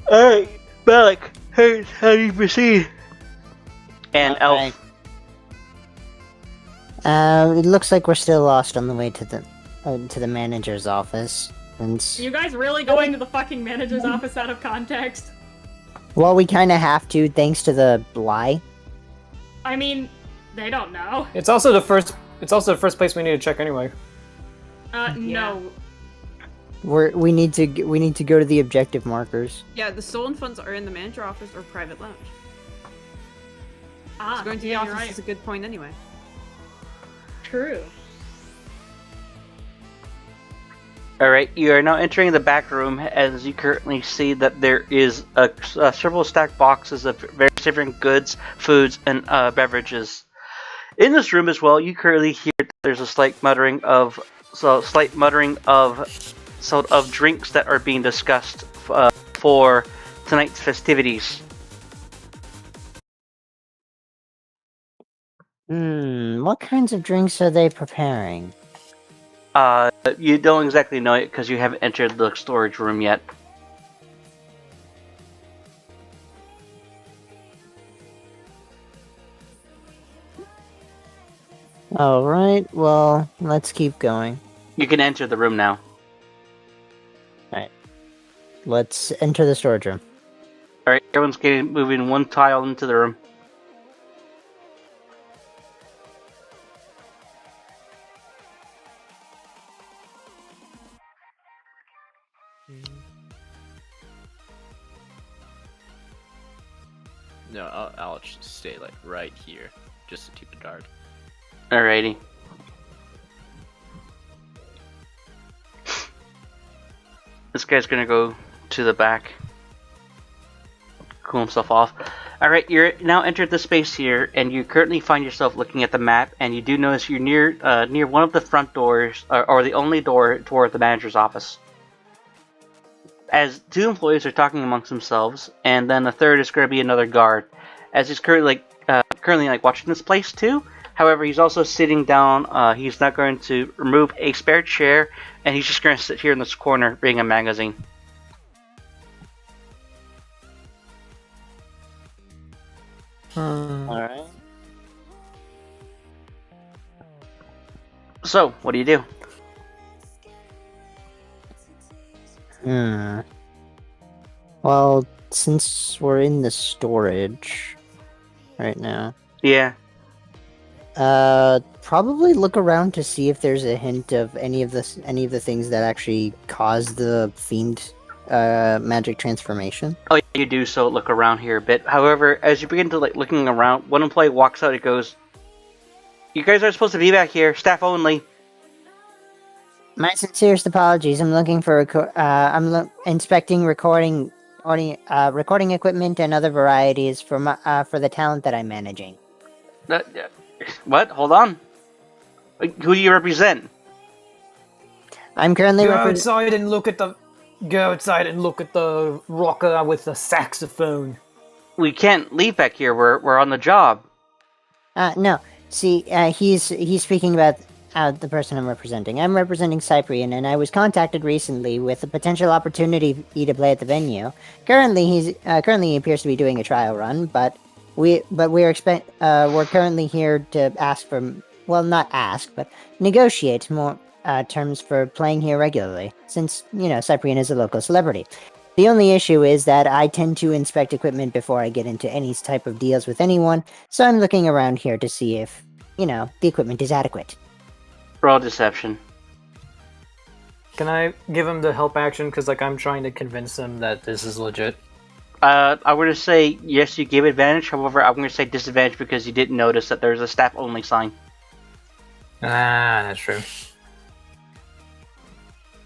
Alright, Malik, how do you proceed? And Alright. Elf. It looks like we're still lost on the way to the manager's office. And You guys really going to the fucking manager's office out of context? well, we kind of have to, thanks to the lie. I mean, they don't know. It's also the first place we need to check anyway. No. We need to go to the objective markers. Yeah, the stolen funds are in the manager office or private lounge. Ah, So going to the yeah, office you're right. is a good point anyway. True. Alright, you are now entering the back room as you currently see that there is several stacked boxes of various different goods, foods, and beverages. In this room as well, you currently hear that there's a slight muttering of drinks that are being discussed for tonight's festivities. What kinds of drinks are they preparing? You don't exactly know it because you haven't entered the storage room yet. Alright, well, let's keep going. You can enter the room now. Let's enter the storage room. Alright, everyone's moving one tile into the room. No, I'll just stay like right here, just to keep it dark. Alrighty. This guy's gonna go to the back, cool himself off. Alright, you're now entered the space here, and you currently find yourself looking at the map, and you do notice you're near one of the front doors, or the only door toward the manager's office. As two employees are talking amongst themselves, and then a third is going to be another guard, as he's currently watching this place too. However, he's also sitting down. He's not going to remove a spare chair, and he's just going to sit here in this corner reading a magazine. Alright. So, what do you do? Well, since we're in the storage right now, Yeah. probably look around to see if there's a hint of any of the things that actually cause the fiend magic transformation. Oh, you do so. Look around here a bit. However, as you begin to looking around, one employee walks out and goes, "You guys aren't supposed to be back here. Staff only." My sincerest apologies. I'm looking for inspecting recording equipment and other varieties for the talent that I'm managing. What? Hold on. Who do you represent? I'm currently Go outside and look at the rocker with the saxophone. We can't leave back here. We're on the job. No. See, he's speaking about the person I'm representing. I'm representing Cyprian, and I was contacted recently with a potential opportunity to play at the venue. Currently, he appears to be doing a trial run, but we're currently here to negotiate more terms for playing here regularly, since Cyprian is a local celebrity. The only issue is that I tend to inspect equipment before I get into any type of deals with anyone, so I'm looking around here to see if the equipment is adequate. Roll deception. Can I give him the help action? Because I'm trying to convince him that this is legit. I'm going to say yes, you gave advantage. However, I'm going to say disadvantage because you didn't notice that there's a staff only sign. Ah, that's true.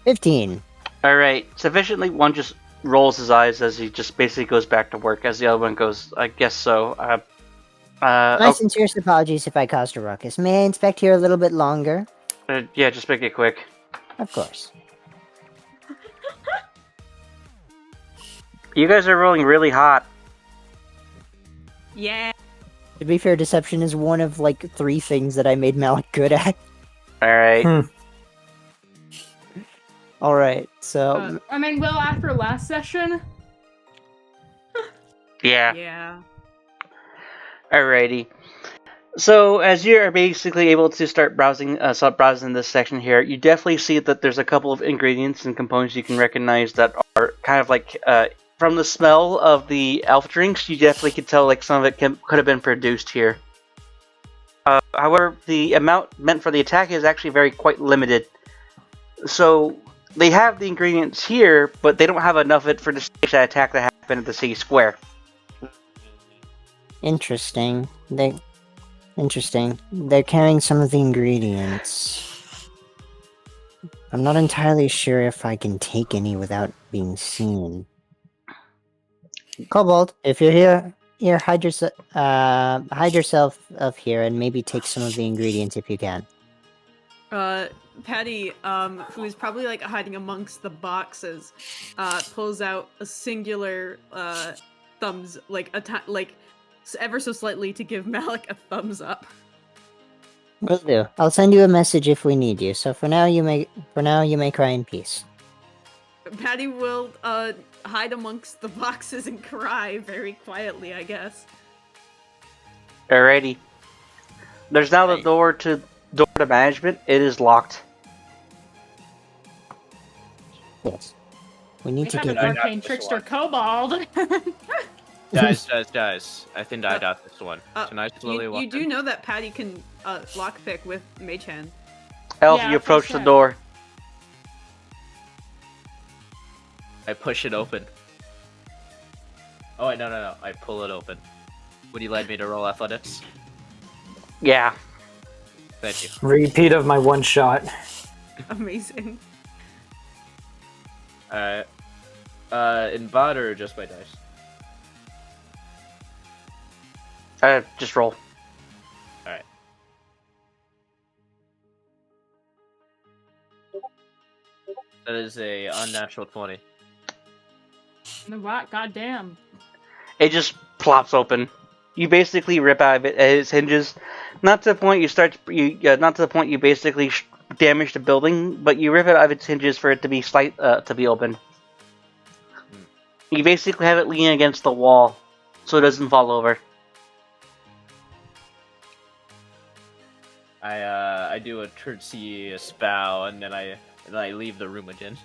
15. Alright, sufficiently. One just rolls his eyes as he just basically goes back to work, as the other one goes, I guess so. My sincerest apologies if I caused a ruckus. May I inspect here a little bit longer? Yeah, just make it quick. Of course. You guys are rolling really hot. Yeah. To be fair, deception is one of 3 things that I made Malik good at. Alright. Alright, so... Will, after last session? Yeah. Yeah. Alrighty. So, as you are basically able to start browsing this section here, you definitely see that there's a couple of ingredients and components you can recognize that are kind of from the smell of the elf drinks, you definitely can tell some of it could have been produced here. However, the amount meant for the attack is actually quite limited. So, they have the ingredients here, but they don't have enough of it for the stage attack that happened at the city square. Interesting. They're carrying some of the ingredients. I'm not entirely sure if I can take any without being seen. Cobalt, if you're here, hide yourself up here and maybe take some of the ingredients if you can. Patty, who is probably hiding amongst the boxes, pulls out a singular thumbs, ever so slightly to give Malik a thumbs up. Will do. I'll send you a message if we need you. So for now, you may cry in peace. Patty will hide amongst the boxes and cry very quietly, I guess. Alrighty. There's now the door to management. It is locked. Yes. We need to have get an arcane trickster kobold. Guys. I think I got this one. Can I slowly walk You do in? know that Patty can lockpick with Mage Hand. Elf, Yeah, you approach the sure. door. I push it open. Oh wait, no. I pull it open. Would you like me to roll athletics? Yeah. Thank you. Repeat of my one shot. Amazing. Alright. In bot or just by dice? Just roll. Alright. That is a unnatural 20. What? Goddamn. It just plops open. You basically rip out of it at its hinges. Not to the point not to the point you basically damage the building, but you rip it out of its hinges for it to be to be open. You basically have it leaning against the wall, so it doesn't fall over. I do a courteous bow and then I leave the room again.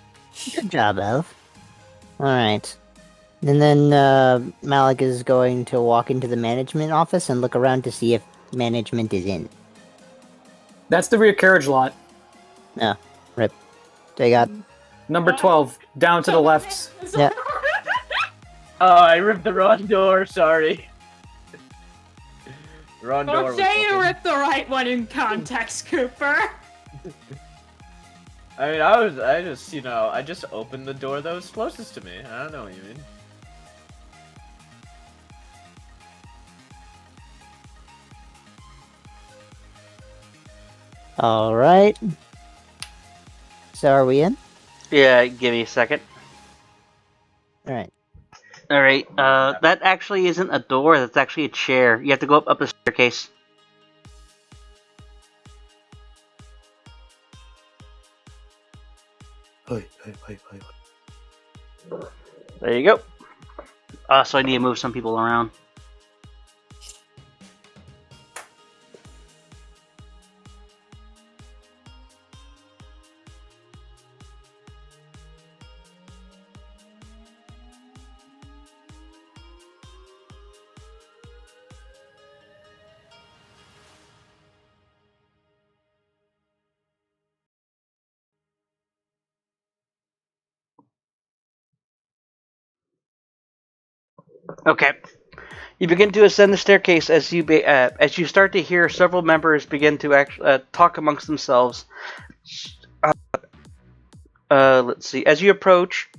Good job, Elf. Alright. And then Malik is going to walk into the management office and look around to see if management is in. That's the rear carriage lot. No. Rip. They got... Number 12, down to the left. Yeah. Oh, I ripped the wrong door, sorry. Wrong door. Don't say you ripped the right one in context, Cooper. I mean, I just opened the door that was closest to me. I don't know what you mean. Alright. So are we in? Yeah, give me a second. Alright. Alright, that actually isn't a door, that's actually a chair. You have to go up the staircase. There you go. So I need to move some people around. Okay. You begin to ascend the staircase as you start to hear several members begin to talk amongst themselves. Let's see. As you approach,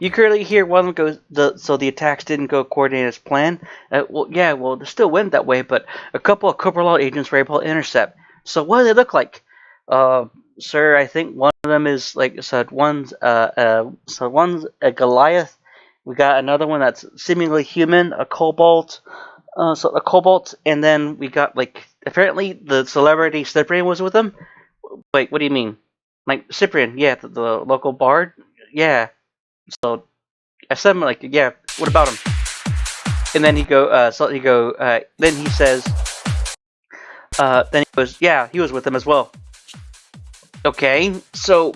you clearly hear one of them go. So the attacks didn't go according as planned. Well, it still went that way, but a couple of Cobra-La agents were able to intercept. So what do they look like? Sir, I think one of them is one's a Goliath. We got another one that's seemingly human, a Cobalt. A Cobalt, and then we got apparently the celebrity Cyprian was with them. Wait, what do you mean? Like Cyprian? Yeah, the local bard. Yeah. So I said, yeah. What about him? And then then he says, then he goes, yeah, he was with them as well. Okay, so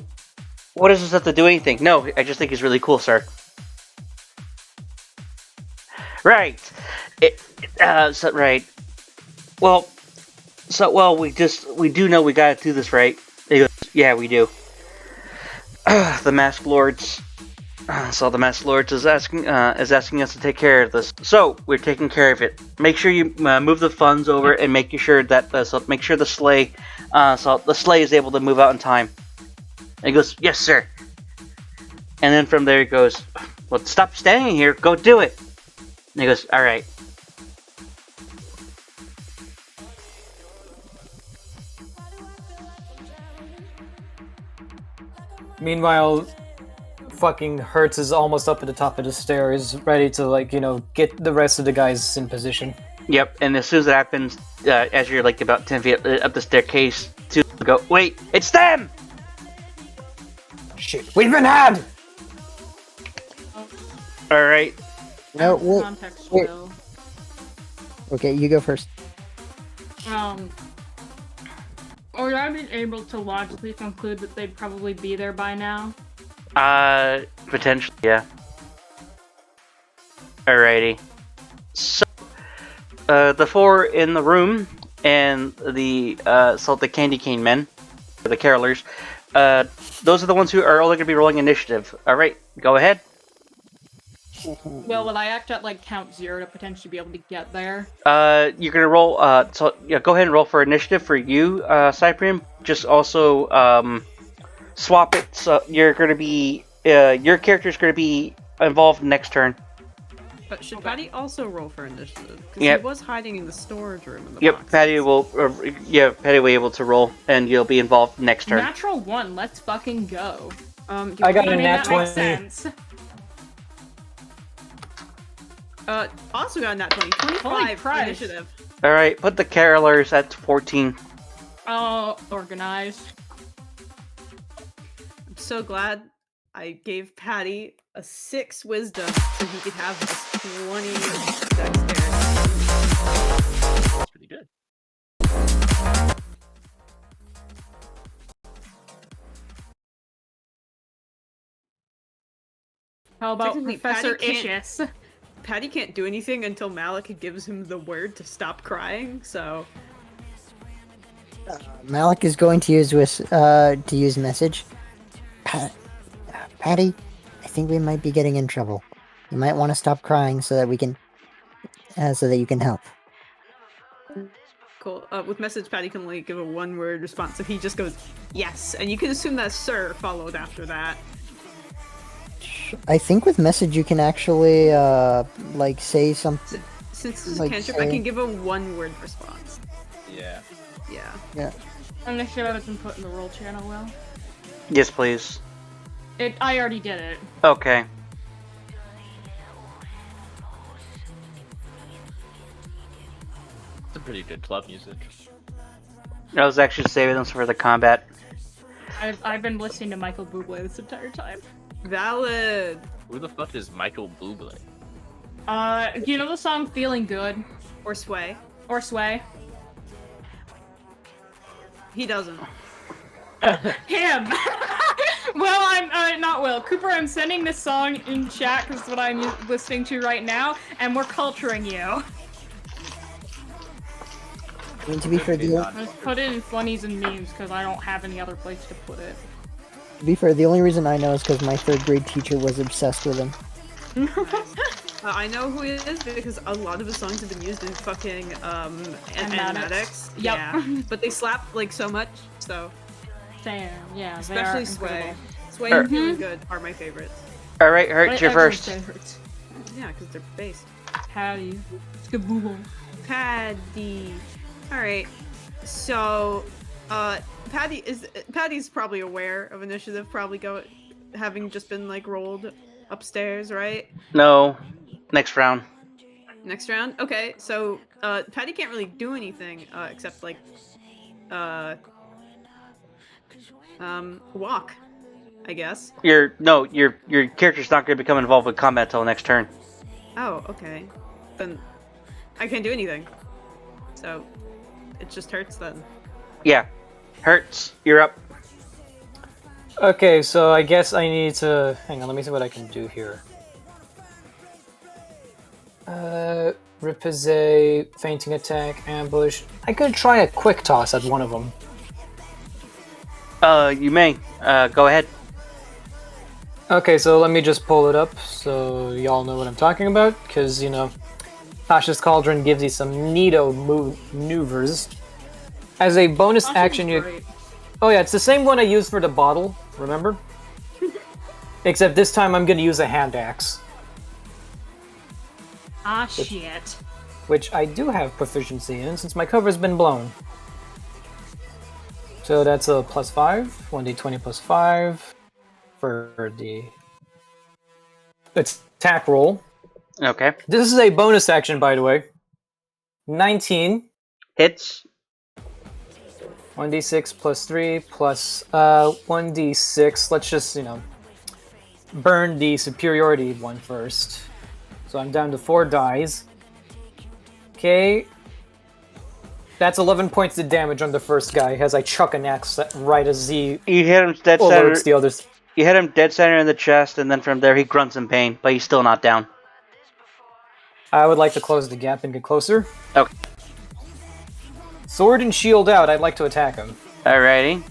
what does this have to do anything? No, I just think he's really cool, sir. Right. Right. Well, we do know we gotta do this, right? He goes, yeah, we do. The Masked Lords. So the Masked Lords is asking us to take care of this. So we're taking care of it. Make sure you move the funds over and make sure that make sure the sleigh, so the sleigh is able to move out in time. And he goes, yes, sir. And then from there he goes, well, stop standing here. Go do it. And he goes, all right. Meanwhile, fucking Hertz is almost up at the top of the stairs, ready to, get the rest of the guys in position. Yep, and as soon as that happens, as you're about 10 feet up the staircase, two go, wait, it's them! Shit, we've been had! Alright. No, Context wait. though. Okay, you go first. Would I be able to logically conclude that they'd probably be there by now? Potentially, yeah. Alrighty. So, the four in the room and the Candy Cane men, the carolers, those are the ones who are only going to be rolling initiative. Alright, go ahead. Well, will I act at like count 0 to potentially be able to get there? You're gonna roll. So yeah, go ahead and roll for initiative for you, Cyprian. Just also swap it. So you're gonna be your character's gonna be involved next turn. But should Patty also roll for initiative? Because Yep. he was hiding in the storage room in the Yep, boxes. Patty will. Patty will be able to roll, and you'll be involved next turn. Natural 1, let's fucking go. I got I a mean, nat that makes 20. sense. Also got a nat 20. Holy 25 Christ. initiative. All right, put the carolers at 14. Oh, organized. I'm so glad I gave Patty a 6 wisdom so he could have this 20 dexterity. That's pretty good. How about Technically, Professor Patty can't- Ishis? Patty can't do anything until Malik gives him the word to stop crying, so... Malik is going to use message. Patty, I think we might be getting in trouble. You might want to stop crying so that we can, so that you can help. Cool. With message, Patty can only give a one-word response, so he just goes, yes, and you can assume that Sir followed after that. I think with message you can actually, like, say something. Since this is Like, a cantrip, I say- can give a one-word response. Yeah. Yeah. I'm gonna show it's input in the roll channel, Will. Yes, please. I already did it. Okay. It's a pretty good club music. I was actually saving them for the combat. I've been listening to Michael Bublé this entire time. Valid. Who the fuck is Michael Bublé? Do you know the song Feeling Good? Or Sway. Or Sway? He doesn't. Him! Well, I'm, not Will. Cooper, I'm sending this song in chat because it's what I'm listening to right now, and we're culturing you. I mean, to be fair, I just put it in funnies and memes because I don't have any other place to put it. the only reason I know is because my 3rd grade teacher was obsessed with him. I know who he is because a lot of his songs have been used in fucking animatics. Yep. Yeah, but they slap like so much. So Damn, yeah. especially they are Sway. incredible. Sway and Feeling Good are my favorites. All right, Hurt, you're Everyone's first. favorites. Yeah, because they're based. Patty. Skaboogle. Paddy. All right. So, Patty's probably aware of initiative. Probably having just been like rolled upstairs, right? No. Next round. Next round. Okay. So, Patty can't really do anything except like, walk. I guess. Your character's not going to become involved with combat till next turn. Oh, okay. Then I can't do anything. So it just hurts then. Yeah. Hurts. You're up. Okay, so I guess I need to... Hang on, let me see what I can do here. Repousse, fainting attack, ambush. I could try a quick toss at one of them. You may. Go ahead. Okay, so let me just pull it up so y'all know what I'm talking about, because, you know, Tasha's Cauldron gives you some neato maneuvers. As a bonus action, you... Great. Oh yeah, it's the same one I used for the bottle, remember? Except this time I'm gonna use a hand axe, Ah, shit. which I do have proficiency in since my cover's been blown. So that's a +5, 1d20 plus 5 for the attack roll. Okay. This is a bonus action, by the way. 19, Hits. 1d6 plus 3 plus 1d6. Let's just, you know, burn the superiority one first. So I'm down to 4 dies. Okay. That's 11 points of damage on the first guy as I chuck an axe right as he You hit him dead center. alerts the others. You hit him dead center in the chest, and then from there he grunts in pain, but he's still not down. I would like to close the gap and get closer. Okay. Sword and shield out, I'd like to attack him. Alrighty.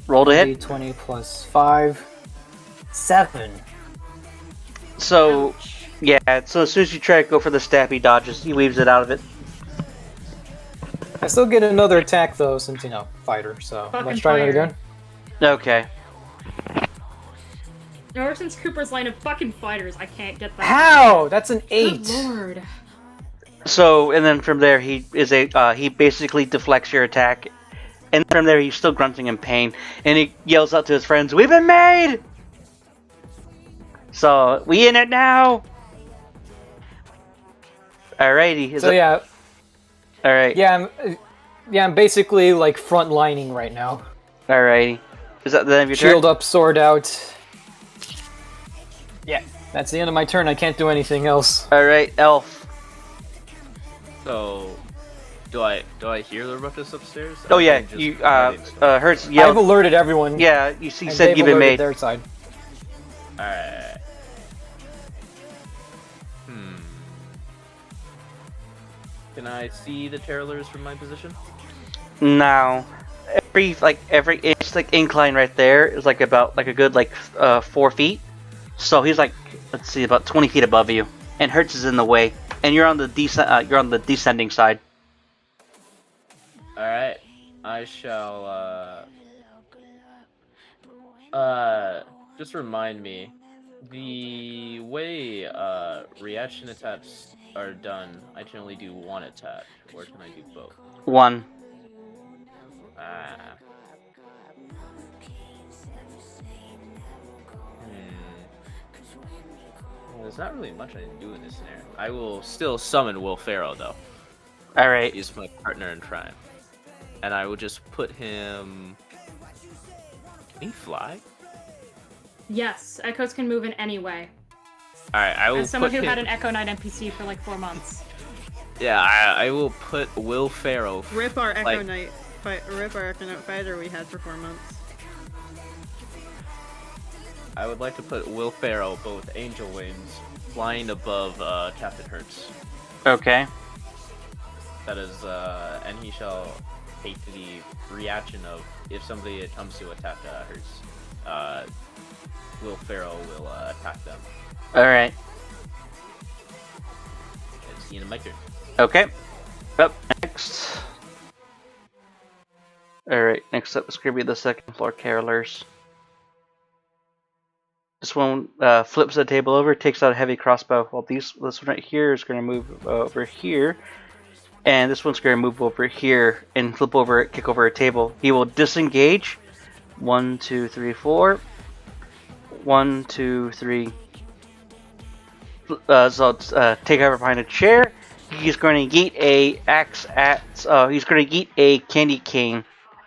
Roll to hit. D20 plus 5. 7. So, Ouch. yeah, so as soon as you try to go for the stab, he dodges. He weaves it out of it. I still get another attack though, since fighter. So Fucking let's try that fire. again. Okay. Ever since Cooper's line of fucking fighters, I can't get that. How? That's an 8. Good lord. So, and then from there, he basically deflects your attack. And from there, he's still grunting in pain. And he yells out to his friends, "We've been made!" So, we in it now! Alrighty. So yeah, Alright. I'm basically like front lining right now. Alrighty. Is that the end of your Shield turn? up, sword out. Yeah, that's the end of my turn. I can't do anything else. Alright, Elf. So, do I hear the ruckus upstairs? Oh Or yeah, they just you, writing stuff? Hertz I've yelled. alerted everyone. Yeah, you see, and said they've you've been alerted made. their side. Alright. Can I see the Terrorlers from my position? Now, every inch incline right there is about a good 4 feet. So he's let's see, about 20 feet above you, and Hertz is in the way, and you're on the descending side. Alright. I shall, just remind me, the way, reaction attacks are done, I can only do one attack, or can I do both? One. Ah. Well, there's not really much I can do in this scenario. I will still summon Will Ferrell, though. All right. He's my partner in crime. And I will just put him... Can he fly? Yes, Echoes can move in any way. Alright, I will As someone put who him... had an Echo Knight NPC for 4 months. Yeah, I will put Will Ferrell... Rip our Echo like- Knight fighter we had for 4 months. I would like to put Will Ferrell, but with angel wings, flying above Captain Hertz. Okay. That is, and he shall take the reaction of if somebody comes to attack Hertz. Will Ferrell will attack them. All right. It's the end of my turn. Okay. Up next. All right. Next up is gonna be the second floor carolers. This one flips the table over, takes out a heavy crossbow. While this one right here is going to move over here, and this one's going to move over here and flip over, kick over a table. He will disengage. 1, 2, 3, 4. 1, 2, 3. So take over behind a chair. He's going to yeet a axe at. He's going to yeet a candy cane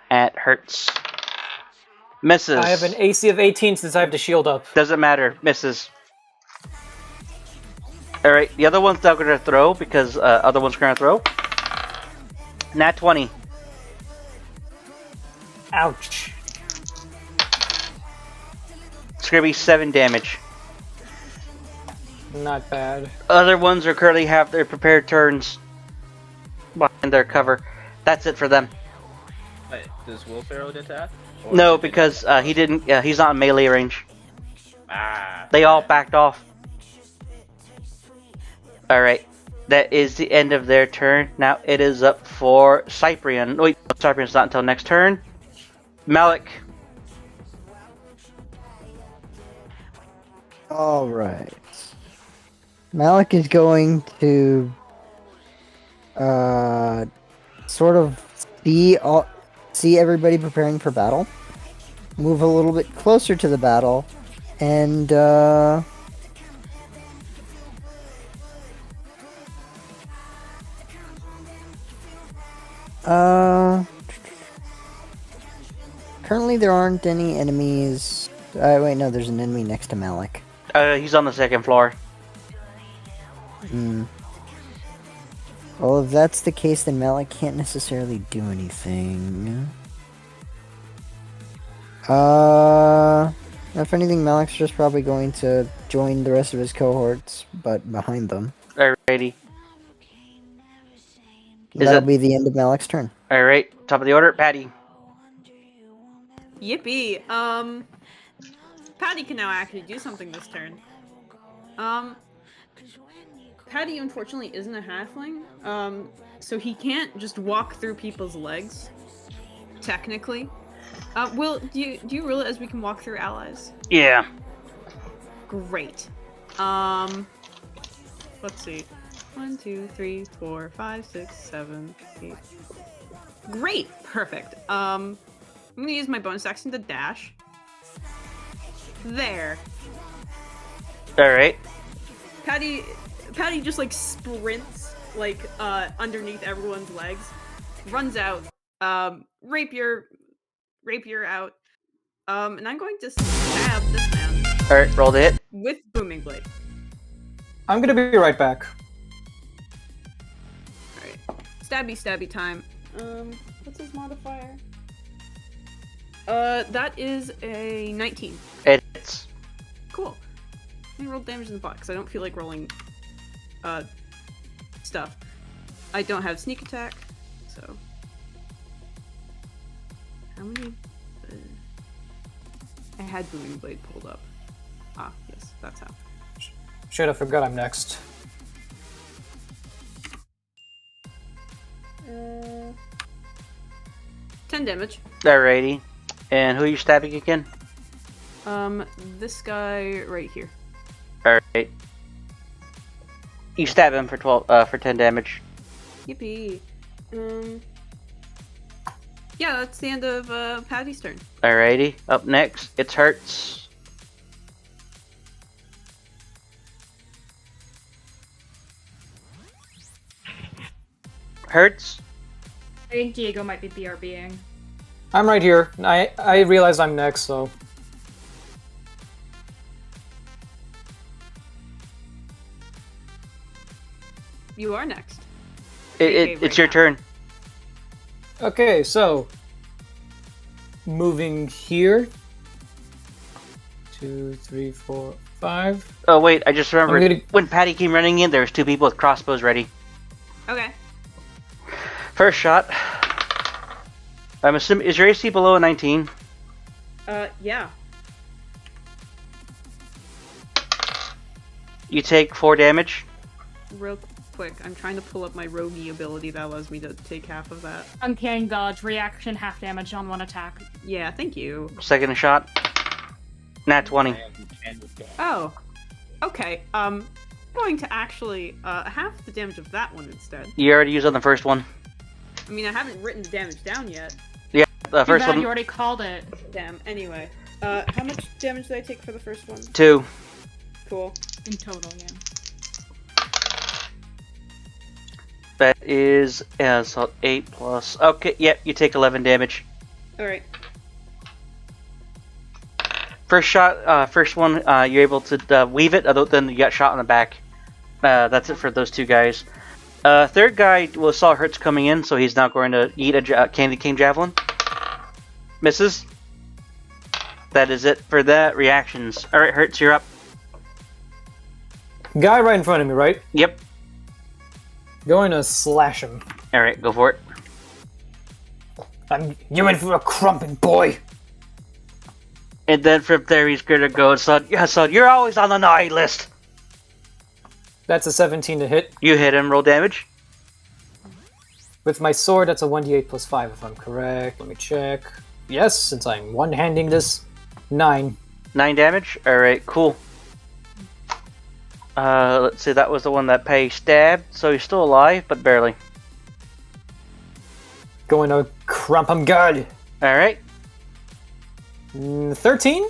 at Hertz. Misses. I have an AC of 18 since I have the shield up. Doesn't matter. Misses. Alright, the other one's not going to throw because other one's going to throw. Nat 20. Ouch. It's going to be 7 damage. Not bad. Other ones are currently have their prepared turns behind their cover. That's it for them. Wait, does Will Ferrell attack? Or No, did they because not? he didn't. He's not in melee range. Ah. They all backed off. Alright, that is the end of their turn. Now it is up for Cyprian. Wait, Cyprian's not until next turn. Malik. Alright. Malik is going to sort of see everybody preparing for battle. Move a little bit closer to the battle and currently there aren't any enemies. Wait, no, there's an enemy next to Malik. He's on the second floor. Well, if that's the case, then Malik can't necessarily do anything. If anything, Malik's just probably going to join the rest of his cohorts, but behind them. Alrighty. That'll be the end of Malik's turn. Alright, top of the order, Patty. Yippee! Patty can now actually do something this turn. Patty unfortunately isn't a halfling, so he can't just walk through people's legs. Technically, Will, do you realize we can walk through allies? Yeah. Great. Let's see. 1, 2, 3, 4, 5, 6, 7, 8. Great, perfect. I'm gonna use my bonus action to dash. There. All right. Patty just like sprints like underneath everyone's legs, runs out, rapier out, and I'm going to stab this man. All right, roll the hit. With booming blade. I'm gonna be right back. All right, stabby time. What's his modifier? That is a 19. It's Cool. Let me roll damage in the box. I don't feel like rolling stuff. I don't have sneak attack, so how many? I had booming blade pulled up. Ah, yes, that's how. Shit, I forgot I'm next. 10 damage. alrighty. And who are you stabbing again? This guy right here. All right. You stab him for 10 damage. Yippee. Yeah, that's the end of Patty's turn. Alrighty. Up next, it's Hertz. Hertz. I think Diego might be BRBing. I'm right here. I realize I'm next, so You are next. It's your turn. okay. So moving here. 2, 3, 4, 5. Oh wait, I just remembered I'm gonna- when Patty came running in, there was 2 people with crossbows ready. Okay. First shot. I'm assuming, is your AC below a 19? Yeah. You take 4 damage. Real quick, I'm trying to pull up my roguey ability that allows me to take half of that. Uncanny dodge, reaction, half damage on 1 attack. Yeah, thank you. Second shot. Nat 20. Oh. Okay, going to actually, half the damage of that one instead. You already used on the first one. I mean, I haven't written the damage down yet. Yeah, the Too first bad one. you already called it. Damn, anyway. How much damage did I take for the first one? 2. Cool. In total, yeah. That is so 8 plus. Okay, yep, you take 11 damage. Alright. First shot, first one, you're able to weave it, other than you got shot in the back. That's it for those 2 guys. Third guy saw Hertz coming in, so he's now going to eat a Candy Cane Javelin. Misses. That is it for that. Reactions. Alright, Hertz, you're up. Guy right in front of me, right? Yep. Going to slash him. Alright, go for it. You in for a crumping, boy. And then from there he's gonna go, son, you're always on the naughty list. That's a 17 to hit. You hit him, roll damage. With my sword, that's a 1d8 plus 5 if I'm correct. Let me check. Yes, since I'm one-handing this. 9. 9 damage? Alright, cool. Let's see, that was the one that Pei stabbed, so he's still alive, but barely. Going to crump him good. Alright. 13?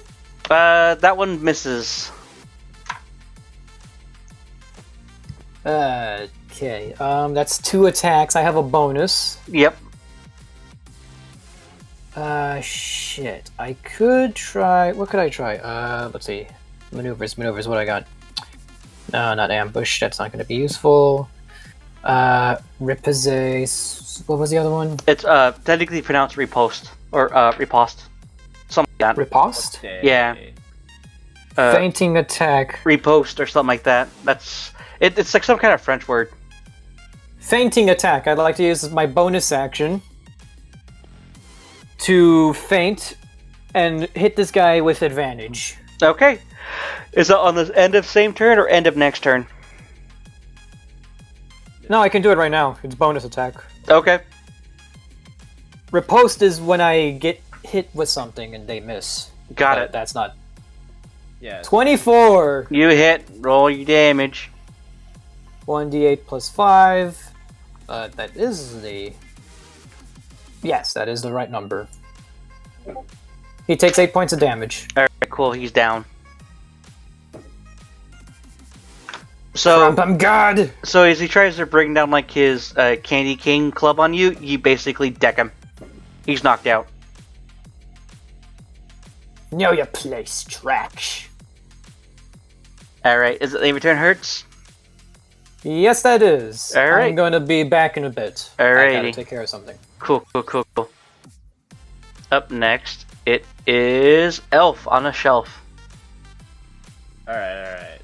That one misses. Okay, that's 2 attacks. I have a bonus. Yep. Shit. I could try... What could I try? Let's see. Maneuvers, what I got? No, not ambush. That's not going to be useful. Repose... What was the other one? It's, technically pronounced riposte. Or, riposte. Something like that. Riposte? Yeah. Fainting attack. Riposte or something like that. That's... It's like some kind of French word. Fainting attack. I'd like to use my bonus action to feint and hit this guy with advantage. Okay. Is it on the end of same turn or end of next turn? No, I can do it right now. It's bonus attack. Okay. Riposte is when I get hit with something and they miss. Got it. That's not. Yeah. 24! You hit. Roll your damage. 1d8 plus 5. That is the... Yes, that is the right number. He takes 8 points of damage. Alright, cool. He's down. So, I'm God! so as he tries to bring down like his Candy King club on you, you basically deck him. He's knocked out. Know your place, trash. Alright, is it the return hurts? Yes, that is. Alright. I'm going to be back in a bit. I Alrighty. gotta take care of something. Cool. Up next, it is Elf on a shelf. Alright.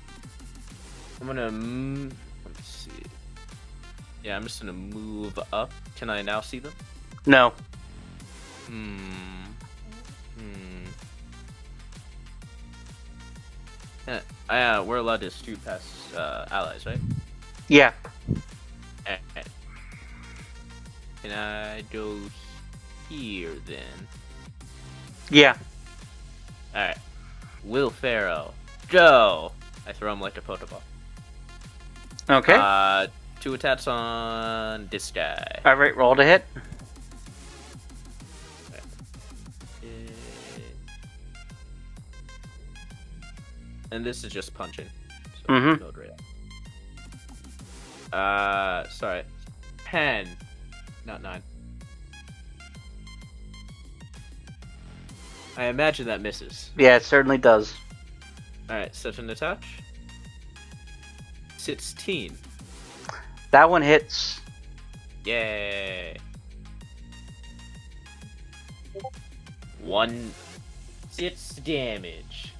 I'm gonna... Let me see. Yeah, I'm just gonna move up. Can I now see them? No. Yeah, we're allowed to shoot past allies, right? Yeah. Alright. Can I go here then? Yeah. Alright. Will Pharaoh. Go! I throw him like a Pokeball. Okay. 2 attacks on this guy. Alright, roll to hit. And this is just punching. So Mhm. build right up. Sorry. 10. Not 9. I imagine that misses. Yeah, it certainly does. Alright, set an attack. 16. That one hits. Yay. 6 damage.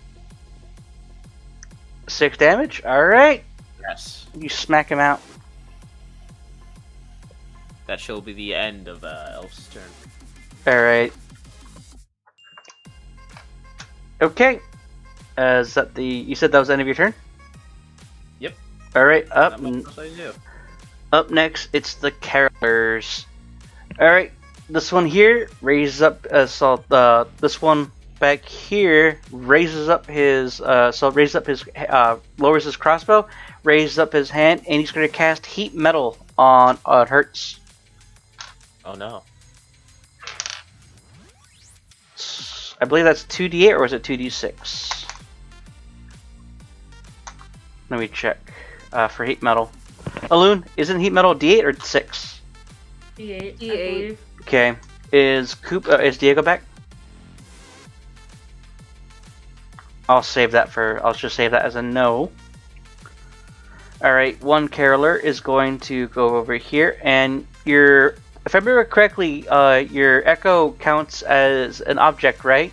6 damage? Alright. Yes. You smack him out. That shall be the end of Elf's turn. Alright. Okay. Is that the... You said that was the end of your turn? Yep. Alright, Not much else I can do. up next, it's the carolers. Alright, this one here raises up... this one back here raises up his... lowers his crossbow, raises up his hand, and he's going to cast Heat Metal on Hertz. Oh no. I believe that's 2d8 or is it 2d6? Let me check for heat metal. Aloon, isn't heat metal d8 or 6? D8. D8. Okay. Is Diego back? I'll save that for. I'll just save that as a no. All right. One caroler is going to go over here, and your. If I remember correctly, your echo counts as an object, right?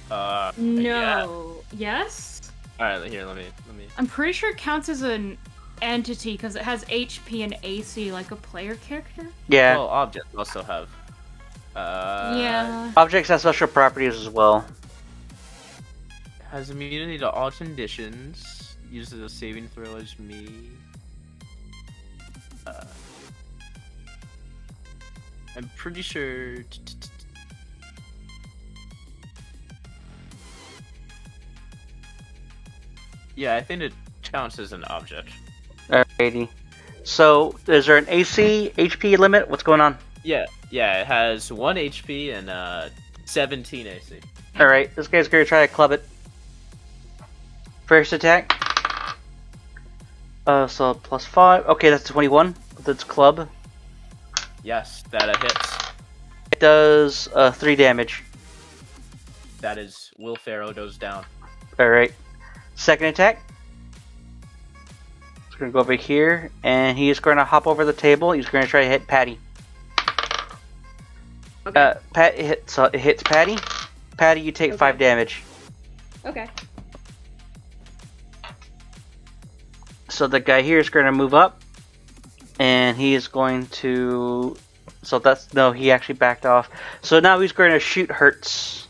No. Yeah. Yes? Alright, here, let me... I'm pretty sure it counts as an entity because it has HP and AC like a player character. Yeah. Well, objects also have... Yeah. Objects have special properties as well. Has immunity to all conditions. Uses a saving throw as me. I'm pretty sure... Yeah, I think it counts as an object. Alrighty. So, is there an AC, HP limit? What's going on? Yeah, it has 1 HP and 17 AC. Alright, this guy's gonna try to club it. First attack. So plus 5. Okay, that's 21 with its club. Yes, that hits. It does 3 damage. That is Will Pharaoh goes down. Alright. Second attack. He's gonna go over here, and he's gonna hop over the table. He's gonna try to hit Patty. Okay. It hits Patty. Patty, you take 5 damage. Okay. So the guy here is gonna move up, and he is going to. So that's no, he actually backed off. So now he's going to shoot Hertz.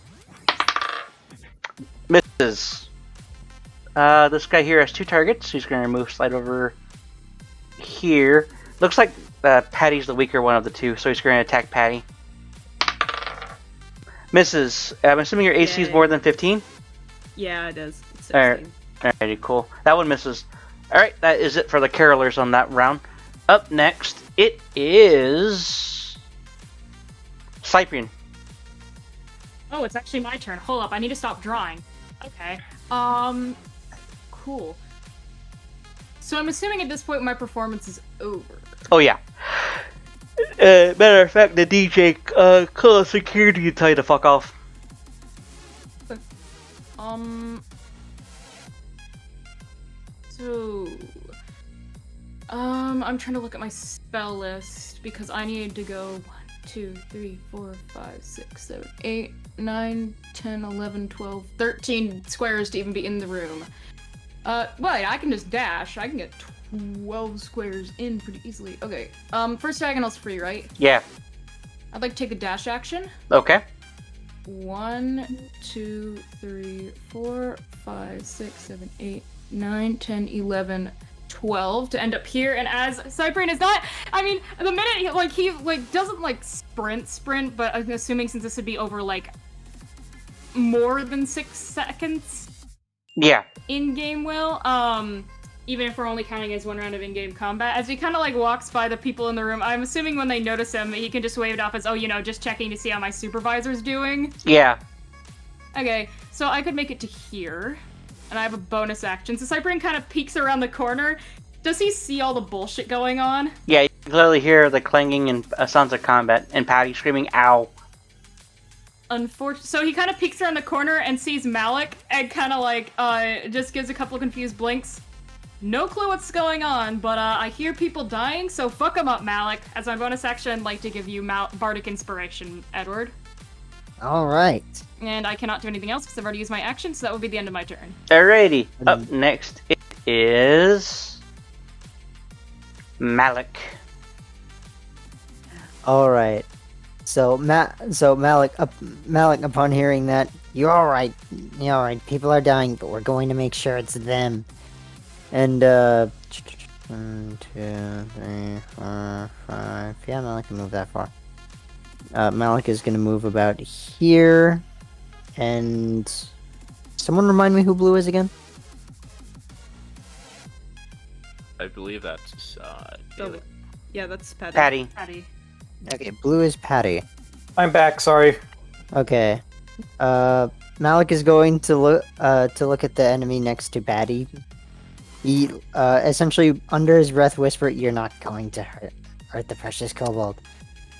Misses. This guy here has 2 targets. He's going to move slide over here. Looks like Patty's the weaker one of the two, so he's going to attack Patty. Misses. I'm assuming your AC is more than 15? Yeah, it is. It's 16. Alright. Alrighty, cool. That one misses. Alright, that is it for the carolers on that round. Up next, it is Cyprian. Oh, it's actually my turn. Hold up, I need to stop drawing. Okay. Cool. So I'm assuming at this point my performance is over. Oh yeah. Matter of fact, the DJ call security and tell you to fuck off. So I'm trying to look at my spell list because I need to go 1, 2, 3, 4, 5, 6, 7, 8, 9, 10, 11, 12, 13 squares to even be in the room. But I can just dash. I can get 12 squares in pretty easily. Okay, first diagonal's free, right? Yeah. I'd like to take a dash action. Okay. 1, 2, 3, 4, 5, 6, 7, 8, 9, 10, 11, 12 to end up here. And as Cyprian is not, I mean, the minute he doesn't sprint, but I'm assuming since this would be over more than 6 seconds. Yeah. In-game even if we're only counting as 1 round of in-game combat, as he kind of walks by the people in the room, I'm assuming when they notice him, he can just wave it off as, oh, just checking to see how my supervisor's doing. Yeah. Okay, so I could make it to here, and I have a bonus action. So Cyprian kind of peeks around the corner. Does he see all the bullshit going on? Yeah, you can clearly hear the clanging and sounds of combat, and Patty screaming, ow. So he kind of peeks around the corner and sees Malik, and kind of just gives a couple of confused blinks. No clue what's going on, but I hear people dying, so fuck them up, Malik. As my bonus action, I'd like to give you Bardic Inspiration, Edward. Alright. And I cannot do anything else because I've already used my action, so that would be the end of my turn. Alrighty. Up next, it is Malik. Alright. So Malik, upon hearing that, you're alright. You're alright. People are dying, but we're going to make sure it's them. And 1, 2, 3, 4, 5. Yeah, Malik can move that far. Malik is gonna move about here, and someone remind me who blue is again. I believe that's Taylor. Yeah, that's Patty. Patty. Okay, blue is Patty. I'm back. Sorry. Okay. Malik is going to look at the enemy next to Patty. He essentially under his breath whisper, "You're not going to hurt the precious kobold,"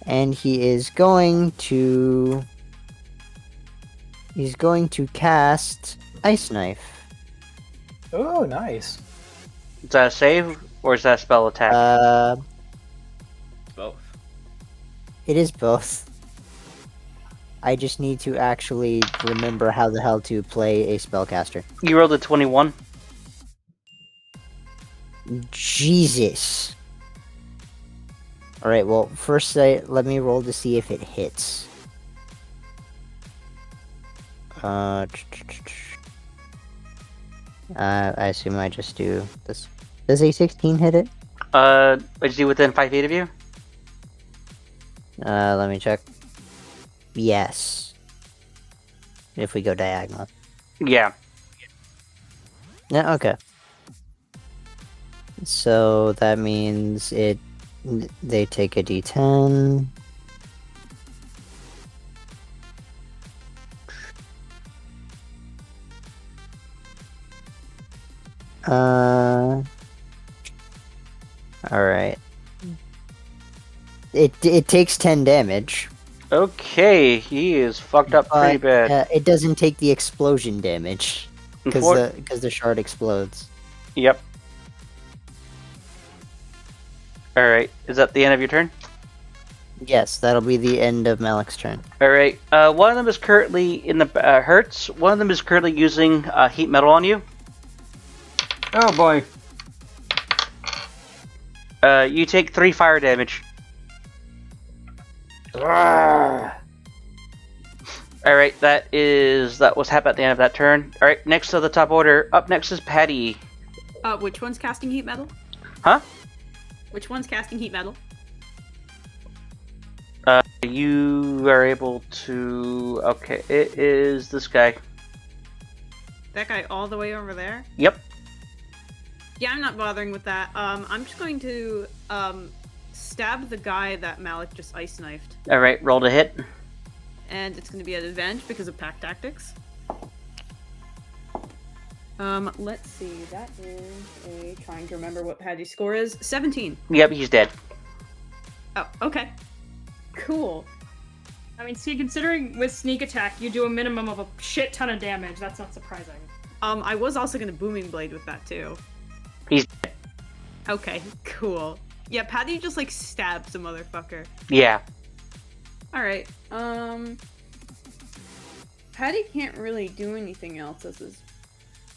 and he is going to cast Ice Knife. Oh, nice. Is that a save, or is that a spell attack? Both. It is both. I just need to actually remember how the hell to play a spellcaster. You rolled a 21. Jesus. Alright, well, first let me roll to see if it hits. I assume I just do this. Does a 16 hit it? Is he within 5 feet of you? Let me check. Yes. If we go diagonal. Yeah. Yeah, okay. So that means they take a d10. Alright. It takes 10 damage. Okay, he is fucked up pretty bad. It doesn't take the explosion damage because the shard explodes. Yep. Alright, is that the end of your turn? Yes, that'll be the end of Malik's turn. Alright, one of them is currently in the hurts. One of them is currently using heat metal on you. Oh boy. You take 3 fire damage. Alright, that was happened at the end of that turn. Alright, next to the top order. Up next is Patty. Which one's casting heat metal? Huh? Which one's casting heat metal? You are able to... Okay, it is this guy. That guy all the way over there? Yep. Yeah, I'm not bothering with that. I'm just going to, stab the guy that Malik just ice knifed. Alright, roll to hit. And it's going to be at advantage because of pack tactics. Let's see. That is trying to remember what Patty's score is. 17. Yep, he's dead. Oh, okay. Cool. I mean, see, considering with sneak attack, you do a minimum of a shit ton of damage. That's not surprising. I was also going to booming blade with that too. He's dead. Okay, cool. Yeah, Patty just like stabs the motherfucker. Yeah. Alright, Patty can't really do anything else as his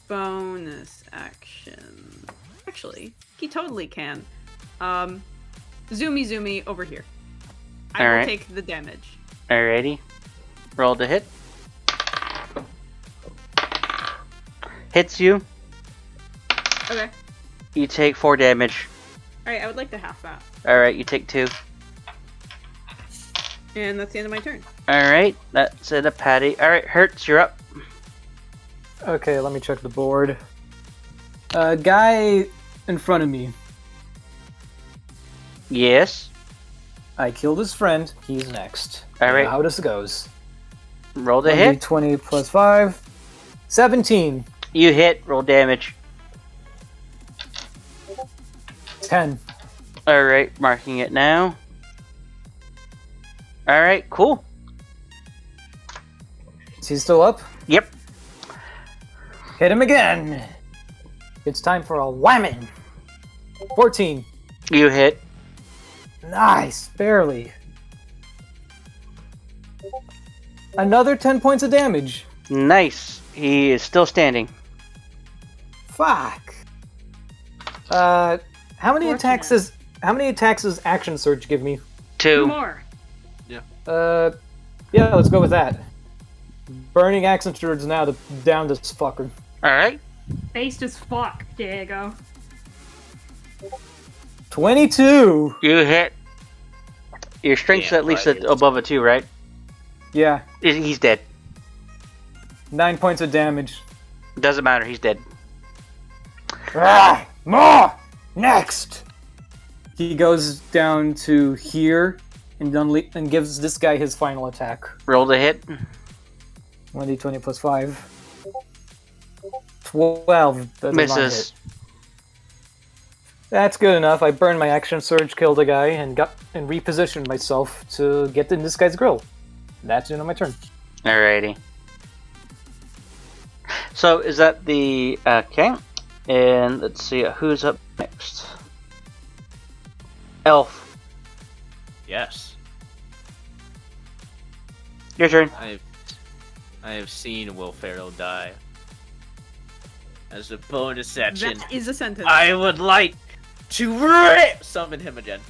bonus action. Actually, he totally can. Zoomy over here. I will take the damage. Alrighty. Roll to hit. Hits you. Okay. You take 4 damage. Alright, I would like to half that. Alright, you take 2. And that's the end of my turn. Alright, that's it, a Patty. Alright, Hertz, you're up. Okay, let me check the board. Guy in front of me. Yes. I killed his friend. He's next. Alright. How this goes. Roll to hit. 20 plus 5. 17. You hit. Roll damage. 10. Alright, marking it now. Alright, cool. Is he still up? Yep. Hit him again. It's time for a whamming. 14. You hit. Nice, barely. Another 10 points of damage. Nice. He is still standing. Fuck. How many attacks does Action Surge give me? 2. More. Yeah, let's go with that. Burning Action Surge now to down this fucker. Alright. Based as fuck, Diego. 22. You hit. Your strength's at least above a 2, right? Yeah, He's dead. 9 points of damage. Doesn't matter, he's dead. Ah, more! Next! He goes down to here and gives this guy his final attack. Roll to hit. 1d20 plus 5. 12. Does not Misses. hit. That's good enough. I burned my action surge, killed a guy, and repositioned myself to get in this guy's grill. That's the end of my turn. Alrighty. So, is that the... Okay. And let's see, who's up next? Elf. Yes. Your turn. I have seen Will Ferrell die. As a bonus action, That is a sentence. I would like to summon him again.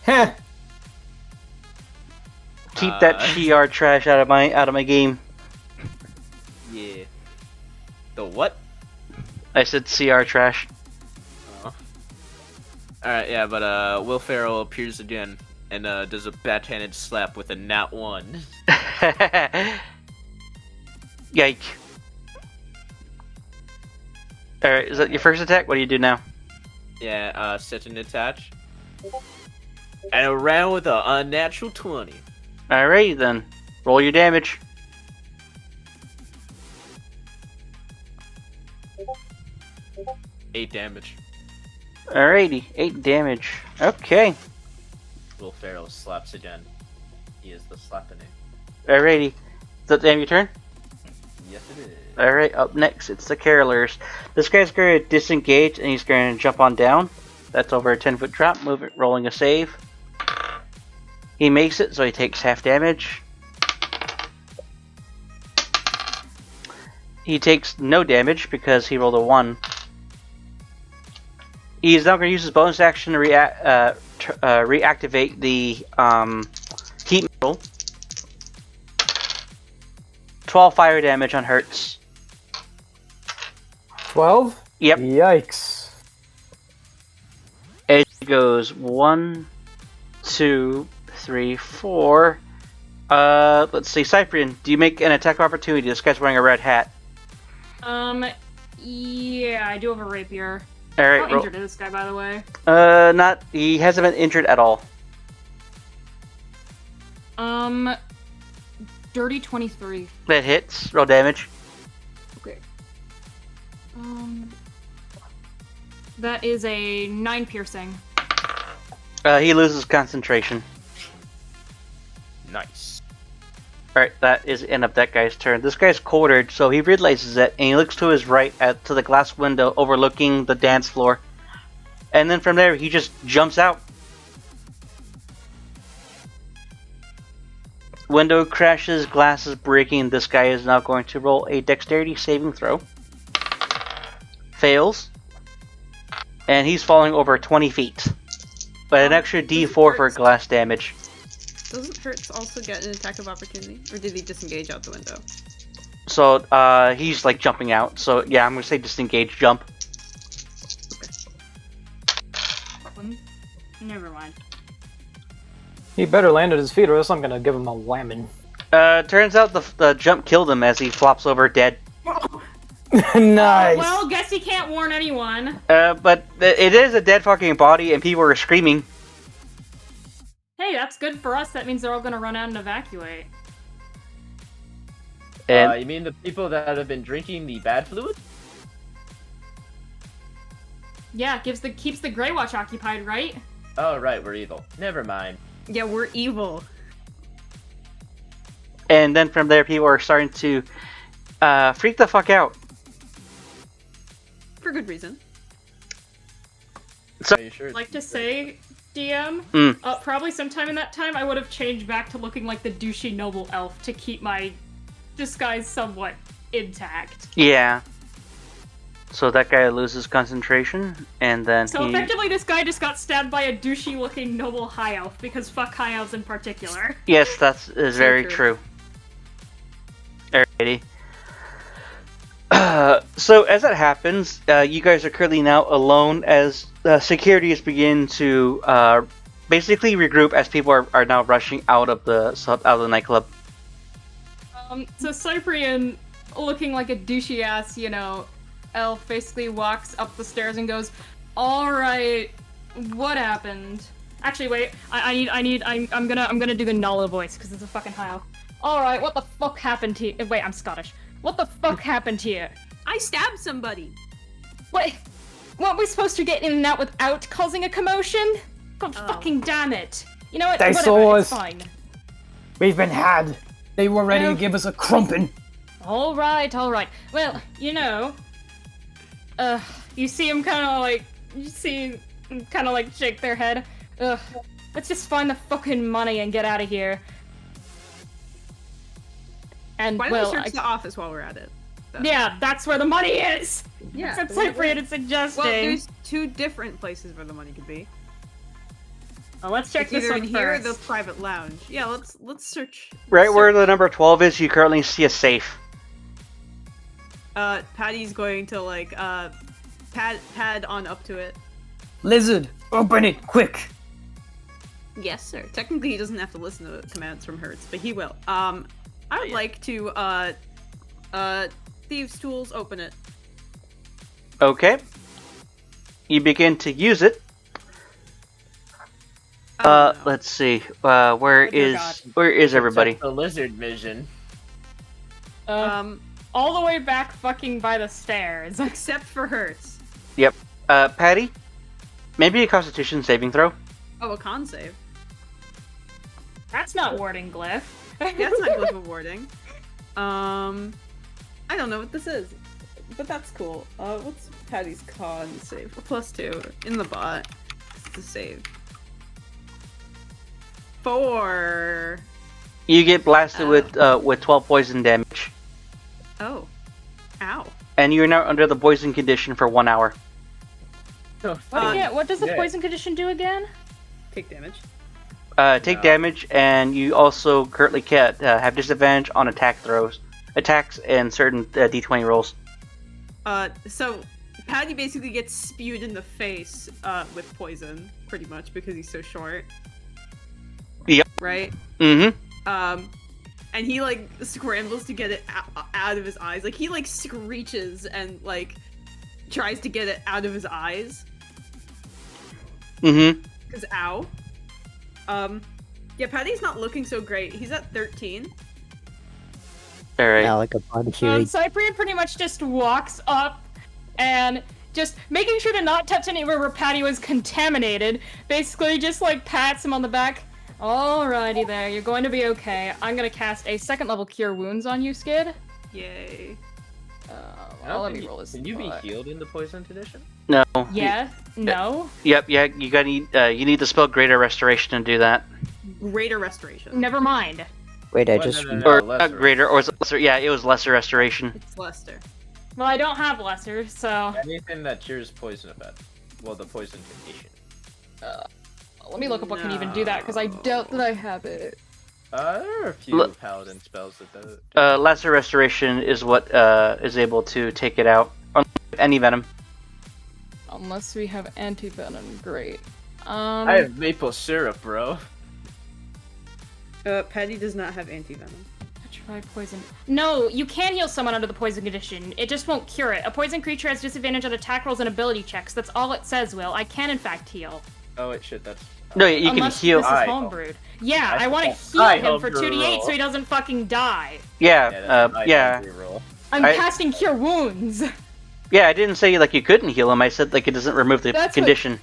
Heh! Keep that CR trash out of my game. Yeah. The what? I said CR trash. Oh. Alright, yeah, but Will Ferrell appears again and does a backhanded slap with a nat 1. Yike. Alright, is that your first attack? What do you do now? Yeah, set and attach. And around with an unnatural 20. Alright then. Roll your damage. Eight damage. Alrighty, 8 damage. Okay. Will Ferrell slaps again. He is the slapping. Alrighty. Is that the end of your turn? Yes, it is. Alright, up next, it's the carolers. This guy's going to disengage and he's going to jump on down. That's over a 10-foot drop, rolling a save. He makes it, so he takes half damage. He takes no damage because he rolled a 1. He's now going to use his bonus action to reactivate the heat metal. 12 fire damage on Hertz. 12? Yep. Yikes. It goes 1, 2, 3, 4. Let's see, Cyprian, do you make an attack of opportunity? This guy's wearing a red hat. Yeah, I do have a rapier. Alright, How injured is this guy, by the way? he hasn't been injured at all. Dirty 23. That hits. Roll damage. Okay. That is a 9 piercing. He loses concentration. Nice. Alright, that is the end of that guy's turn. This guy's quartered, so he realizes it, and he looks to his right to the glass window overlooking the dance floor. And then from there, he just jumps out. Window crashes, glass is breaking. This guy is now going to roll a dexterity saving throw. Fails. And he's falling over 20 feet. But an extra d4 for glass damage. Doesn't Hertz also get an attack of opportunity? Or did he disengage out the window? So, he's like jumping out. So, yeah, I'm gonna say disengage jump. Never mind. He better land at his feet or else I'm gonna give him a whammon. Turns out the jump killed him as he flops over dead. Nice! Well, guess he can't warn anyone. But it is a dead fucking body and people are screaming. Hey, that's good for us. That means they're all gonna run out and evacuate. And You mean the people that have been drinking the bad fluid? Yeah, keeps the Grey Watch occupied, right? Oh, right, we're evil. Never mind. Yeah, we're evil. and then from there people are starting to freak the fuck out. For good reason. Are you sure? I'd like to say, DM, probably sometime in that time I would have changed back to looking like the douchey noble elf to keep my disguise somewhat intact. Yeah. So that guy loses concentration, and then So effectively this guy just got stabbed by a douchey looking noble high elf, because fuck high elves in particular. Yes, that is very true. true. Alrighty. So as that happens, you guys are currently now alone as securities begin to basically regroup as people are now rushing out of the nightclub. So Cyprian, looking like a douchey ass, elf, basically walks up the stairs and goes, "Alright, what happened?" Actually, wait, I'm gonna do the Nala voice, because it's a fucking high elf. Alright, what the fuck happened to you? Wait, I'm Scottish. What the fuck happened to you? I stabbed somebody. What? Weren't we supposed to get in and out without causing a commotion? God fucking damn it. You know what? They Whatever, saw it's us. fine. We've been had. They were ready No. to give us a crumpin'. Alright. Well, you see him shake their head. Ugh, let's just find the fucking money and get out of here. And, Why don't well, we search the office while we're at it? yeah, that's where the money is! Yeah. That's Cyprian is suggesting. Well, there's two different places where the money could be. Well, let's check It's this either one in here or first. the private lounge. Yeah, let's search. Right where the number 12 is, you currently see a safe. Patty's going to pad on up to it. Lizard, open it, quick! Yes, sir. Technically, he doesn't have to listen to commands from Hertz, but he will. I would like to thieves' tools, open it. Okay. You begin to use it. Oh, no. Let's see. Where dear God. is everybody? Check the lizard vision. All the way back fucking by the stairs. Except for Hertz. Yep. Patty? Maybe a Constitution saving throw. Oh, a con save. That's not warding glyph. That's not glyph of warding. I don't know what this is, but that's cool. What's Patty's con save? A +2 in the bot. It's a save. 4. You get blasted with 12 poison damage, Oh. Ow. and you're now under the poison condition for 1 hour. What does the yeah. poison condition do again? Take damage. Take damage, and you also currently can't have disadvantage on attack throws attacks and certain d20 rolls. So Patty basically gets spewed in the face with poison, pretty much, because he's so short. Yep. Right? Mm-hmm. And he, like, scrambles to get it out of his eyes. Like, he, like, screeches and, like, tries to get it out of his eyes. Mm-hmm. Because, ow. Yeah, Patty's not looking so great. He's at 13. Alright. Yeah, like a barbecue. Cyprian pretty much just walks up and just making sure to not touch anywhere where Patty was contaminated. Basically just like pats him on the back. Alrighty there, you're going to be okay. I'm gonna cast a 2nd level Cure Wounds on you, Skid. Yay. Well, let me roll this. Can you be healed in the poison condition? No. Yeah? No? Yep, yeah, you need to spell Greater Restoration to do that. Greater Restoration. Never mind. Wait, I Well, just... no, Or lesser. Greater, or is it Lesser? Yeah, it was Lesser Restoration. It's Lester. Well, I don't have Lesser, so... Anything that cures poison effect. Well, the poison condition. Let me look up what can even do that, because I doubt that I have it. There are a few paladin spells that do. Lesser Restoration is what is able to take it out. Any venom. Unless we have anti-venom, great. I have maple syrup, bro. Patty does not have anti-venom. Try poison. No, you can heal someone under the poison condition. It just won't cure it. A poison creature has disadvantage on attack rolls and ability checks. That's all it says, Will. I can, in fact, heal. Oh, wait, shit, that's... No, you can Unless heal. this is homebrewed. Yeah, I want to heal him for 2d8 so he doesn't fucking die. Yeah. I'm casting Cure Wounds. Yeah, I didn't say like you couldn't heal him. I said like it doesn't remove the condition.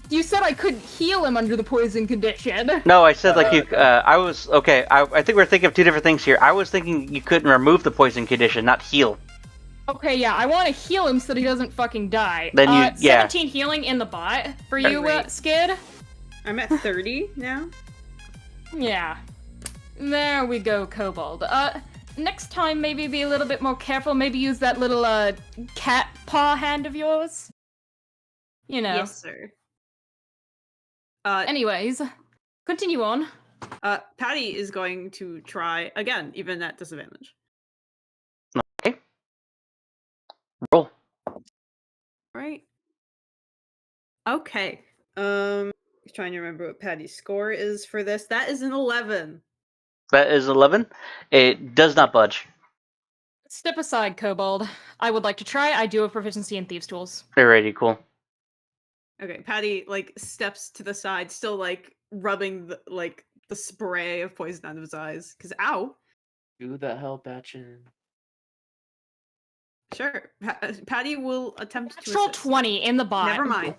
You said I couldn't heal him under the poison condition. No, I said like you. I was okay. I think we're thinking of two different things here. I was thinking you couldn't remove the poison condition, not heal. Okay, yeah, I want to heal him so that he doesn't fucking die. Then you, 17 healing in the bot for you, Skid. I'm at 30 now. Yeah. There we go, Kobold. Next time maybe be a little bit more careful. Maybe use that little, cat paw hand of yours. You know. Yes, sir. Anyways, continue on. Patty is going to try, again, even at disadvantage. Okay. Roll. Right. Okay. Trying to remember what Patty's score is for this. That is an 11. That is 11. It does not budge. Step aside, Kobold. I would like to try. I do have proficiency in Thieves' Tools. Alrighty, cool. Okay, Patty, like, steps to the side, still, like, rubbing, the spray of poison out of his eyes. Because, ow! Do the hell, Batchin. Sure. Patty will attempt to Natural assist. 20 in the bot. Never mind.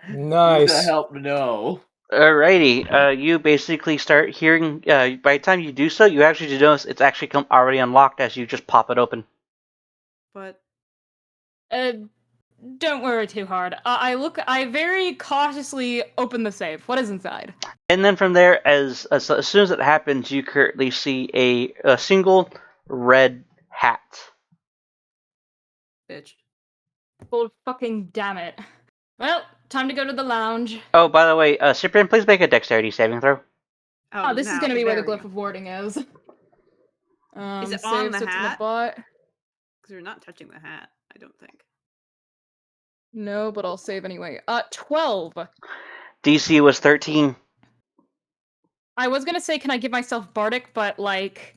Nice. Who the help no? Alrighty, you basically start hearing, by the time you do so, you actually do notice it's actually already unlocked as you just pop it open. But... Don't worry too hard. I very cautiously open the safe. What is inside? And then from there, as soon as it happens, you currently see a single red hat. Bitch. Well, fucking damn it. Well, time to go to the lounge. Oh, by the way, Cyprian, please make a dexterity saving throw. Oh, this is gonna be where the there we glyph of warding is. Is it on the hat? Because we're not touching the hat, I don't think. No, but I'll save anyway. 12. DC was 13. I was gonna say, can I give myself Bardic, but, like,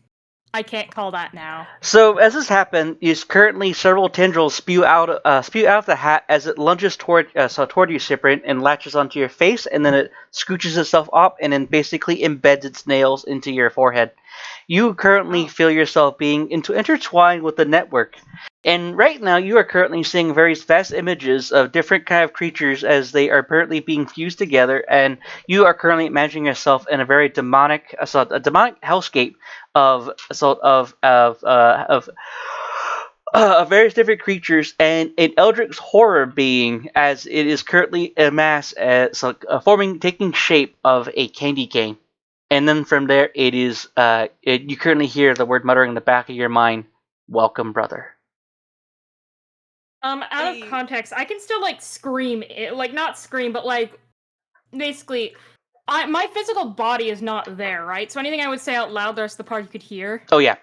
I can't call that now. So as this happened, currently several tendrils spew out of the hat as it lunges toward you, Cyprian, and latches onto your face, and then it scooches itself up and then basically embeds its nails into your forehead. You currently feel yourself being intertwined with the network. And right now, you are currently seeing various vast images of different kind of creatures as they are apparently being fused together, and you are currently imagining yourself in a very demonic hellscape of various different creatures and an eldritch horror being, as it is currently amassed as taking shape of a candy cane. And then from there, it is you currently hear the word muttering in the back of your mind, "Welcome, brother." Out of context, I can still, like, scream, like, not scream, but, like, basically, my physical body is not there, right? So anything I would say out loud, the rest of the party could hear. Oh, yeah.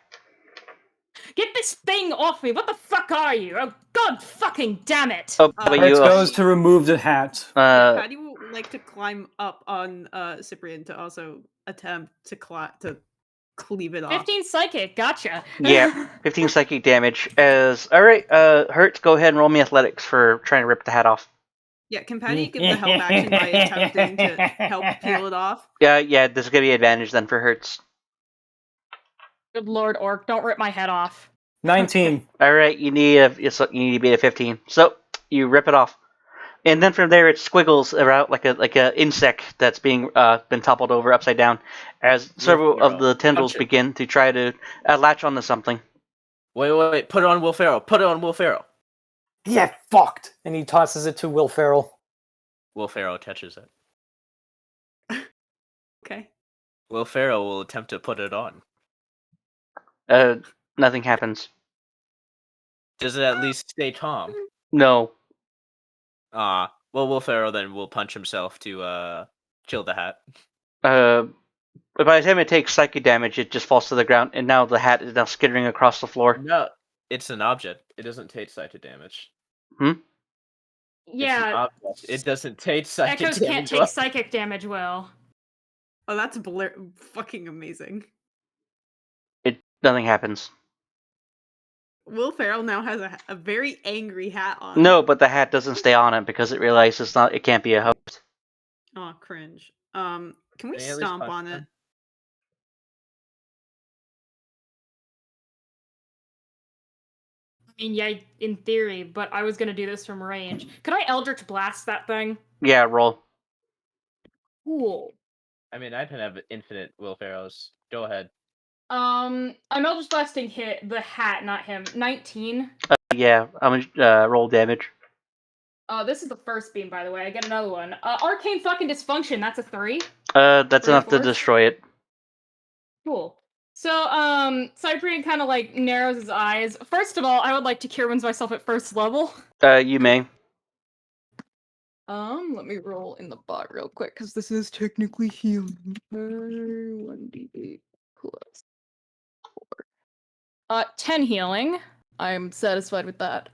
this thing off me! What the fuck are you? Oh god fucking damn it! Oh, but Hertz you. goes to remove the hat. Patty would like to climb up on Cyprian to also attempt to cleave it off. 15 psychic, gotcha. Yeah, 15 psychic damage. Alright, Hertz, go ahead and roll me athletics for trying to rip the hat off. Yeah, can Patty give the help action by attempting to help peel it off? Yeah, this is gonna be advantage then for Hertz. Good lord, Orc, don't rip my head off. 19. Alright, you need to beat a 15. So you rip it off. And then from there it squiggles around like a insect that's been toppled over upside down as several of the tendrils begin to try to latch onto something. Wait, put it on Will Ferrell. Yeah, fucked. And he tosses it to Will Ferrell. Will Ferrell catches it. Okay. Will Ferrell will attempt to put it on. Nothing happens. Does it at least stay calm? No. Well, Will Ferrell then will punch himself to kill the hat. But by the time it takes psychic damage, it just falls to the ground, and now the hat is now skittering across the floor. No, it's an object. It doesn't take psychic damage. Yeah. It's an object. It doesn't take psychic Echoes damage. can't take psychic damage, Will. Oh, that's fucking amazing. Nothing happens. Will Ferrell now has a very angry hat on. No, but the hat doesn't stay on it because it realizes it can't be a host. Oh, cringe. Can we Can I at least stomp punch on it? them? I mean, yeah, in theory, but I was gonna do this from range. Could I Eldritch Blast that thing? Yeah, roll. Cool. I mean, I can have infinite Will Ferrells. Go ahead. I'm Eldritch Blasting hit the hat, not him. 19. Yeah, I'm gonna roll damage. This is the first beam, by the way. I get another one. Arcane fucking Dysfunction, that's a 3. That's enough to Force? destroy it. Cool. So, Cyprian kind of, like, narrows his eyes. First of all, I would like to cure wounds myself at first level. You may. Let me roll in the bot real quick, because this is technically healing. 1d8 plus 4. 10 healing. I'm satisfied with that.